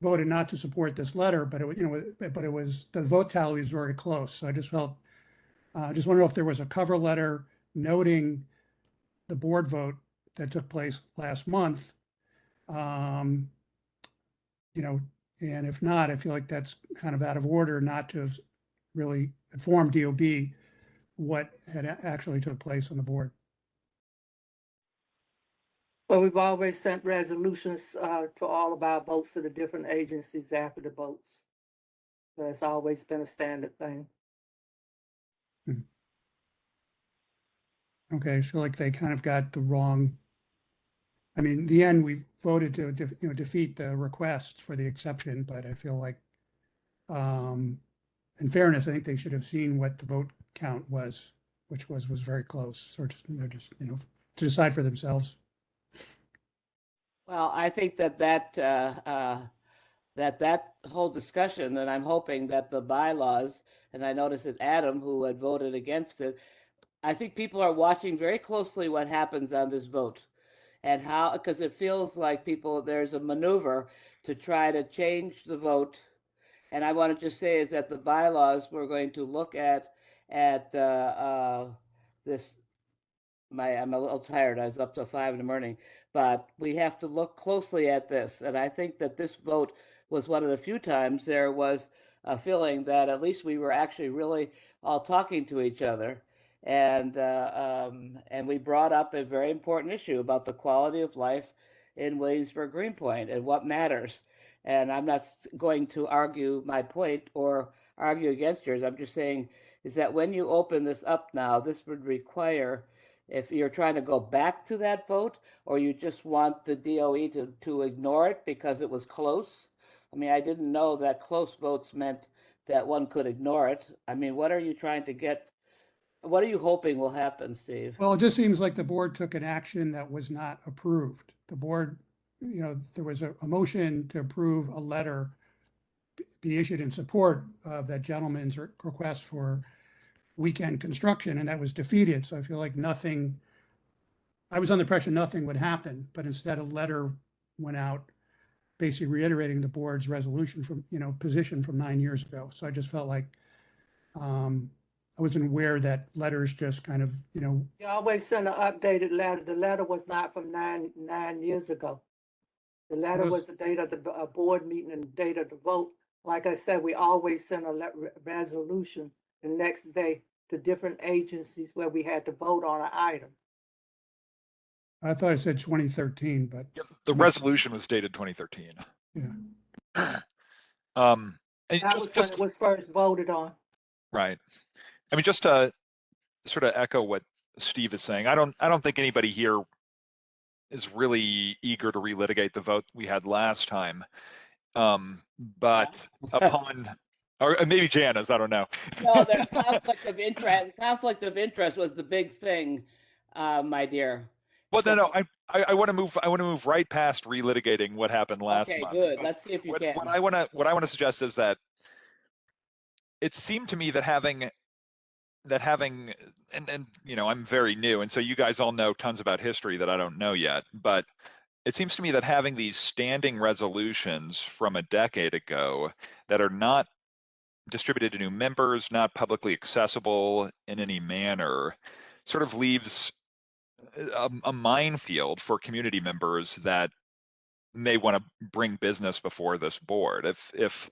voted not to support this letter, but it was the vote tally was very close. So I just felt, just want to know if there was a cover letter noting the board vote that took place last month. And if not, I feel like that's kind of out of order not to really inform DOB what had actually took place on the board. Well, we've always sent resolutions to all of our votes to the different agencies after the votes. So it's always been a standard thing. Okay, I feel like they kind of got the wrong. I mean, in the end, we voted to defeat the request for the exception, but I feel like, in fairness, I think they should have seen what the vote count was, which was very close. So just to decide for themselves. Well, I think that whole discussion, and I'm hoping that the bylaws, and I noticed that Adam, who had voted against it, I think people are watching very closely what happens on this vote and how, because it feels like there's a maneuver to try to change the vote. And I want to just say is that the bylaws, we're going to look at this. I'm a little tired. I was up till 5 in the morning, but we have to look closely at this. And I think that this vote was one of the few times there was a feeling that at least we were actually really all talking to each other. And we brought up a very important issue about the quality of life in Williamsburg Greenpoint and what matters. And I'm not going to argue my point or argue against yours. I'm just saying is that when you open this up now, this would require, if you're trying to go back to that vote, or you just want the DOE to ignore it because it was close. I mean, I didn't know that close votes meant that one could ignore it. I mean, what are you trying to get? What are you hoping will happen, Steve? Well, it just seems like the board took an action that was not approved. The board, there was a motion to approve a letter be issued in support of that gentleman's request for weekend construction, and that was defeated. So I feel like I was under pressure nothing would happen, but instead a letter went out basically reiterating the board's resolution from, position from 9 years ago. So I just felt like I wasn't aware that letters just kind of, You always send an updated letter. The letter was not from nine years ago. The letter was the date of the board meeting and the date of the vote. Like I said, we always send a resolution the next day to different agencies where we had to vote on an item. I thought it said 2013, but. Yep, the resolution was dated 2013. Yeah. That was when it was first voted on. Right. I mean, just to sort of echo what Steve is saying, I don't think anybody here is really eager to relitigate the vote we had last time. But upon, or maybe Jan is, I don't know. No, there's conflict of interest. Conflict of interest was the big thing, my dear. Well, no, I want to move right past relitigating what happened last month. Okay, good. Let's see if you can. What I want to suggest is that it seemed to me that having and I'm very new, and so you guys all know tons about history that I don't know yet, but it seems to me that having these standing resolutions from a decade ago that are not distributed to new members, not publicly accessible in any manner, sort of leaves a minefield for community members that may want to bring business before this board. If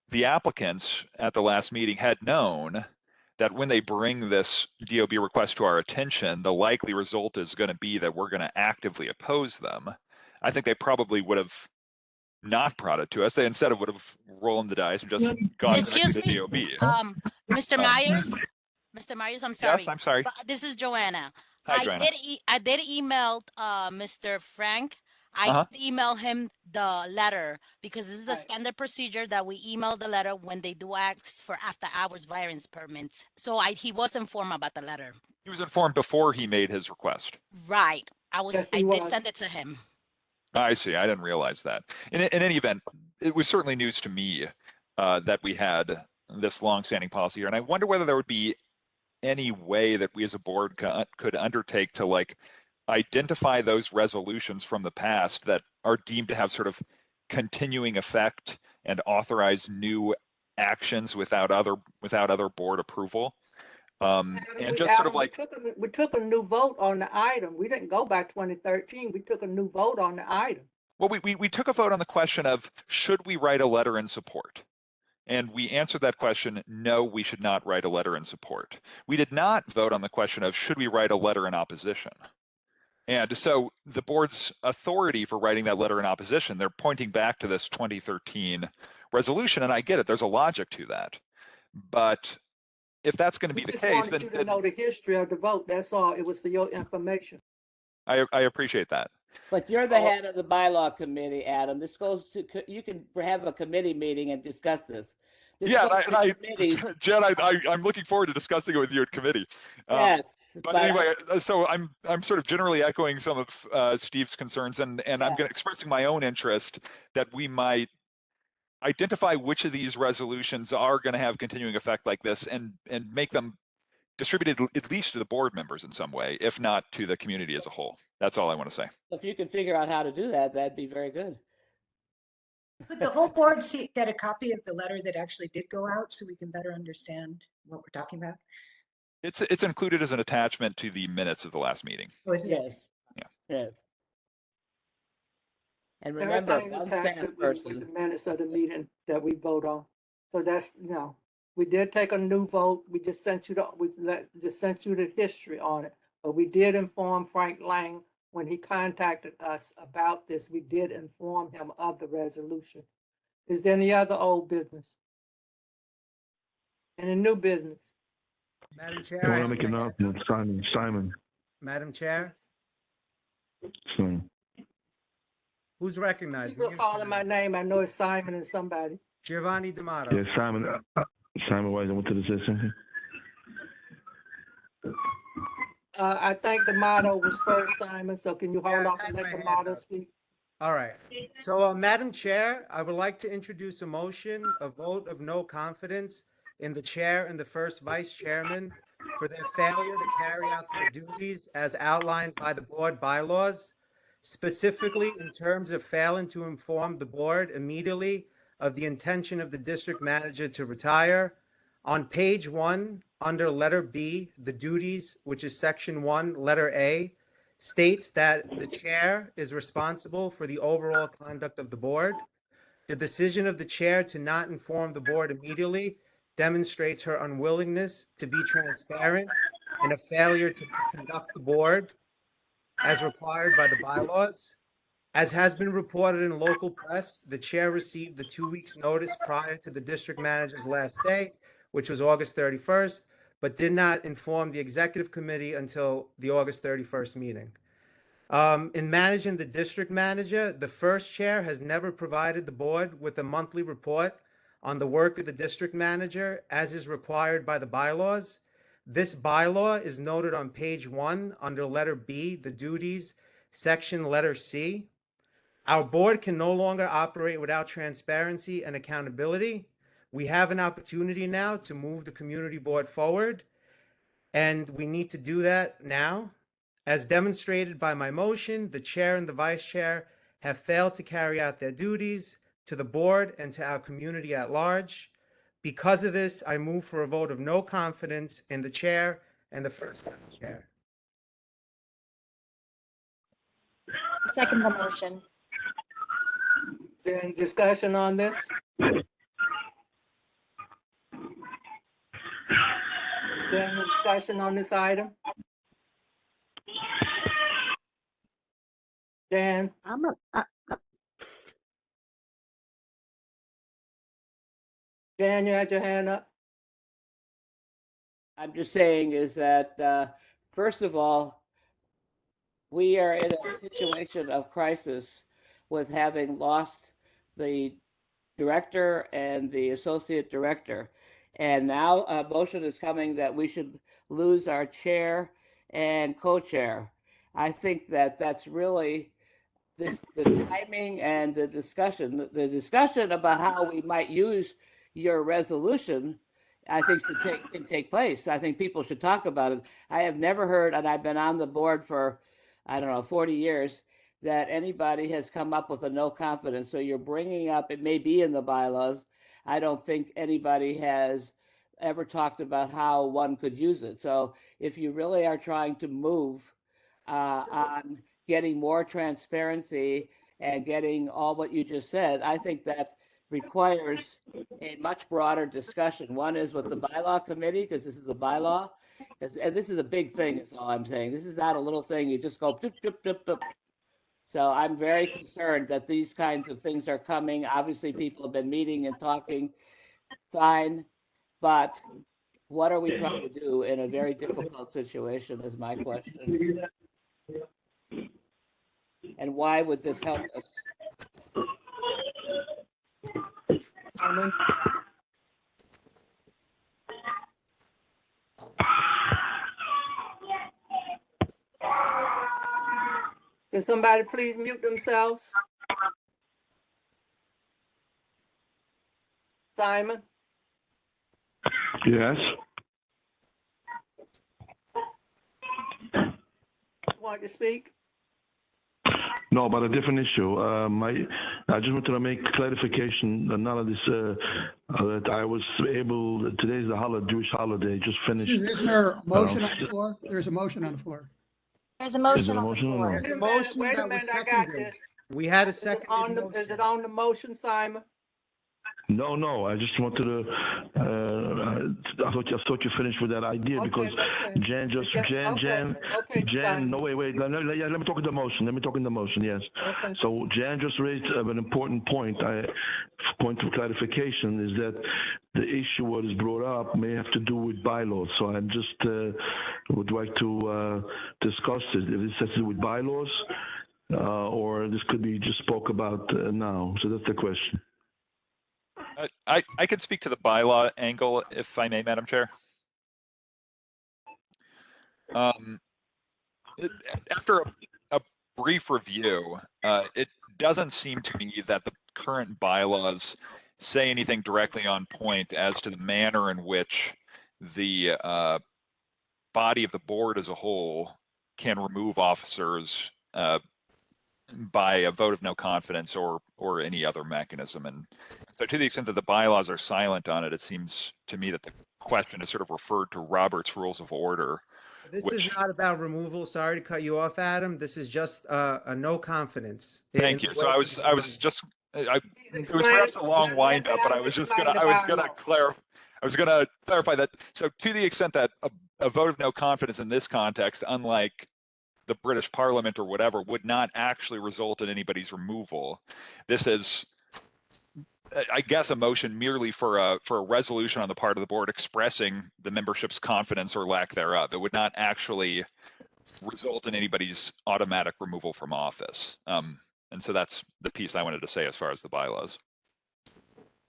the applicants at the last meeting had known that when they bring this DOB request to our attention, the likely result is going to be that we're going to actively oppose them, I think they probably would have not brought it to us. They instead would have rolled the dice and just gone Excuse to the me, DOB. Mr. Myers, I'm sorry. Yes, I'm sorry. This is Joanna. Hi, Joanna. I did email Mr. Frank. I did email him the letter because this is the standard procedure that we email the letter when they do ask for after hours variance permits. So he was informed about the letter. He was informed before he made his request. Right. Yes, I he did was. send it to him. I see. I didn't realize that. In any event, it was certainly news to me that we had this long-standing policy here, and I wonder whether there would be any way that we as a board could undertake to like identify those resolutions from the past that are deemed to have sort of continuing effect and authorize new actions without other board approval. And just sort of like we took a new vote on the item. We didn't go by 2013. We took a new vote on the item. well, we took a vote on the question of should we write a letter in support? And we answered that question, no, we should not write a letter in support. We did not vote on the question of should we write a letter in opposition? And so the board's authority for writing that letter in opposition, they're pointing back to this 2013 resolution, and I get it, there's a logic to that. But if that's going to be the case, wanted you to know the history of the vote. That's all. It was for your information. I appreciate that. But you're the head of the bylaw committee, Adam. This goes to, you can have a committee meeting and discuss this. Yeah, Jen, I'm looking forward to discussing it with you at committee. Yes. But anyway, so I'm sort of generally echoing some of Steve's concerns, and I'm expressing my own interest that we might identify which of these resolutions are going to have continuing effect like this, and make them distributed at least to the board members in some way, if not to the community as a whole. That's all I want to say. If you can figure out how to do that, that'd be very good. Could the whole board get a copy of the letter that actually did go out so we can better understand what we're talking about? It's included as an attachment to the minutes of the last meeting. Oh, is it? Yes. Yeah. Yes. And remember, Everything's one attached staff with person. the minutes of the meeting that we vote on. So that's, we did take a new vote. We just sent you just sent you the history on it. But we did inform Frank Lang when he contacted us about this. We did inform him of the resolution. Is there any other old business? Any new business? I Madam want Chair, to make an announcement. Simon. Madam Chair, Simon. who's recognized? People calling my name. I know it's Simon and somebody. Giovanni D'Amato. Yeah, Simon. Simon White, I wanted to say something. I think the motto was first, Simon. So can you hold off and let the motto speak? All right. So, Madam Chair, I would like to introduce a motion, a vote of no confidence in the chair and the first vice chairman for their failure to carry out their duties as outlined by the board bylaws, specifically in terms of failing to inform the board immediately of the intention of the district manager to retire. On page 1, under letter B, the duties, which is section 1, letter A, states that the chair is responsible for the overall conduct of the board. The decision of the chair to not inform the board immediately demonstrates her unwillingness to be transparent and a failure to conduct the board as required by the bylaws. As has been reported in local press, the chair received the 2 weeks notice prior to the district manager's last day, which was August 31st, but did not inform the executive committee until the August 31st meeting. In managing the district manager, the first chair has never provided the board with a monthly report on the work of the district manager as is required by the bylaws. This bylaw is noted on page 1 under letter B, the duties, section letter C. Our board can no longer operate without transparency and accountability. We have an opportunity now to move the community board forward, and we need to do that now. As demonstrated by my motion, the chair and the vice chair have failed to carry out their duties to the board and to our community at large. Because of this, I move for a vote of no confidence in the chair and the first vice chair. Second the motion. Any discussion on this? Any discussion on this item? Dan? Dan, you had your hand up? I'm just saying is that, first of all, we are in a situation of crisis with having lost the director and the associate director. And now a motion is coming that we should lose our chair and co-chair. I think that that's really the timing and the discussion about how we might use your resolution, I think can take place. I think people should talk about it. I have never heard, and I've been on the board for, I don't know, 40 years, that anybody has come up with a no confidence. So you're bringing up, it may be in the bylaws. I don't think anybody has ever talked about how one could use it. So if you really are trying to move on getting more transparency and getting all what you just said, I think that requires a much broader discussion. One is with the bylaw committee, because this is a bylaw, and this is a big thing, is all I'm saying. This is not a little thing you just go, dip, dip, dip, dip. So I'm very concerned that these kinds of things are coming. Obviously, people have been meeting and talking, fine, but what are we trying to do in a very difficult situation is my question. And why would this help us? Can somebody please mute themselves? Simon? Yes. Want to speak? No, but a different issue. I just wanted to make clarification. None of this that I was able. Today's the holiday, Jewish holiday. Just finished. Isn't there a motion on the floor? There's a motion on the floor. There's a motion Is it a on the motion or floor. no? There's a motion Wait a that was minute, I got seconded. this. We had a Is it second. on the motion, Simon? No. I just wanted to. I thought you finished with that idea because Jan just Jan. Simon. No, wait. Let me talk in the motion. Yes. Okay. So Jan just raised an important point. Point of clarification is that the issue what is brought up may have to do with bylaws. So I just would like to discuss it. If this has to do with bylaws, or this could be just spoke about now. So that's the question. I could speak to the bylaw angle, if I may, Madam Chair. After a brief review, it doesn't seem to me that the current bylaws say anything directly on point as to the manner in which the body of the board as a whole can remove officers by a vote of no confidence or any other mechanism. And so to the extent that the bylaws are silent on it, it seems to me that the question is sort of referred to Robert's Rules of Order. This is not about removal. Sorry to cut you off, Adam. This is just a no confidence. Thank you. So I was just, it was perhaps a long wind up, but I was gonna clarify that. So to the extent that a vote of no confidence in this context, unlike the British Parliament or whatever, would not actually result in anybody's removal. This is, I guess, a motion merely for a resolution on the part of the board expressing the membership's confidence or lack thereof. It would not actually result in anybody's automatic removal from office. And so that's the piece I wanted to say as far as the bylaws.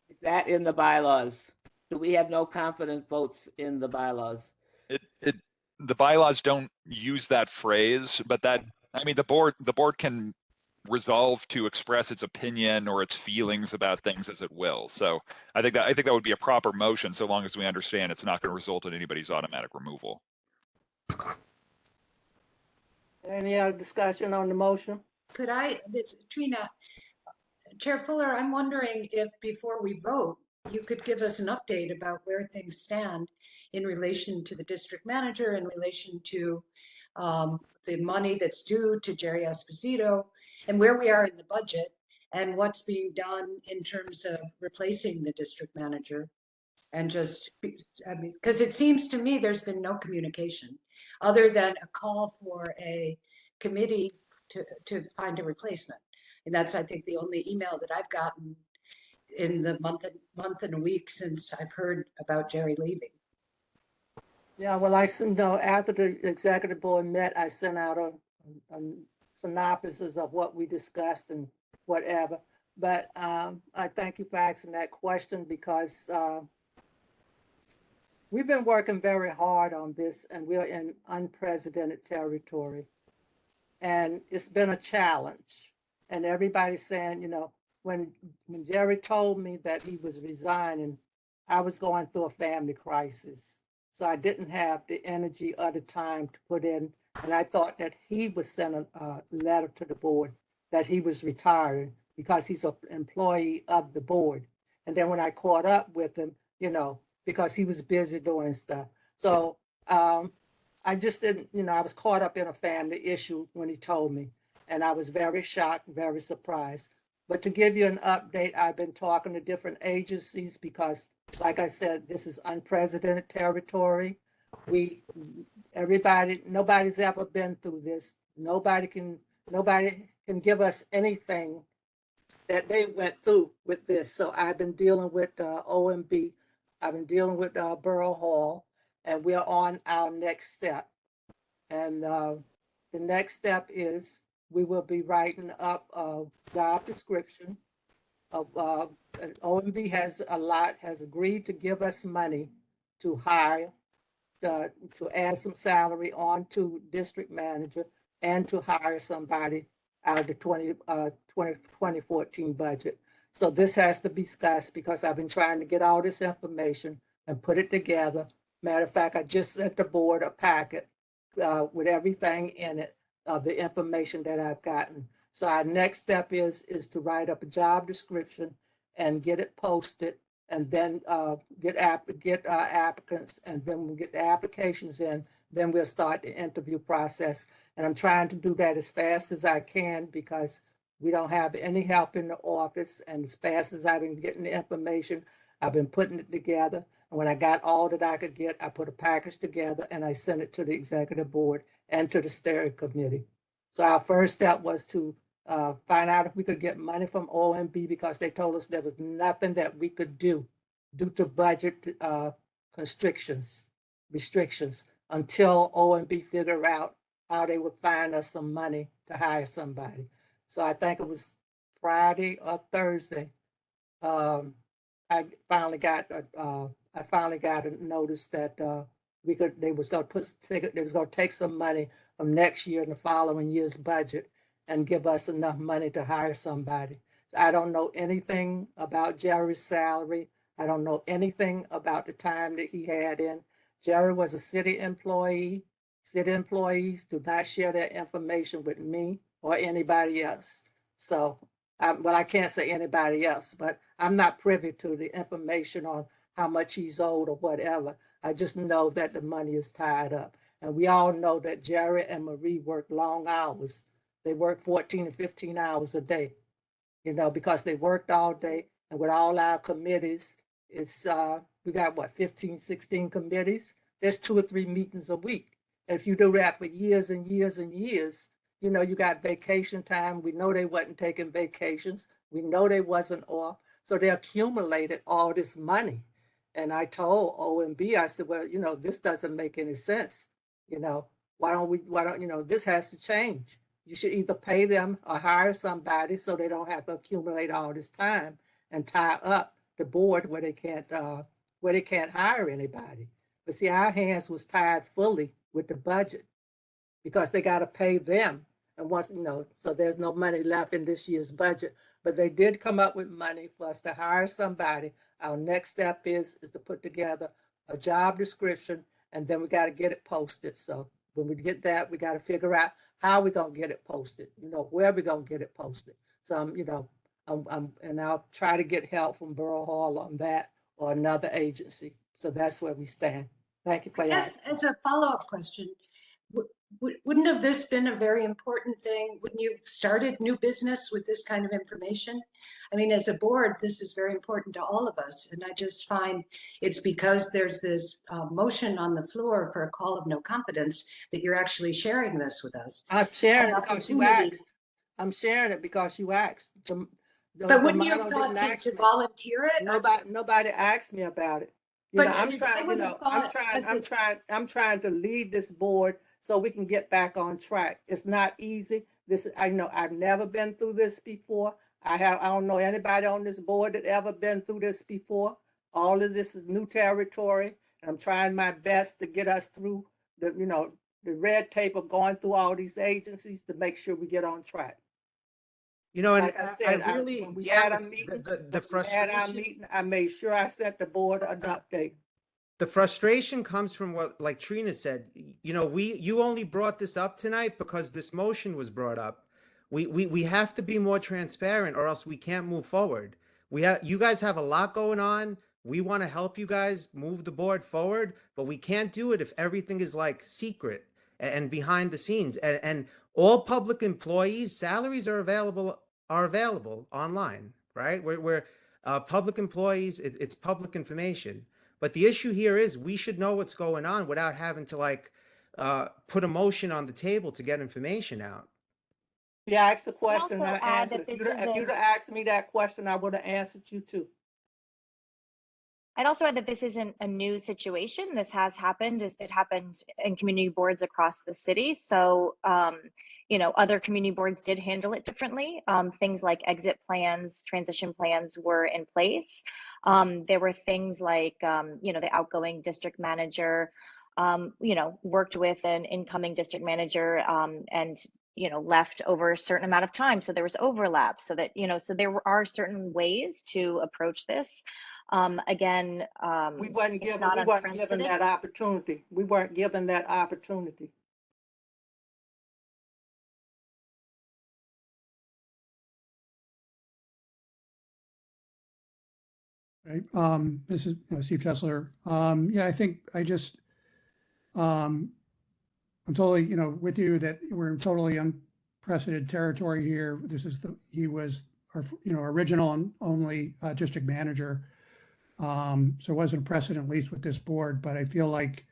Is that in the bylaws? Do we have no confidence votes in the bylaws? The bylaws don't use that phrase, but that, I mean, the board can resolve to express its opinion or its feelings about things as it will. So I think that would be a proper motion, so long as we understand it's not going to result in anybody's automatic removal. Any other discussion on the motion? Could I, it's Trina, Chair Fuller, I'm wondering if before we vote, you could give us an update about where things stand in relation to the district manager, in relation to the money that's due to Jerry Esposito, and where we are in the budget, and what's being done in terms of replacing the district manager. And just, I mean, because it seems to me there's been no communication other than a call for a committee to find a replacement. And that's, I think, the only email that I've gotten in the month and a week since I've heard about Jerry leaving. Yeah, well, after the executive board met, I sent out a a synopsis of what we discussed and whatever. But I thank you for asking that question because we've been working very hard on this and we're in unprecedented territory. And it's been a challenge. And everybody's saying, you know, when Jerry told me that he was resigning, I was going through a family crisis. So I didn't have the energy or the time to put in. And I thought that he would send a letter to the board that he was retiring because he's an employee of the board. And then when I caught up with him, you know, because he was busy doing stuff. So I just didn't, you know, I was caught up in a family issue when he told me. And I was very shocked, very surprised. But to give you an update, I've been talking to different agencies because, like I said, this is unprecedented territory. Nobody's ever been through this. Nobody can give us anything that they went through with this. So I've been dealing with OMB. I've been dealing with Borough Hall, and we're on our next step. And the next step is we will be writing up a job description. OMB has agreed to give us money to hire, to add some salary on to district manager and to hire somebody out of the 2014 budget. So this has to be discussed because I've been trying to get all this information and put it together. Matter of fact, I just sent the board a packet with everything in it of the information that I've gotten. So our next step is to write up a job description and get it posted, and then get applicants, and then we'll get the applications in. Then we'll start the interview process. And I'm trying to do that as fast as I can because we don't have any help in the office. And as fast as I've been getting the information, I've been putting it together. And when I got all that I could get, I put a package together and I sent it to the executive board and to the steering committee. So our first step was to find out if we could get money from OMB because they told us there was nothing that we could do due to budget restrictions until OMB figure out how they would find us some money to hire somebody. So I think it was Friday or Thursday. I finally got a notice that they was going to take some money from next year and the following year's budget and give us enough money to hire somebody. So I don't know anything about Jerry's salary. I don't know anything about the time that he had in. Jerry was a city employee. City employees do not share their information with me or anybody else. So, I can't say anybody else, but I'm not privy to the information on how much he's owed or whatever. I just know that the money is tied up. And we all know that Jerry and Marie work long hours. They work 14 and 15 hours a day, you know, because they worked all day. And with all our committees, it's we got 15, 16 committees. There's 2 or 3 meetings a week. And if you do that for years and years and years, you know, you got vacation time. We know they wasn't taking vacations. We know they wasn't off. So they accumulated all this money. And I told OMB, I said, well, you know, this doesn't make any sense. You know, why don't, you know, this has to change. You should either pay them or hire somebody so they don't have to accumulate all this time and tie up the board where they can't hire anybody. But see, our hands was tied fully with the budget because they got to pay them. And once, you know, so there's no money left in this year's budget. But they did come up with money for us to hire somebody. Our next step is to put together a job description, and then we got to get it posted. So when we get that, we got to figure out how we're going to get it posted, you know, where we're going to get it posted. So, you know, and I'll try to get help from Borough Hall on that or another agency. So that's where we stand. Thank you for Yes, as a follow-up question, wouldn't have this been a very important thing? Wouldn't you have started new business with this kind of information? I mean, as a board, this is very important to all of us. And I just find it's because there's this motion on the floor for a call of no confidence that you're actually sharing this with us. I'm sharing it because you asked. I'm sharing it because you asked. But wouldn't you have thought to volunteer it? Nobody asked me about it. You know, I'm trying to lead this board so we can get back on track. It's not easy. I know I've never been through this before. I don't know anybody on this board that ever been through this before. All of this is new territory, and I'm trying my best to get us through the red tape of going through all these agencies to make sure we get on track. You know, and Like I said, I really when we get had our this- meeting, the when we had our frustration. meeting, I made sure I sent the board an update. The frustration comes from what, like Trina said, you know, you only brought this up tonight because this motion was brought up. We have to be more transparent or else we can't move forward. You guys have a lot going on. We want to help you guys move the board forward, but we can't do it if everything is like secret and behind the scenes. And all public employees' salaries are available online, right? We're public employees. It's public information. But the issue here is we should know what's going on without having to put a motion on the table to get information out. Yeah, I asked the question. also I add answered. that If this you'd isn't- have asked me that question, I would have answered you too. I'd also add that this isn't a new situation. This has happened. It happened in community boards across the city. So, other community boards did handle it differently. Things like exit plans, transition plans were in place. There were things like, the outgoing district manager, worked with an incoming district manager and left over a certain amount of time. So there was overlap so that, so there are certain ways to approach this. Again, We wasn't it's given, not we weren't given unprecedented. that opportunity. We weren't given that opportunity. Right. This is Steve Chesler. Yeah, I think I'm totally, with you that we're in totally unprecedented territory here. He was our, original and only district manager. So it wasn't a precedent, at least with this board, but I feel like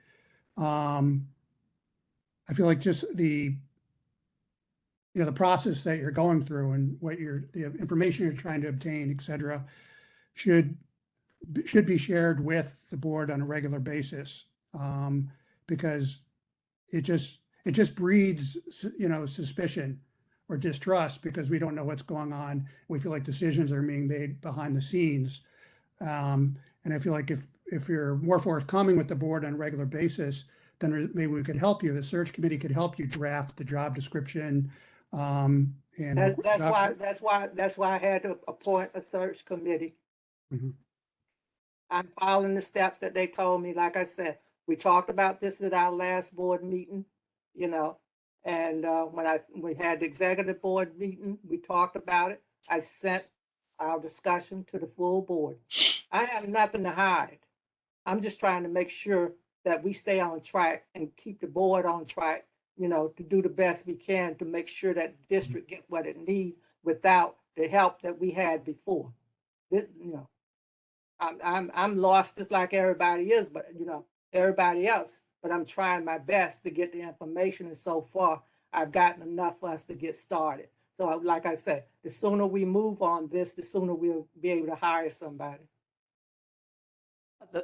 just the process that you're going through and the information you're trying to obtain, et cetera, should be shared with the board on a regular basis, because it just breeds, suspicion or distrust because we don't know what's going on. We feel like decisions are being made behind the scenes. And I feel like if you're more forthcoming with the board on a regular basis, then maybe we could help you. The search committee could help you draft the job description. And That's why I had to appoint a search committee. Mhm. I'm following the steps that they told me. Like I said, we talked about this at our last board meeting, and when we had the executive board meeting, we talked about it. I sent our discussion to the full board. I have nothing to hide. I'm just trying to make sure that we stay on track and keep the board on track, to do the best we can to make sure that the district get what it needs without the help that we had before. I'm lost just like everybody is, but everybody else. But I'm trying my best to get the information, and so far I've gotten enough for us to get started. So, like I said, the sooner we move on this, the sooner we'll be able to hire somebody.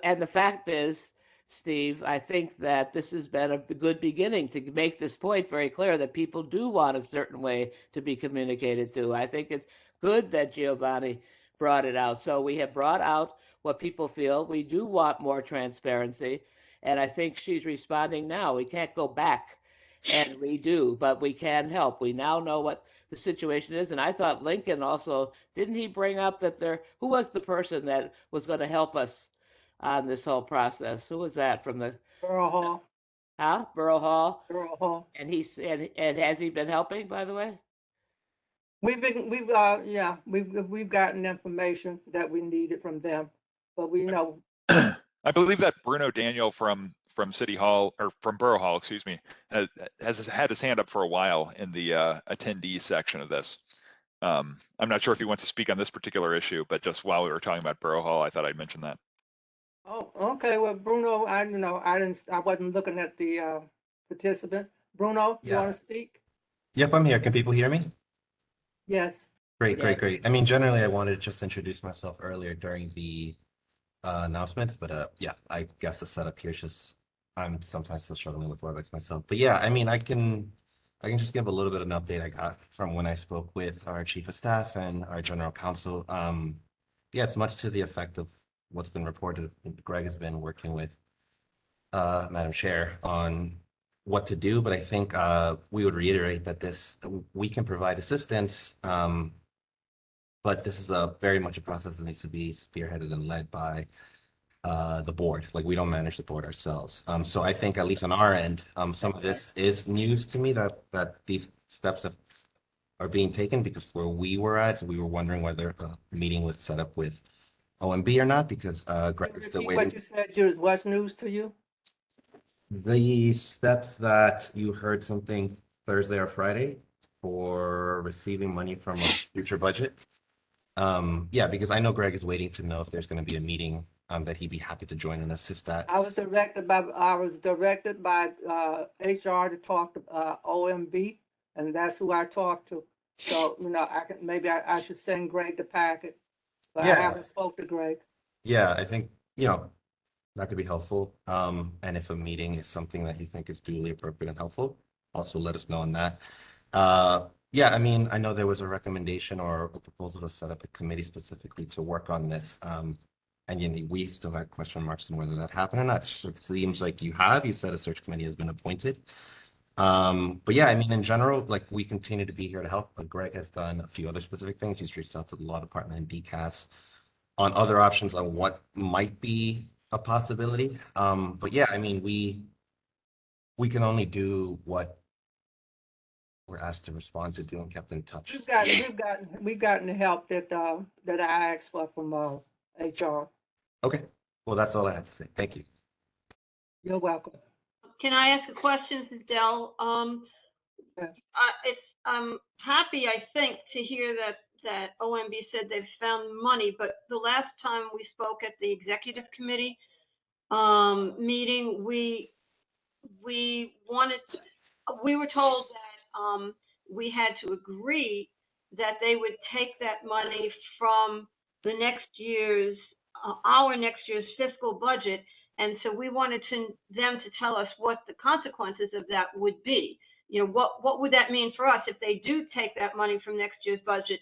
And the fact is, Steve, I think that this has been a good beginning to make this point very clear that people do want a certain way to be communicated to. I think it's good that Giovanni brought it out. So we have brought out what people feel. We do want more transparency. And I think she's responding now. We can't go back and redo, but we can help. We now know what the situation is. And I thought Lincoln also, didn't he bring up that who was the person that was going to help us on this whole process? Who was that from the Borough Hall? Huh? Borough Hall? Borough Hall. And and has he been helping, by the way? We've gotten information that we needed from them, but we know. I believe that Bruno Daniel from City Hall, or from Borough Hall, excuse me, has had his hand up for a while in the attendees section of this. I'm not sure if he wants to speak on this particular issue, but just while we were talking about Borough Hall, I thought I'd mention that. Oh, okay. Well, Bruno, I wasn't looking at the participants. Bruno, you want to speak? Yep, I'm here. Can people hear me? Yes. Great, Yeah. great. I mean, generally, I wanted to just introduce myself earlier during the announcements, but yeah, I guess the setup here is just I'm sometimes still struggling with WebEx myself. But yeah, I mean, I can just give a little bit of an update I got from when I spoke with our chief of staff and our general counsel. Yeah, it's much to the effect of what's been reported. Greg has been working with Madam Chair on what to do, but I think we would reiterate that we can provide assistance, but this is very much a process that needs to be spearheaded and led by the board. Like, we don't manage the board ourselves. So I think, at least on our end, some of this is news to me that these steps are being taken, because where we were at, we were wondering whether a meeting was set up with OMB or not, because Greg is still Repeat waiting. what you said, what's news to you? The steps that you heard something Thursday or Friday for receiving money from a future budget. Yeah, because I know Greg is waiting to know if there's going to be a meeting that he'd be happy to join and assist at. I was directed by HR to talk to OMB, and that's who I talked to. So, maybe I should send Greg the packet, but I haven't spoke to Greg. Yeah, I think, that could be helpful. And if a meeting is something that you think is duly appropriate and helpful, also let us know on that. Yeah, I mean, I know there was a recommendation or a proposal to set up a committee specifically to work on this. And we still had question marks on whether that happened or not. It seems like you said a search committee has been appointed. But yeah, I mean, in general, like, we continue to be here to help. But Greg has done a few other specific things. He's reached out to the law department and DCAS on other options on what might be a possibility. But yeah, I mean, we can only do what we're asked to respond to do and kept in touch. We've gotten the help that I asked for from HR. Okay, well, that's all I had to say. Thank you. You're welcome. Can I ask a question, Dell? I'm happy, I think, to hear that OMB said they've found money, but the last time we spoke at the executive committee meeting, we were told that we had to agree that they would take that money from the our next year's fiscal budget. And so we wanted them to tell us what the consequences of that would be. What would that mean for us if they do take that money from next year's budget?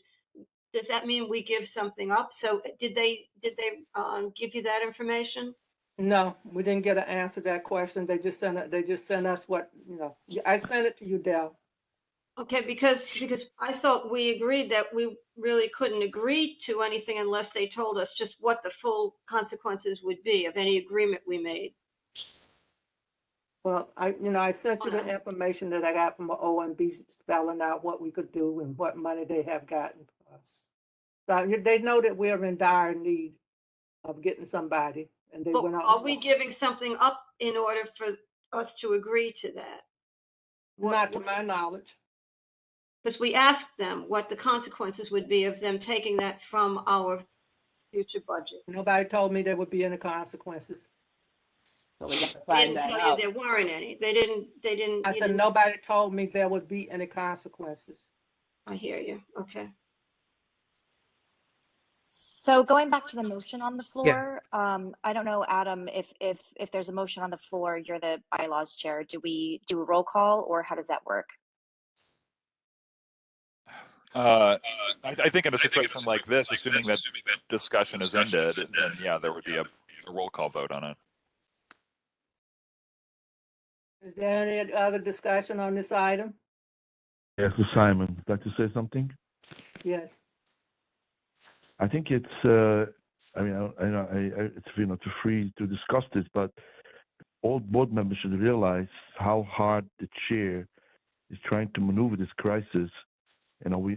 Does that mean we give something up? So did they give you that information? No, we didn't get an answer to that question. They just sent us what, I sent it to you, Dell. Okay, because I thought we agreed that we really couldn't agree to anything unless they told us just what the full consequences would be of any agreement we made. Well, I sent you the information that I got from OMB spelling out what we could do and what money they have gotten for us. So they know that we're in dire need of getting somebody, and they went out. Are we giving something up in order for us to agree to that? Not to my knowledge. Because we asked them what the consequences would be of them taking that from our future budget. Nobody told me there would be any consequences. So we got to They find didn't that tell you out. there weren't any. They didn't. I said nobody told me there would be any consequences. I hear you. Okay. So going back to the motion on the floor, I don't know, Adam, if there's a motion on the floor, you're the bylaws chair. Do we do a roll call, or how does that work? I think in a situation like this, assuming that discussion is ended, then yeah, there would be a roll call vote on it. Is there any other discussion on this item? Yes, Simon, would like to say something? Yes. I think it's, I mean, it's too free to discuss this, but all board members should realize how hard the chair is trying to maneuver this crisis. We're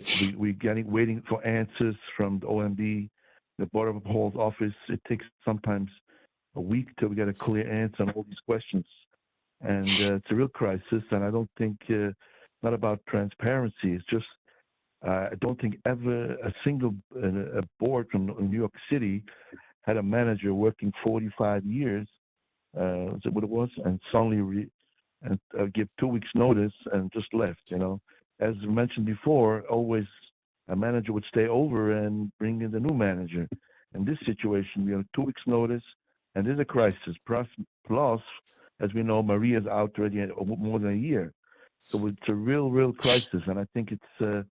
waiting for answers from the OMB, the Board of Appeals office. It takes sometimes a week till we get a clear answer on all these questions. And it's a real crisis, and I don't think, not about transparency, it's just, I don't think ever a single board from New York City had a manager working 45 years, is it what it was, and suddenly give 2 weeks notice and just left, As mentioned before, always a manager would stay over and bring in the new manager. In this situation, we have 2 weeks notice, and there's a crisis. Plus, as we know, Maria's out already more than a year. So it's a real crisis. And I think it's,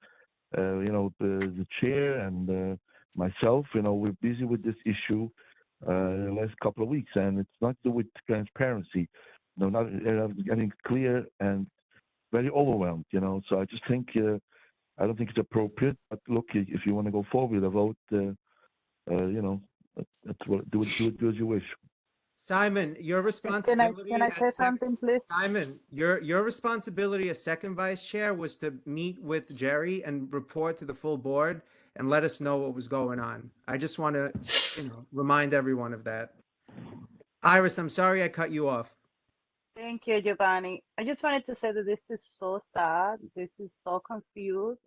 the chair and myself, we're busy with this issue the last couple of weeks. And it's not to do with transparency. No, not getting clear and very overwhelmed, So I just think, I don't think it's appropriate. But look, if you want to go forward with a vote, that's what do as you wish. Simon, your responsibility Can I say as something, please? Simon, your responsibility as second vice chair was to meet with Jerry and report to the full board and let us know what was going on. I just want to, remind everyone of that. Iris, I'm sorry I cut you off. Thank you, Giovanni. I just wanted to say that this is so sad. This is so confused.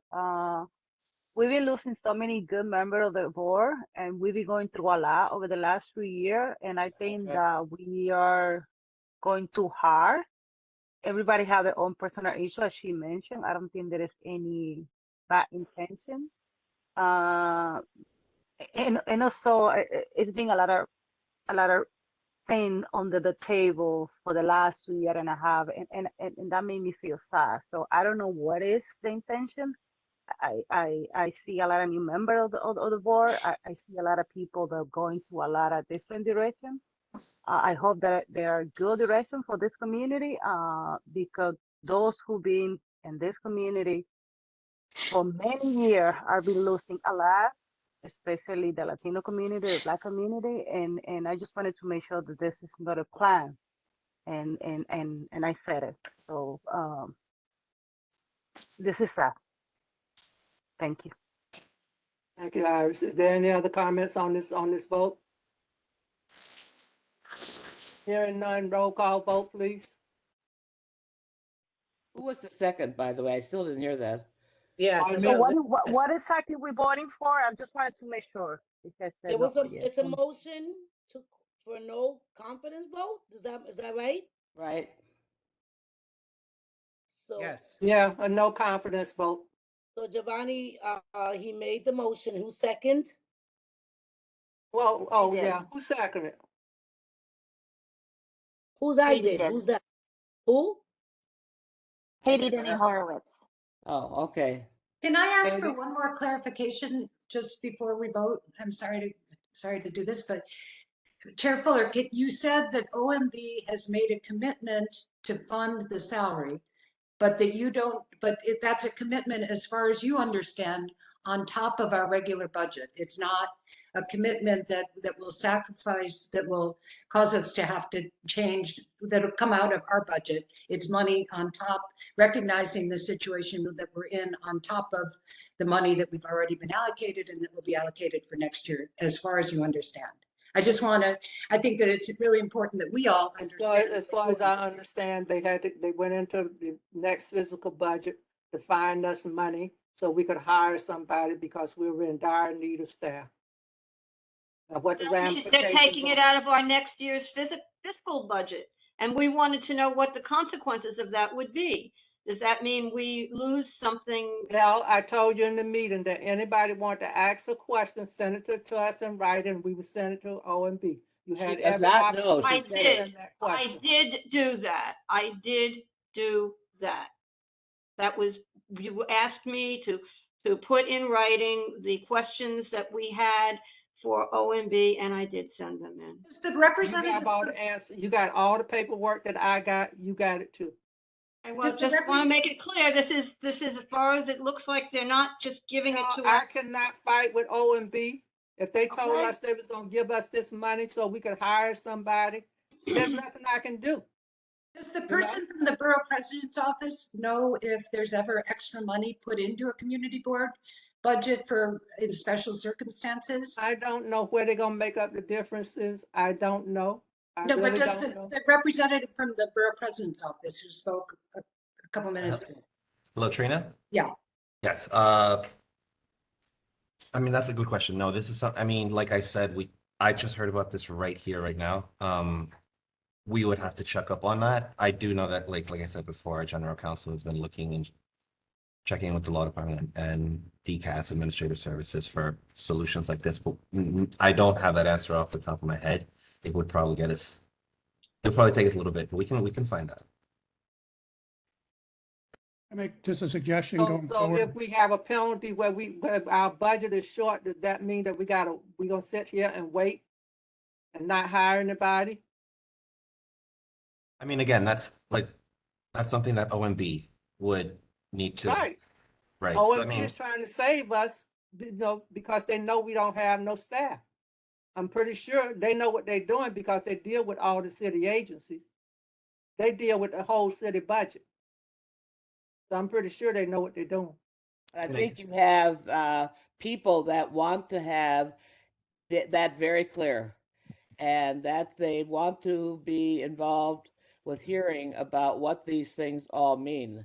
We've been losing so many good members of the board, and we've been going through a lot over the last 3 years. And I think that we are going too hard. Everybody have their own personal issue, as she mentioned. I don't think there is any bad intention. And also, it's been a lot of things under the table for the last 2 years and a half, and that made me feel sad. So I don't know what is the intention. I see a lot of new members of the board. I see a lot of people that are going to a lot of different directions. I hope that there are good directions for this community, because those who've been in this community for many years have been losing a lot, especially the Latino community, the Black community, and I just wanted to make sure that this is not a plan, and I said it. So this is sad. Thank you. Thank you, Iris. Is there any other comments on this vote? Hearing none, roll call vote, please. Who was the second, by the way? I still didn't hear that. Yes. So what exactly we voting for? I just wanted to make sure. Because It's a motion for no confidence vote. Is that right? Right. So Yes. Yeah, a no confidence vote. So Giovanni, he made the motion. Who second? Well, oh yeah, who seconded? Who's I Katie did? did. Who's that? Who? Katie Denny Horowitz. Oh, okay. Can I ask for one more clarification just before we vote? I'm sorry to do this, but Chair Fuller, you said that OMB has made a commitment to fund the salary, but that you don't, but if that's a commitment as far as you understand on top of our regular budget. It's not a commitment that will sacrifice, that will cause us to have to change, that'll come out of our budget. It's money on top, recognizing the situation that we're in on top of the money that we've already been allocated and that will be allocated for next year, as far as you understand. I just want to, I think that it's really important that we all understand. As far as I understand, they went into the next physical budget to find us money so we could hire somebody because we were in dire need of staff. What the They're taking it out of our next year's fiscal budget, and we wanted to know what the consequences of that would be. Does that mean we lose something? Well, I told you in the meeting that anybody want to ask a question, send it to us in writing. We would send it to OMB. You had She does not know. I did. I did do that. I did do that. That was, you asked me to put in writing the questions that we had for OMB, and I did send them in. The representative, you have all the answers. You got all the paperwork that I got. You got it too. I just want to make it clear, this is as far as it looks like they're not just giving it to us. I cannot fight with OMB. If they told us they was going to give us this money so we could hire somebody, there's nothing I can do. Does the person from the borough president's office know if there's ever extra money put into a community board budget for in special circumstances? I don't know where they're going to make up the differences. I don't know. No, but just the representative from the borough president's office who spoke a couple minutes ago. Hello, Trina? Yeah. Yes. I mean, that's a good question. No, this is something, I mean, like I said, I just heard about this right here, right now. We would have to check up on that. I do know that, like I said before, our general counsel has been looking and checking with the law department and DCAS, Administrative Services, for solutions like this, but I don't have that answer off the top of my head. It would probably get us It'll probably take us a little bit, but we can find that. I make just a suggestion So, going so forward. if we have a penalty where where our budget is short, does that mean that we gonna sit here and wait and not hire anybody? I mean, again, that's something that OMB would need to, Right. right? So, I OMB mean, is trying to save us, because they know we don't have no staff. I'm pretty sure they know what they're doing because they deal with all the city agencies. They deal with the whole city budget. So I'm pretty sure they know what they're doing. I think you have people that want to have that very clear, and that they want to be involved with hearing about what these things all mean.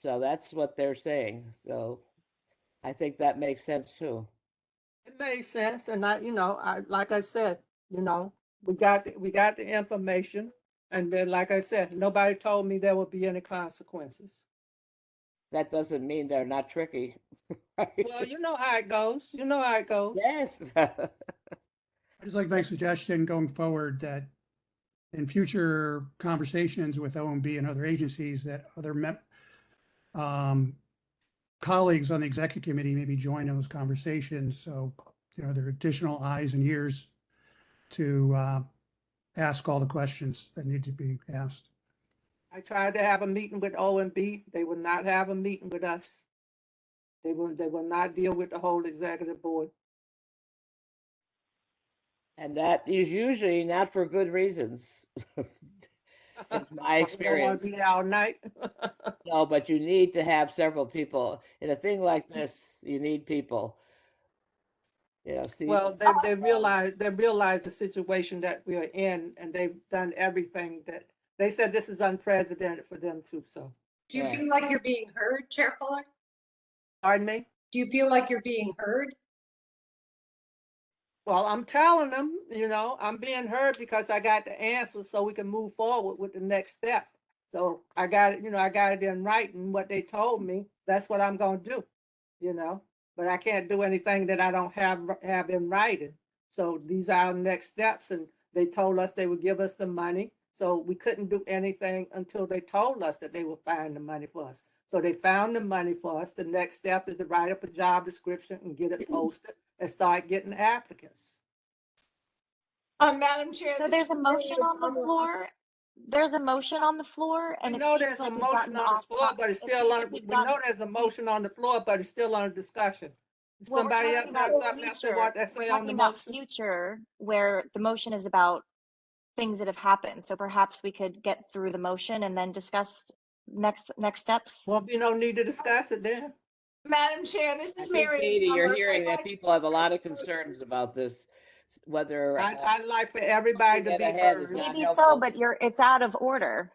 So that's what they're saying. So I think that makes sense too. It made sense, and like I said, we got the information, and then like I said, nobody told me there would be any consequences. That doesn't mean they're not tricky. Well, you know how it goes. You know how it goes. Yes. I'd just like to make a suggestion going forward that in future conversations with OMB and other agencies, that other colleagues on the executive committee maybe join those conversations. So, there are additional eyes and ears to ask all the questions that need to be asked. I tried to have a meeting with OMB. They would not have a meeting with us. They will not deal with the whole executive board. And that is usually not for good reasons. In my We don't want experience. to be there all night. No, but you need to have several people. In a thing like this, you need people. See. Well, they realize the situation that we are in, and they've done everything that they said this is unprecedented for them too. So, Do you feel like you're being heard, Chair Fuller? pardon me? Do you feel like you're being heard? Well, I'm telling them, I'm being heard because I got the answer so we can move forward with the next step. So I got it, I got it in writing what they told me. That's what I'm going to do, but I can't do anything that I don't have in writing. So these are our next steps. And they told us they would give us the money. So we couldn't do anything until they told us that they would find the money for us. So they found the money for us. The next step is to write up a job description and get it posted and start getting applicants. Madam Chair. So this there's a is Maria motion on the O'Donnell. floor. There's a motion on the floor, and We it know seems there's a like we've motion gotten on the off floor, topic. but it's It still seems on, like we've we know gotten- there's a motion on the floor, but it's still under discussion. Well, we're Somebody talking else have about something else they future. want to We're say on talking the about motion? future, where the motion is about things that have happened. So perhaps we could get through the motion and then discuss next steps. Won't be no need to discuss it then. Madam Chair, this I is think, Mary Katie, you're O'Donnell. hearing I'd that like people have a lot of concerns about this, whether I'd like for everybody to get be ahead is heard. not Maybe so, helpful. but it's out of order.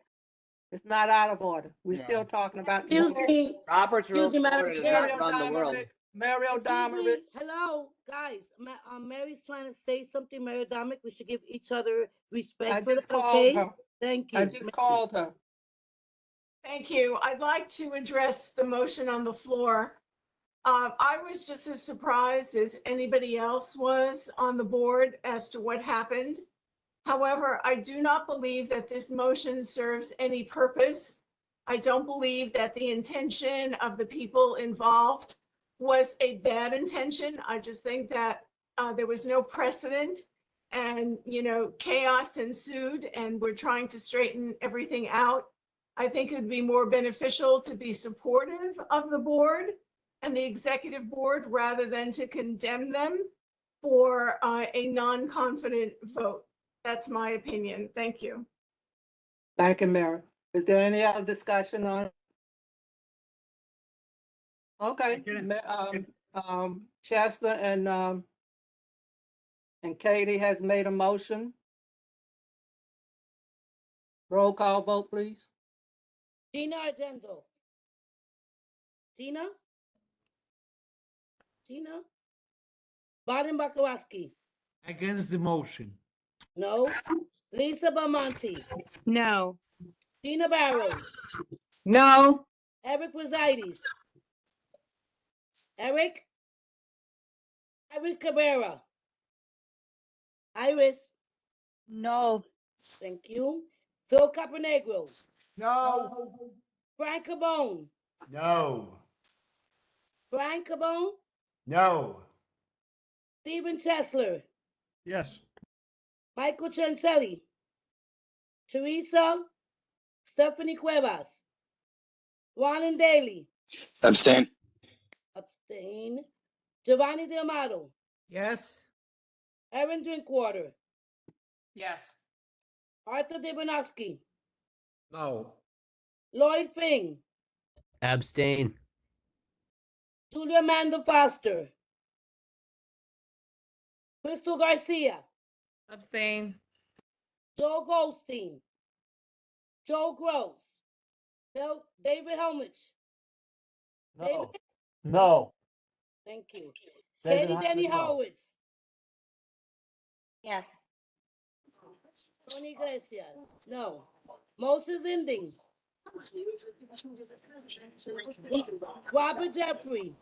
It's not out of order. We're still talking about. Excuse me, Robert's excuse Rules me, of Madam Order does Chair. not run the world. Mario Excuse Dominic. me. Hello, guys. Mary's trying to say something. Mary Dominic, we should give each other respect. I just called okay? her. Thank you. I just called her. Thank you. I'd like to address the motion on the floor. I was just as surprised as anybody else was on the board as to what happened. However, I do not believe that this motion serves any purpose. I don't believe that the intention of the people involved was a bad intention. I just think that there was no precedent and, chaos ensued and we're trying to straighten everything out. I think it would be more beneficial to be supportive of the board and the executive board rather than to condemn them for a non-confident vote. That's my opinion. Thank you. Thank you, Mary. Is there any other discussion on? Okay, Chester and Katie has made a motion. Roll call vote, please. Gina Ardendo. Gina? Baden Bakowski. Against the motion. No. Lisa Belmonte. No. Gina Barrows. No. Eric Rosides. Eric? Iris Cabrera. Iris. No. Thank you. Phil Caponegro, No. Frank Cabone, No. Frank Cabone, No. Stephen Chesler, Yes. Michael Chancelli, Teresa Stephanie Cuevas, Ron Daly, Abstain. abstain. Giovanni D'Amato, Yes. Aaron Drinkwater, Yes. Arthur Debanovsky, No. Lloyd Fing, Abstain. Julia Amanda Foster, Crystal Garcia, Abstain. Joe Goldstein, Joe Gross, David Helmich, David, No. thank you. David Katie Denny Hyman, no. Horowitz, Yes. Tony Iglesias, no. Moses Ending, Robert Jeffrey,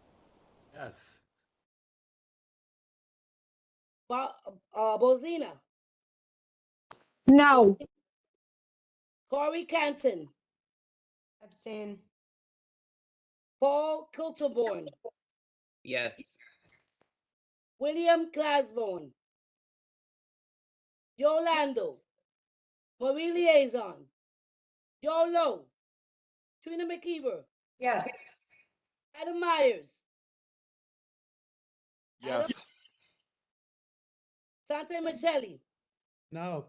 Yes. Bozina, No. Corey Canton, Abstain. Paul Kilterborn, Yes. William Glasborn, Yolando, Marie Liaison, Yolo, Trina McKeever, Yes. Adam Myers, Yes. Sante Michelli, No.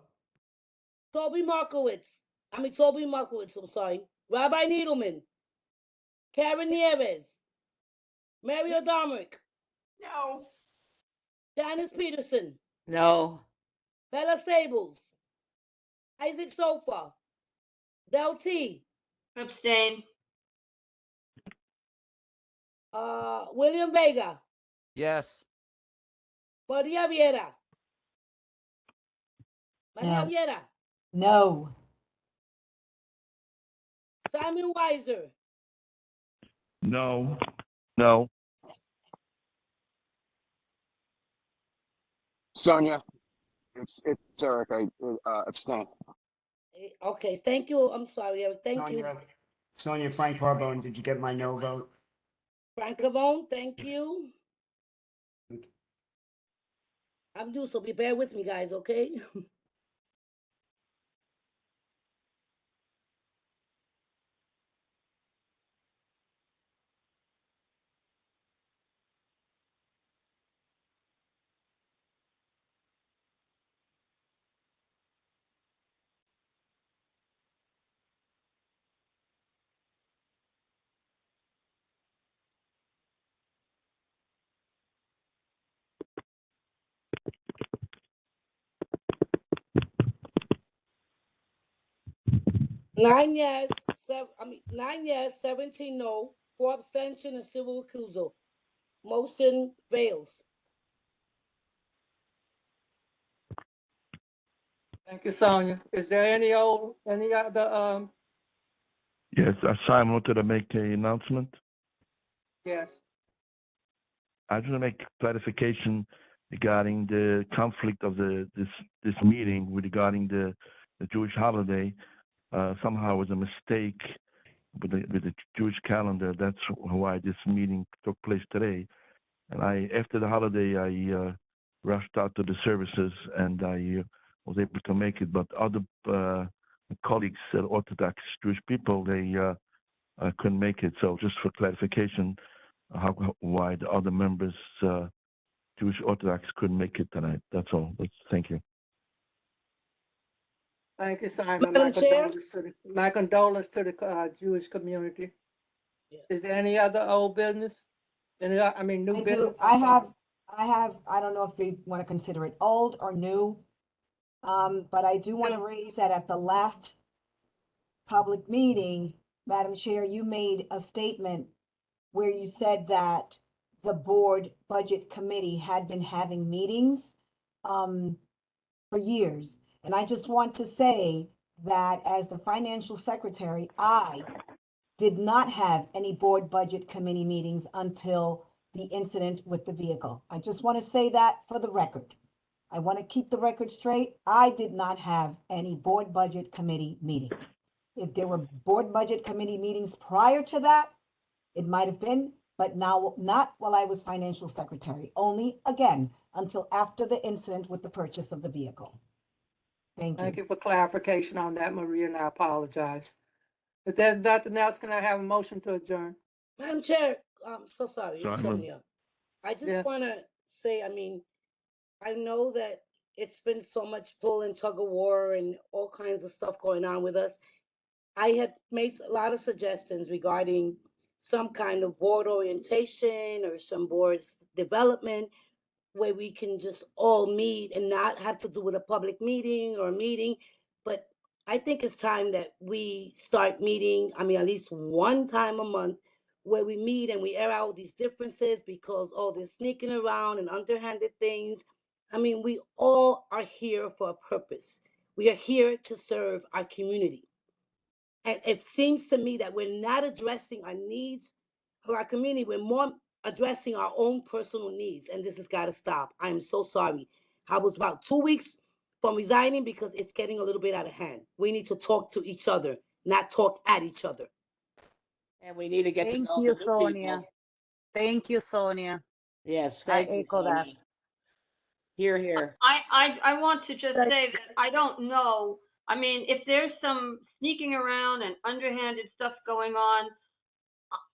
Toby Markowitz, I'm sorry, Rabbi Needleman, Karen Nieves, Mario Domerick, No. Janice Peterson, No. Bella Sables, Isaac Sofa, Del T, Abstain. William Vega, Yes. Maria Viera, Maria No. Viera, No. Simon Weiser, No. No. Sonia, it's Eric. I abstain. Okay, thank you. I'm sorry, Eric. Thank you. Sonia Frank Carbone, did you get my no vote? Frank Cabone, thank you. I'm new, so bear with me, guys, okay? Nine yes, 17 no, 4 abstention and civil recusal. Motion fails. Thank you, Sonia. Is there any other, Yes, Simon wanted to make an announcement. yes. I just want to make clarification regarding the conflict of this meeting regarding the Jewish holiday. Somehow it was a mistake with the Jewish calendar. That's why this meeting took place today. And after the holiday, I rushed out to the services and I was able to make it. But other colleagues, Orthodox Jewish people, they couldn't make it. So just for clarification, why the other members, Jewish Orthodox, couldn't make it tonight. That's all. Thank you. Thank you, Simon. Madam Chair? My condolence to the Jewish community. Is there any other old business? New I business? do. I don't know if we want to consider it old or new. But I do want to raise that at the last public meeting, Madam Chair, you made a statement where you said that the board budget committee had been having meetings for years. And I just want to say that as the financial secretary, I did not have any board budget committee meetings until the incident with the vehicle. I just want to say that for the record. I want to keep the record straight. I did not have any board budget committee meetings. If there were board budget committee meetings prior to that, it might have been, but now not while I was financial secretary, only again, until after the incident with the purchase of the vehicle. Thank Thank you. you for clarification on that, Maria, and I apologize. If there's nothing else, can I have a motion to adjourn? Madam Chair, I'm so sorry, it's Simon. Sonia. I just Yeah. want to say, I mean, I know that it's been so much pull and tug of war and all kinds of stuff going on with us. I had made a lot of suggestions regarding some kind of board orientation or some board's development where we can just all meet and not have to do with a public meeting or a meeting. But I think it's time that we start meeting, I mean, at least one time a month where we meet and we air out these differences because all this sneaking around and underhanded things. I mean, we all are here for a purpose. We are here to serve our community. And it seems to me that we're not addressing our needs of our community. We're more addressing our own personal needs. And this has got to stop. I'm so sorry. I was about 2 weeks from resigning because it's getting a little bit out of hand. We need to talk to each other, not talk at each other. And we need to get to Thank know you, the new Sonia. people. Thank you, Sonia. Yes, I thank you, echo that. Sonia. Here, here. I want to just say that I don't know. I mean, if there's some sneaking around and underhanded stuff going on,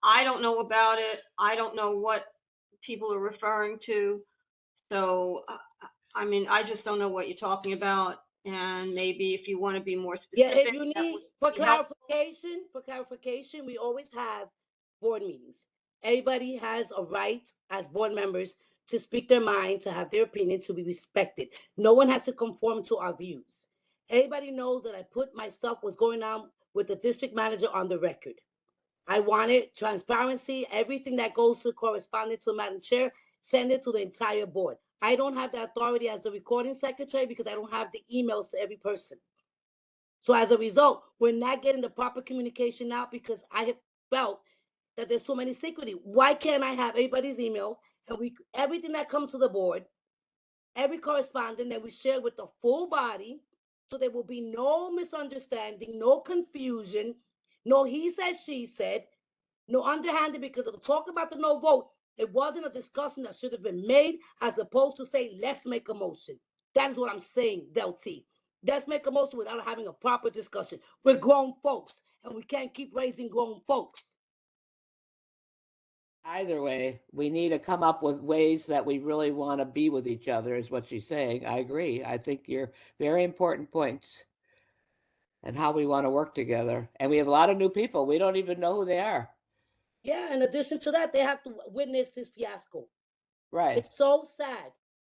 I don't know about it. I don't know what people are referring to. So, I mean, I just don't know what you're talking about. And maybe if you want to be more Yeah, specific. if you that need would for be helpful. clarification, we always have board meetings. Everybody has a right as board members to speak their mind, to have their opinion, to be respected. No one has to conform to our views. Everybody knows that I put my stuff, what's going on with the district manager on the record. I wanted transparency, everything that goes to corresponding to Madam Chair, send it to the entire board. I don't have the authority as the recording secretary because I don't have the emails to every person. So as a result, we're not getting the proper communication out because I have felt that there's so many secrecy. Why can't I have everybody's email and everything that comes to the board, every correspondence that we share with the full body, so there will be no misunderstanding, no confusion, no he said, she said, no underhanded, because of the talk about the no vote, it wasn't a discussion that should have been made as opposed to say, let's make a motion. That is what I'm saying, Del T. Let's make a motion without having a proper discussion. We're grown folks and we can't keep raising grown folks. Either way, we need to come up with ways that we really want to be with each other, is what she's saying. I agree. I think you're very important points and how we want to work together. And we have a lot of new people. We don't even know who they are. Yeah, in addition to that, they have to witness this fiasco. Right. It's so sad.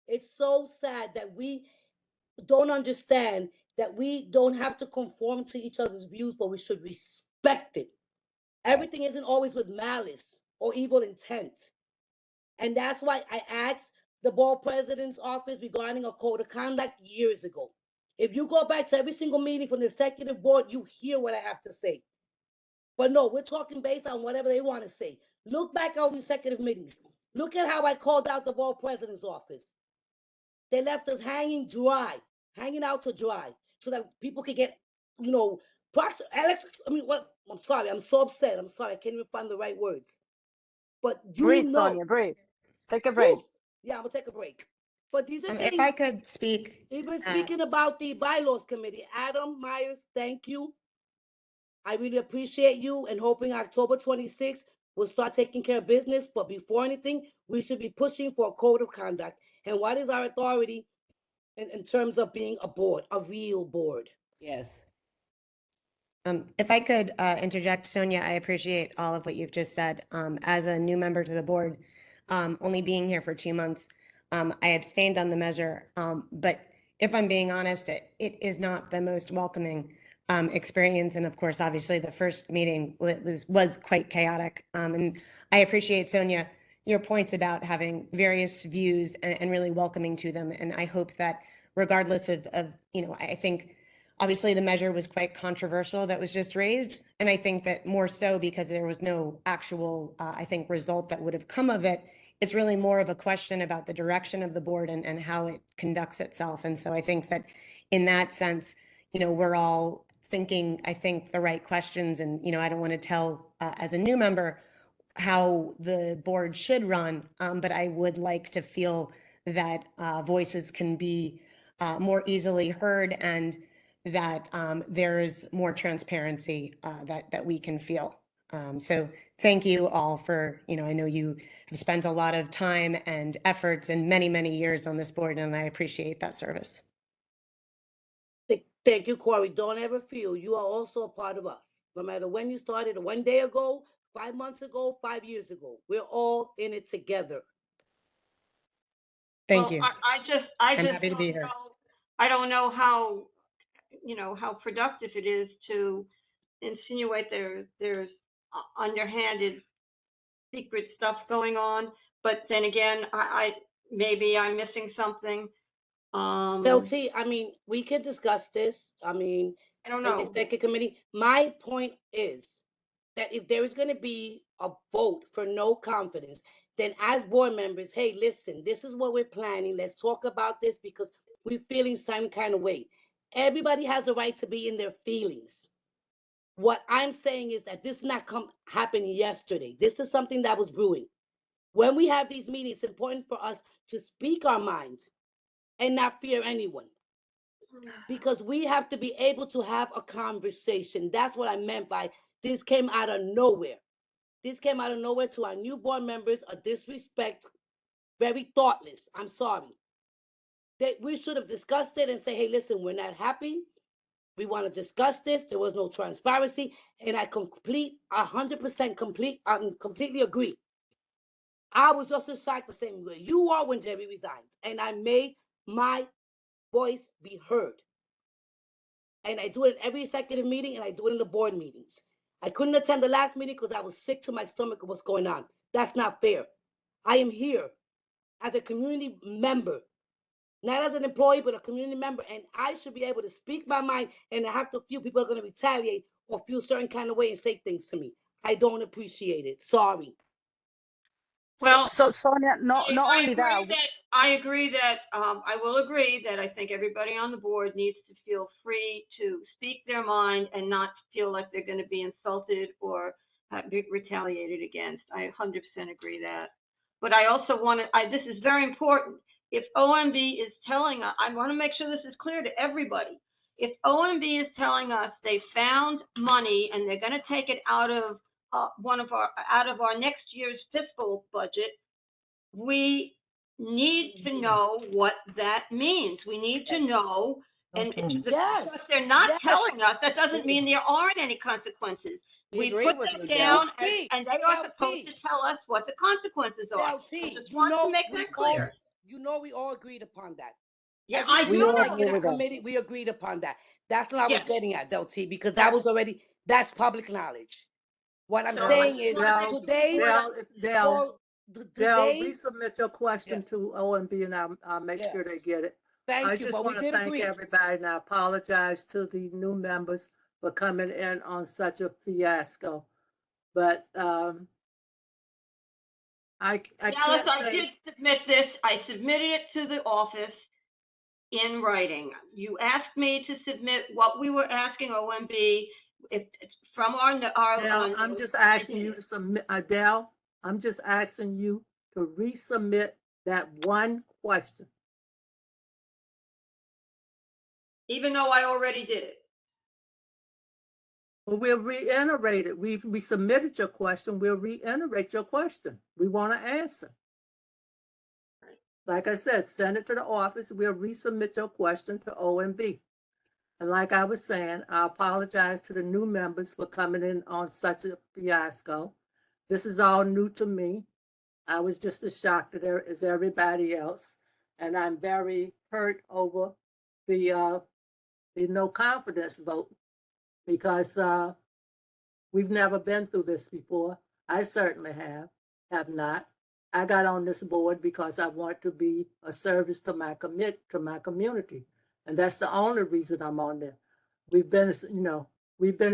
It's so sad that we don't understand that we don't have to conform to each other's views, but we should respect it. Everything isn't always with malice or evil intent. And that's why I asked the board president's office regarding a code of conduct years ago. If you go back to every single meeting from the executive board, you hear what I have to say. But no, we're talking based on whatever they want to say. Look back at all the executive meetings. Look at how I called out the board president's office. They left us hanging dry, hanging out to dry, so that people could get, I'm sorry, I'm so upset. I'm sorry, I can't even find the right words. But Breathe, Sonia, breathe. Take a break. Yeah, I'm gonna take a break. But these are things. If I could speak. Even speaking about the bylaws committee, Adam Myers, thank you. I really appreciate you and hoping October 26th we'll start taking care of business. But before anything, we should be pushing for a code of conduct. And what is our authority in terms of being a board, a real board? Yes. If I could interject, Sonia, I appreciate all of what you've just said. As a new member to the board, only being here for 2 months, I abstained on the measure. But if I'm being honest, it is not the most welcoming experience. And of course, obviously, the first meeting was quite chaotic. And I appreciate, Sonia, your points about having various views and really welcoming to them. And I hope that regardless of I think obviously the measure was quite controversial that was just raised. And I think that more so because there was no actual, I think, result that would have come of it. it's really more of a question about the direction of the board and how it conducts itself. And so I think that in that sense, you know, we're all thinking, I think, the right questions. And, you know, I don't want to tell as a new member how the board should run, but I would like to feel that voices can be more easily heard and that there's more transparency that we can feel. So thank you all for, you know, I know you have spent a lot of time and efforts and many, many years on this board, and I appreciate that service. Thank you, Corey. Don't ever feel you are also a part of us. No matter when you started, 1 day ago, 5 months ago, 5 years ago, we're all in it together. Thank Well, you. I I'm just happy to be here. I don't know how, you know, how productive it is to insinuate there's underhanded secret stuff going on. But then again, I maybe I'm missing something. LT, I mean, we can discuss this. I mean, I don't in know. the executive committee. My point is that if there is going to be a vote for no confidence, then as board members, hey, listen, this is what we're planning. Let's talk about this because we're feeling some kind of way. Everybody has a right to be in their feelings. What I'm saying is that this did not happen yesterday. This is something that was brewing. When we have these meetings, it's important for us to speak our minds and not fear anyone. Because we have to be able to have a conversation. That's what I meant by this came out of nowhere. This came out of nowhere to our new board members, a disrespect, very thoughtless. I'm sorry. We should have discussed it and say, hey, listen, we're not happy. We want to discuss this. There was no transparency. And I 100% completely agree. I was also shocked the same way you are when Jerry resigned. And I made my voice be heard. And I do it in every executive meeting and I do it in the board meetings. I couldn't attend the last meeting because I was sick to my stomach of what's going on. That's not fair. I am here as a community member, not as an employee, but a community member. And I should be able to speak my mind and I have to feel people are going to retaliate or feel certain kind of way and say things to me. I don't appreciate it. Sorry. Well, So Sonia, not only that, I agree that I will agree that I think everybody on the board needs to feel free to speak their mind and not feel like they're going to be insulted or be retaliated against. I 100% agree that. But I also want to, this is very important. If OMB is telling us, I want to make sure this is clear to everybody. If OMB is telling us they found money and they're going to take it out of our next year's fiscal budget, we need to know what that means. We need to know, and because they're not telling us, that doesn't mean there aren't any consequences. We put that down, and they are supposed to tell us what the consequences are. I just want to make that clear. You know, we all agreed upon that. Yeah, I do. Executive committee, we agreed upon that. That's what I was getting at, LT, because that was already, that's public knowledge. What I'm saying is today, Dale, resubmit your question to OMB and I'll make sure they get it. I just want to thank everybody and I apologize to the new members for coming in on such a fiasco. But I Dallas, can't I say. did submit this. I submitted it to the office in writing. You asked me to submit what we were asking OMB. It's from our Adele, I'm just asking you to submit, Adele, I'm just asking you to resubmit that one question. Even though I already did it. Well, we'll reiterate it. We submitted your question. We'll reiterate your question. We want to answer. Like I said, send it to the office. We'll resubmit your question to OMB. And like I was saying, I apologize to the new members for coming in on such a fiasco. This is all new to me. I was just as shocked as everybody else. And I'm very hurt over the no confidence vote because we've never been through this before. I certainly have not. I got on this board because I want to be a service to my community. And that's the only reason I'm on there. We've been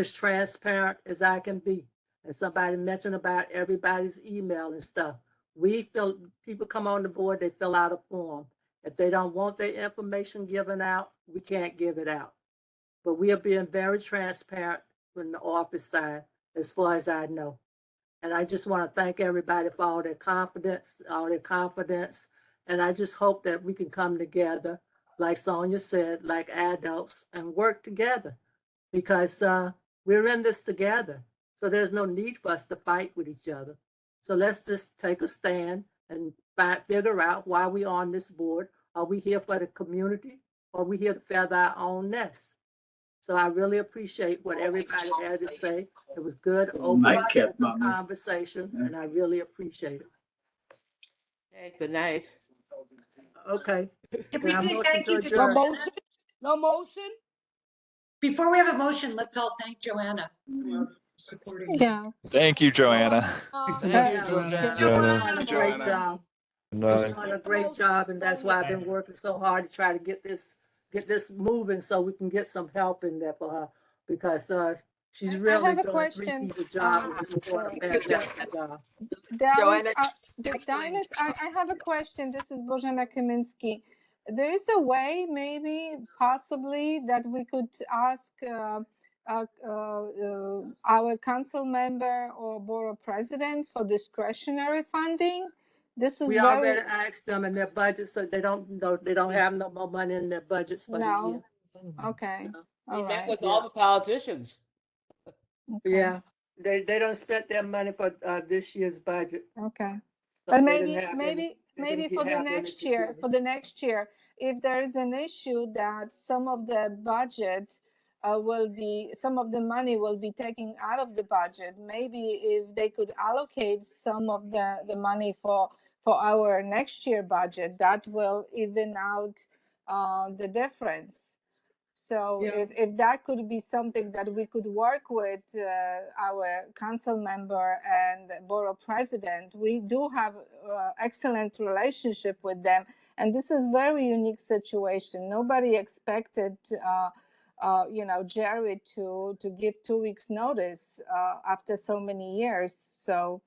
as transparent as I can be. And somebody mentioned about everybody's email and stuff. people come on the board, they fill out a form. If they don't want their information given out, we can't give it out. But we are being very transparent from the office side, as far as I know. And I just want to thank everybody for all their confidence. And I just hope that we can come together, like Sonia said, like adults, and work together, because we're in this together. So there's no need for us to fight with each other. So let's just take a stand and figure out why we're on this board. Are we here for the community, or are we here to feather our own nest? So I really appreciate what everybody had to say. It was good, open conversation, and I really appreciate it. Okay, good night. Okay. Can we Now, say motion thank to you to adjourn. No motion? No motion? Before we have a motion, let's all thank Joanna for supporting. Yeah. Thank you, Joanna. Thank you, Joanna. Joanna. She's doing a great job. Good She's night. doing a great job, and that's why I've been working so hard to try to get this moving, so we can get some help in there for her, because she's I really have a doing question. three-piece job, and she's doing a fantastic job. Dallas, I have a question. This is Bożena Kamiński. There is a way, maybe, possibly, that we could ask our council member or borough president for discretionary funding. This is We very already asked them in their budget, so they don't have no more money in their budgets for the year. no. Okay. We All met right. with all the politicians. Okay. Yeah, they don't spend their money for this year's budget. Okay. So But they didn't have maybe for the have next anything year, to for the next year, if there is an issue that some of the budget some of the money will be taken out of the budget, maybe if they could allocate some of the money for our next year budget, that will even out the difference. So if that could be something that we could work with our council member and borough president, we do have excellent relationship with them. And this is very unique situation. Nobody expected, Jerry to give 2 weeks notice after so many years. So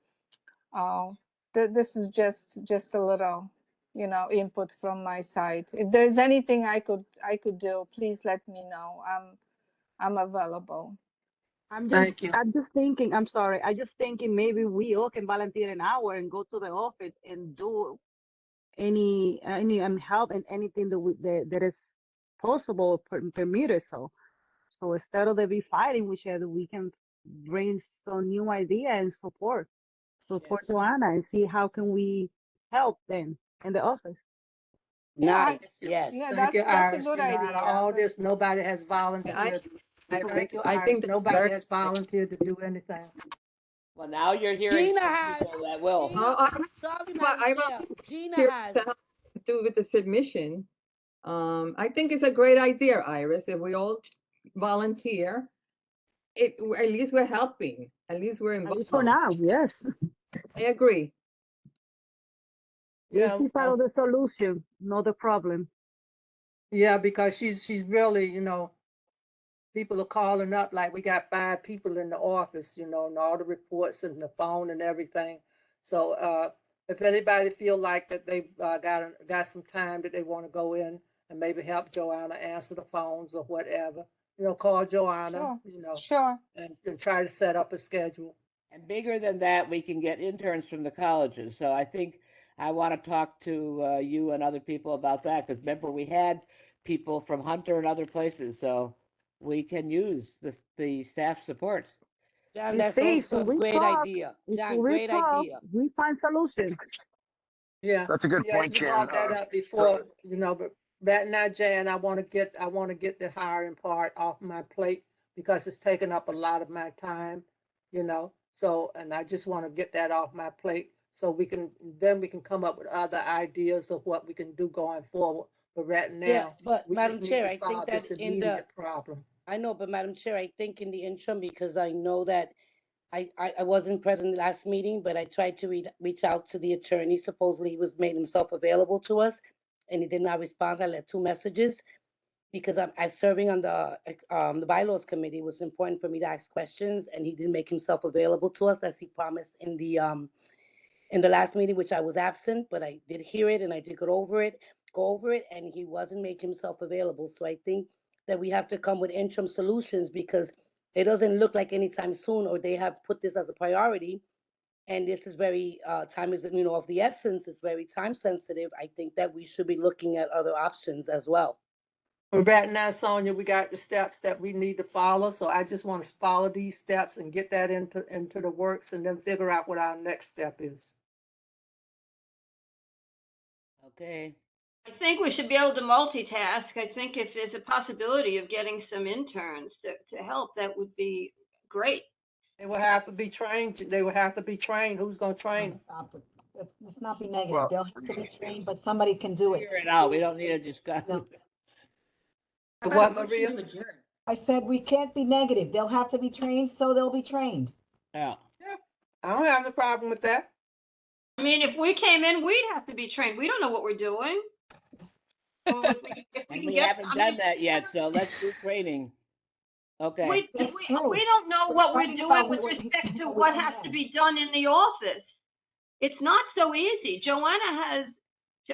this is just a little, input from my side. If there's anything I could do, please let me know. I'm available. I'm Thank you. I'm just thinking, I'm sorry, I'm just thinking maybe we all can volunteer an hour and go to the office and do any help and anything that is possible permitted. So instead of they be fighting with each other, we can bring some new idea and support Joanna and see how can we help them in the office. Nice, yes. Yeah, Thank you, that's a Iris. good You know, out idea. of all this, nobody has volunteered. Thank you, Iris. Nobody has volunteered to do anything. Well, now you're hearing Gina from has. people that will. Sorry, Madam Chair. Gina has. To do with the submission. I think it's a great idea, Iris, if we all volunteer. At least we're helping. At least we're At involved. least for now, yes. I agree. This is part of the solution, not the problem. Yeah, because she's really, people are calling up like we got 5 people in the office, and all the reports and the phone and everything. So if anybody feel like that they got some time that they want to go in and maybe help Joanna answer the phones or whatever, call Joanna, Sure. and try to set up a schedule. And bigger than that, we can get interns from the colleges. So I think I want to talk to you and other people about that, because remember, we had people from Hunter and other places, so we can use the staff support. John, You that's see, also a if we great talk, idea. if John, we great talk, idea. we find solutions. Yeah, That's a good yeah, point, you Jan. brought that up before, but right now, Jan, I want to get the hiring part off my plate, because it's taking up a lot of my time, So, and I just want to get that off my plate, so we can come up with other ideas of what we can do going forward. But right now, Yeah, but we Madam just need Chair, to I think solve that this in the, immediate problem. I know, but Madam Chair, I think in the interim, because I know that I wasn't present in the last meeting, but I tried to reach out to the attorney. Supposedly he was made himself available to us, and he did not respond. I left 2 messages, because I'm serving on the bylaws committee. It was important for me to ask questions, and he didn't make himself available to us as he promised in in the last meeting, which I was absent, but I did hear it and I did go over it, and he wasn't making himself available. So I think that we have to come with interim solutions because it doesn't look like anytime soon, or they have put this as a priority. And this is very, time is, of the essence, it's very time sensitive. I think that we should be looking at other options as well. Right now, Sonia, we got the steps that we need to follow. So I just want to follow these steps and get that into the works and then figure out what our next step is. Okay. I think we should be able to multitask. I think if there's a possibility of getting some interns to help, that would be great. They will have to be trained. They will have to be trained. Who's going to train? Stop it. Let's not be negative. Well- They'll have to be trained, but somebody can do it. Figure it out. We don't need to discuss. No. What, Maria? I said we can't be negative. They'll have to be trained, so they'll be trained. Yeah. I don't have a problem with that. I mean, if we came in, we'd have to be trained. We don't know what we're doing. So if we And can we get haven't somebody- done that yet, so let's do training. Okay. We That's we true. don't know We're what we're talking doing about with what needs respect to to happen what with has them. to be done in the office. It's not so easy. Joanna has,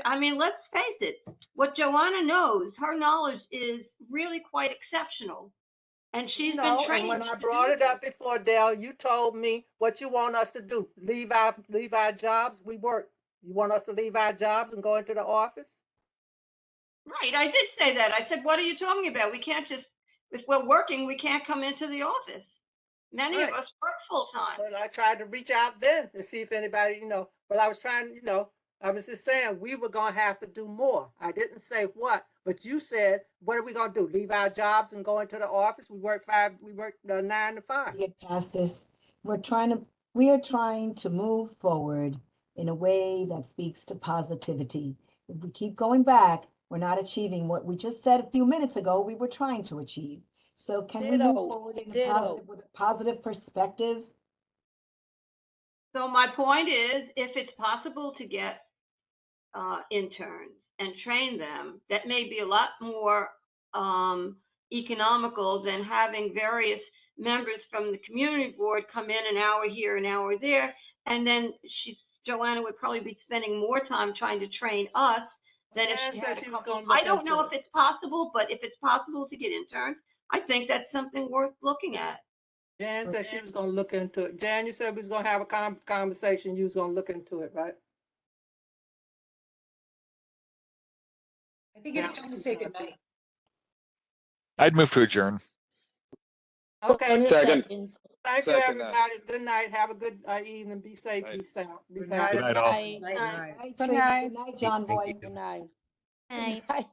I mean, let's face it, what Joanna knows, her knowledge is really quite exceptional. And she's been No, trained. and when I to brought do it up before, Dale, you told me what you want us to do. Leave our jobs. We work. You want us to leave our jobs and go into the office? Right, I did say that. I said, what are you talking about? We can't just, if we're working, we can't come into the office. Many of Right. us work full-time. But I tried to reach out then to see if anybody, but I was trying, I was just saying we were gonna have to do more. I didn't say what, but you said, what are we gonna do? Leave our jobs and go into the office? We work 9 to 5. Get past this. We are trying to move forward in a way that speaks to positivity. If we keep going back, we're not achieving what we just said a few minutes ago we were trying to achieve. So can we move Ditto, forward in a ditto. with a positive perspective? So my point is, if it's possible to get interns and train them, that may be a lot more economical than having various members from the community board come in an hour here, an hour there, and then Joanna would probably be spending more time trying to train us than if Jan she said had a she was couple. gonna look I don't know into if it's possible, but if it's possible to get interns, I think that's something worth looking at. Jan said she was gonna look into it. Jan, you said we was gonna have a conversation. You was gonna look into it, right? I think it's time to say goodnight. I'd move to adjourn. Okay. Second. Thank you, Second that. everybody. Good night. Have a good evening. Be safe. Be sound. Be Good happy. night. Good night, all. Night. Good Good night. night. Good night, John Boy. Good night. Night. Good night.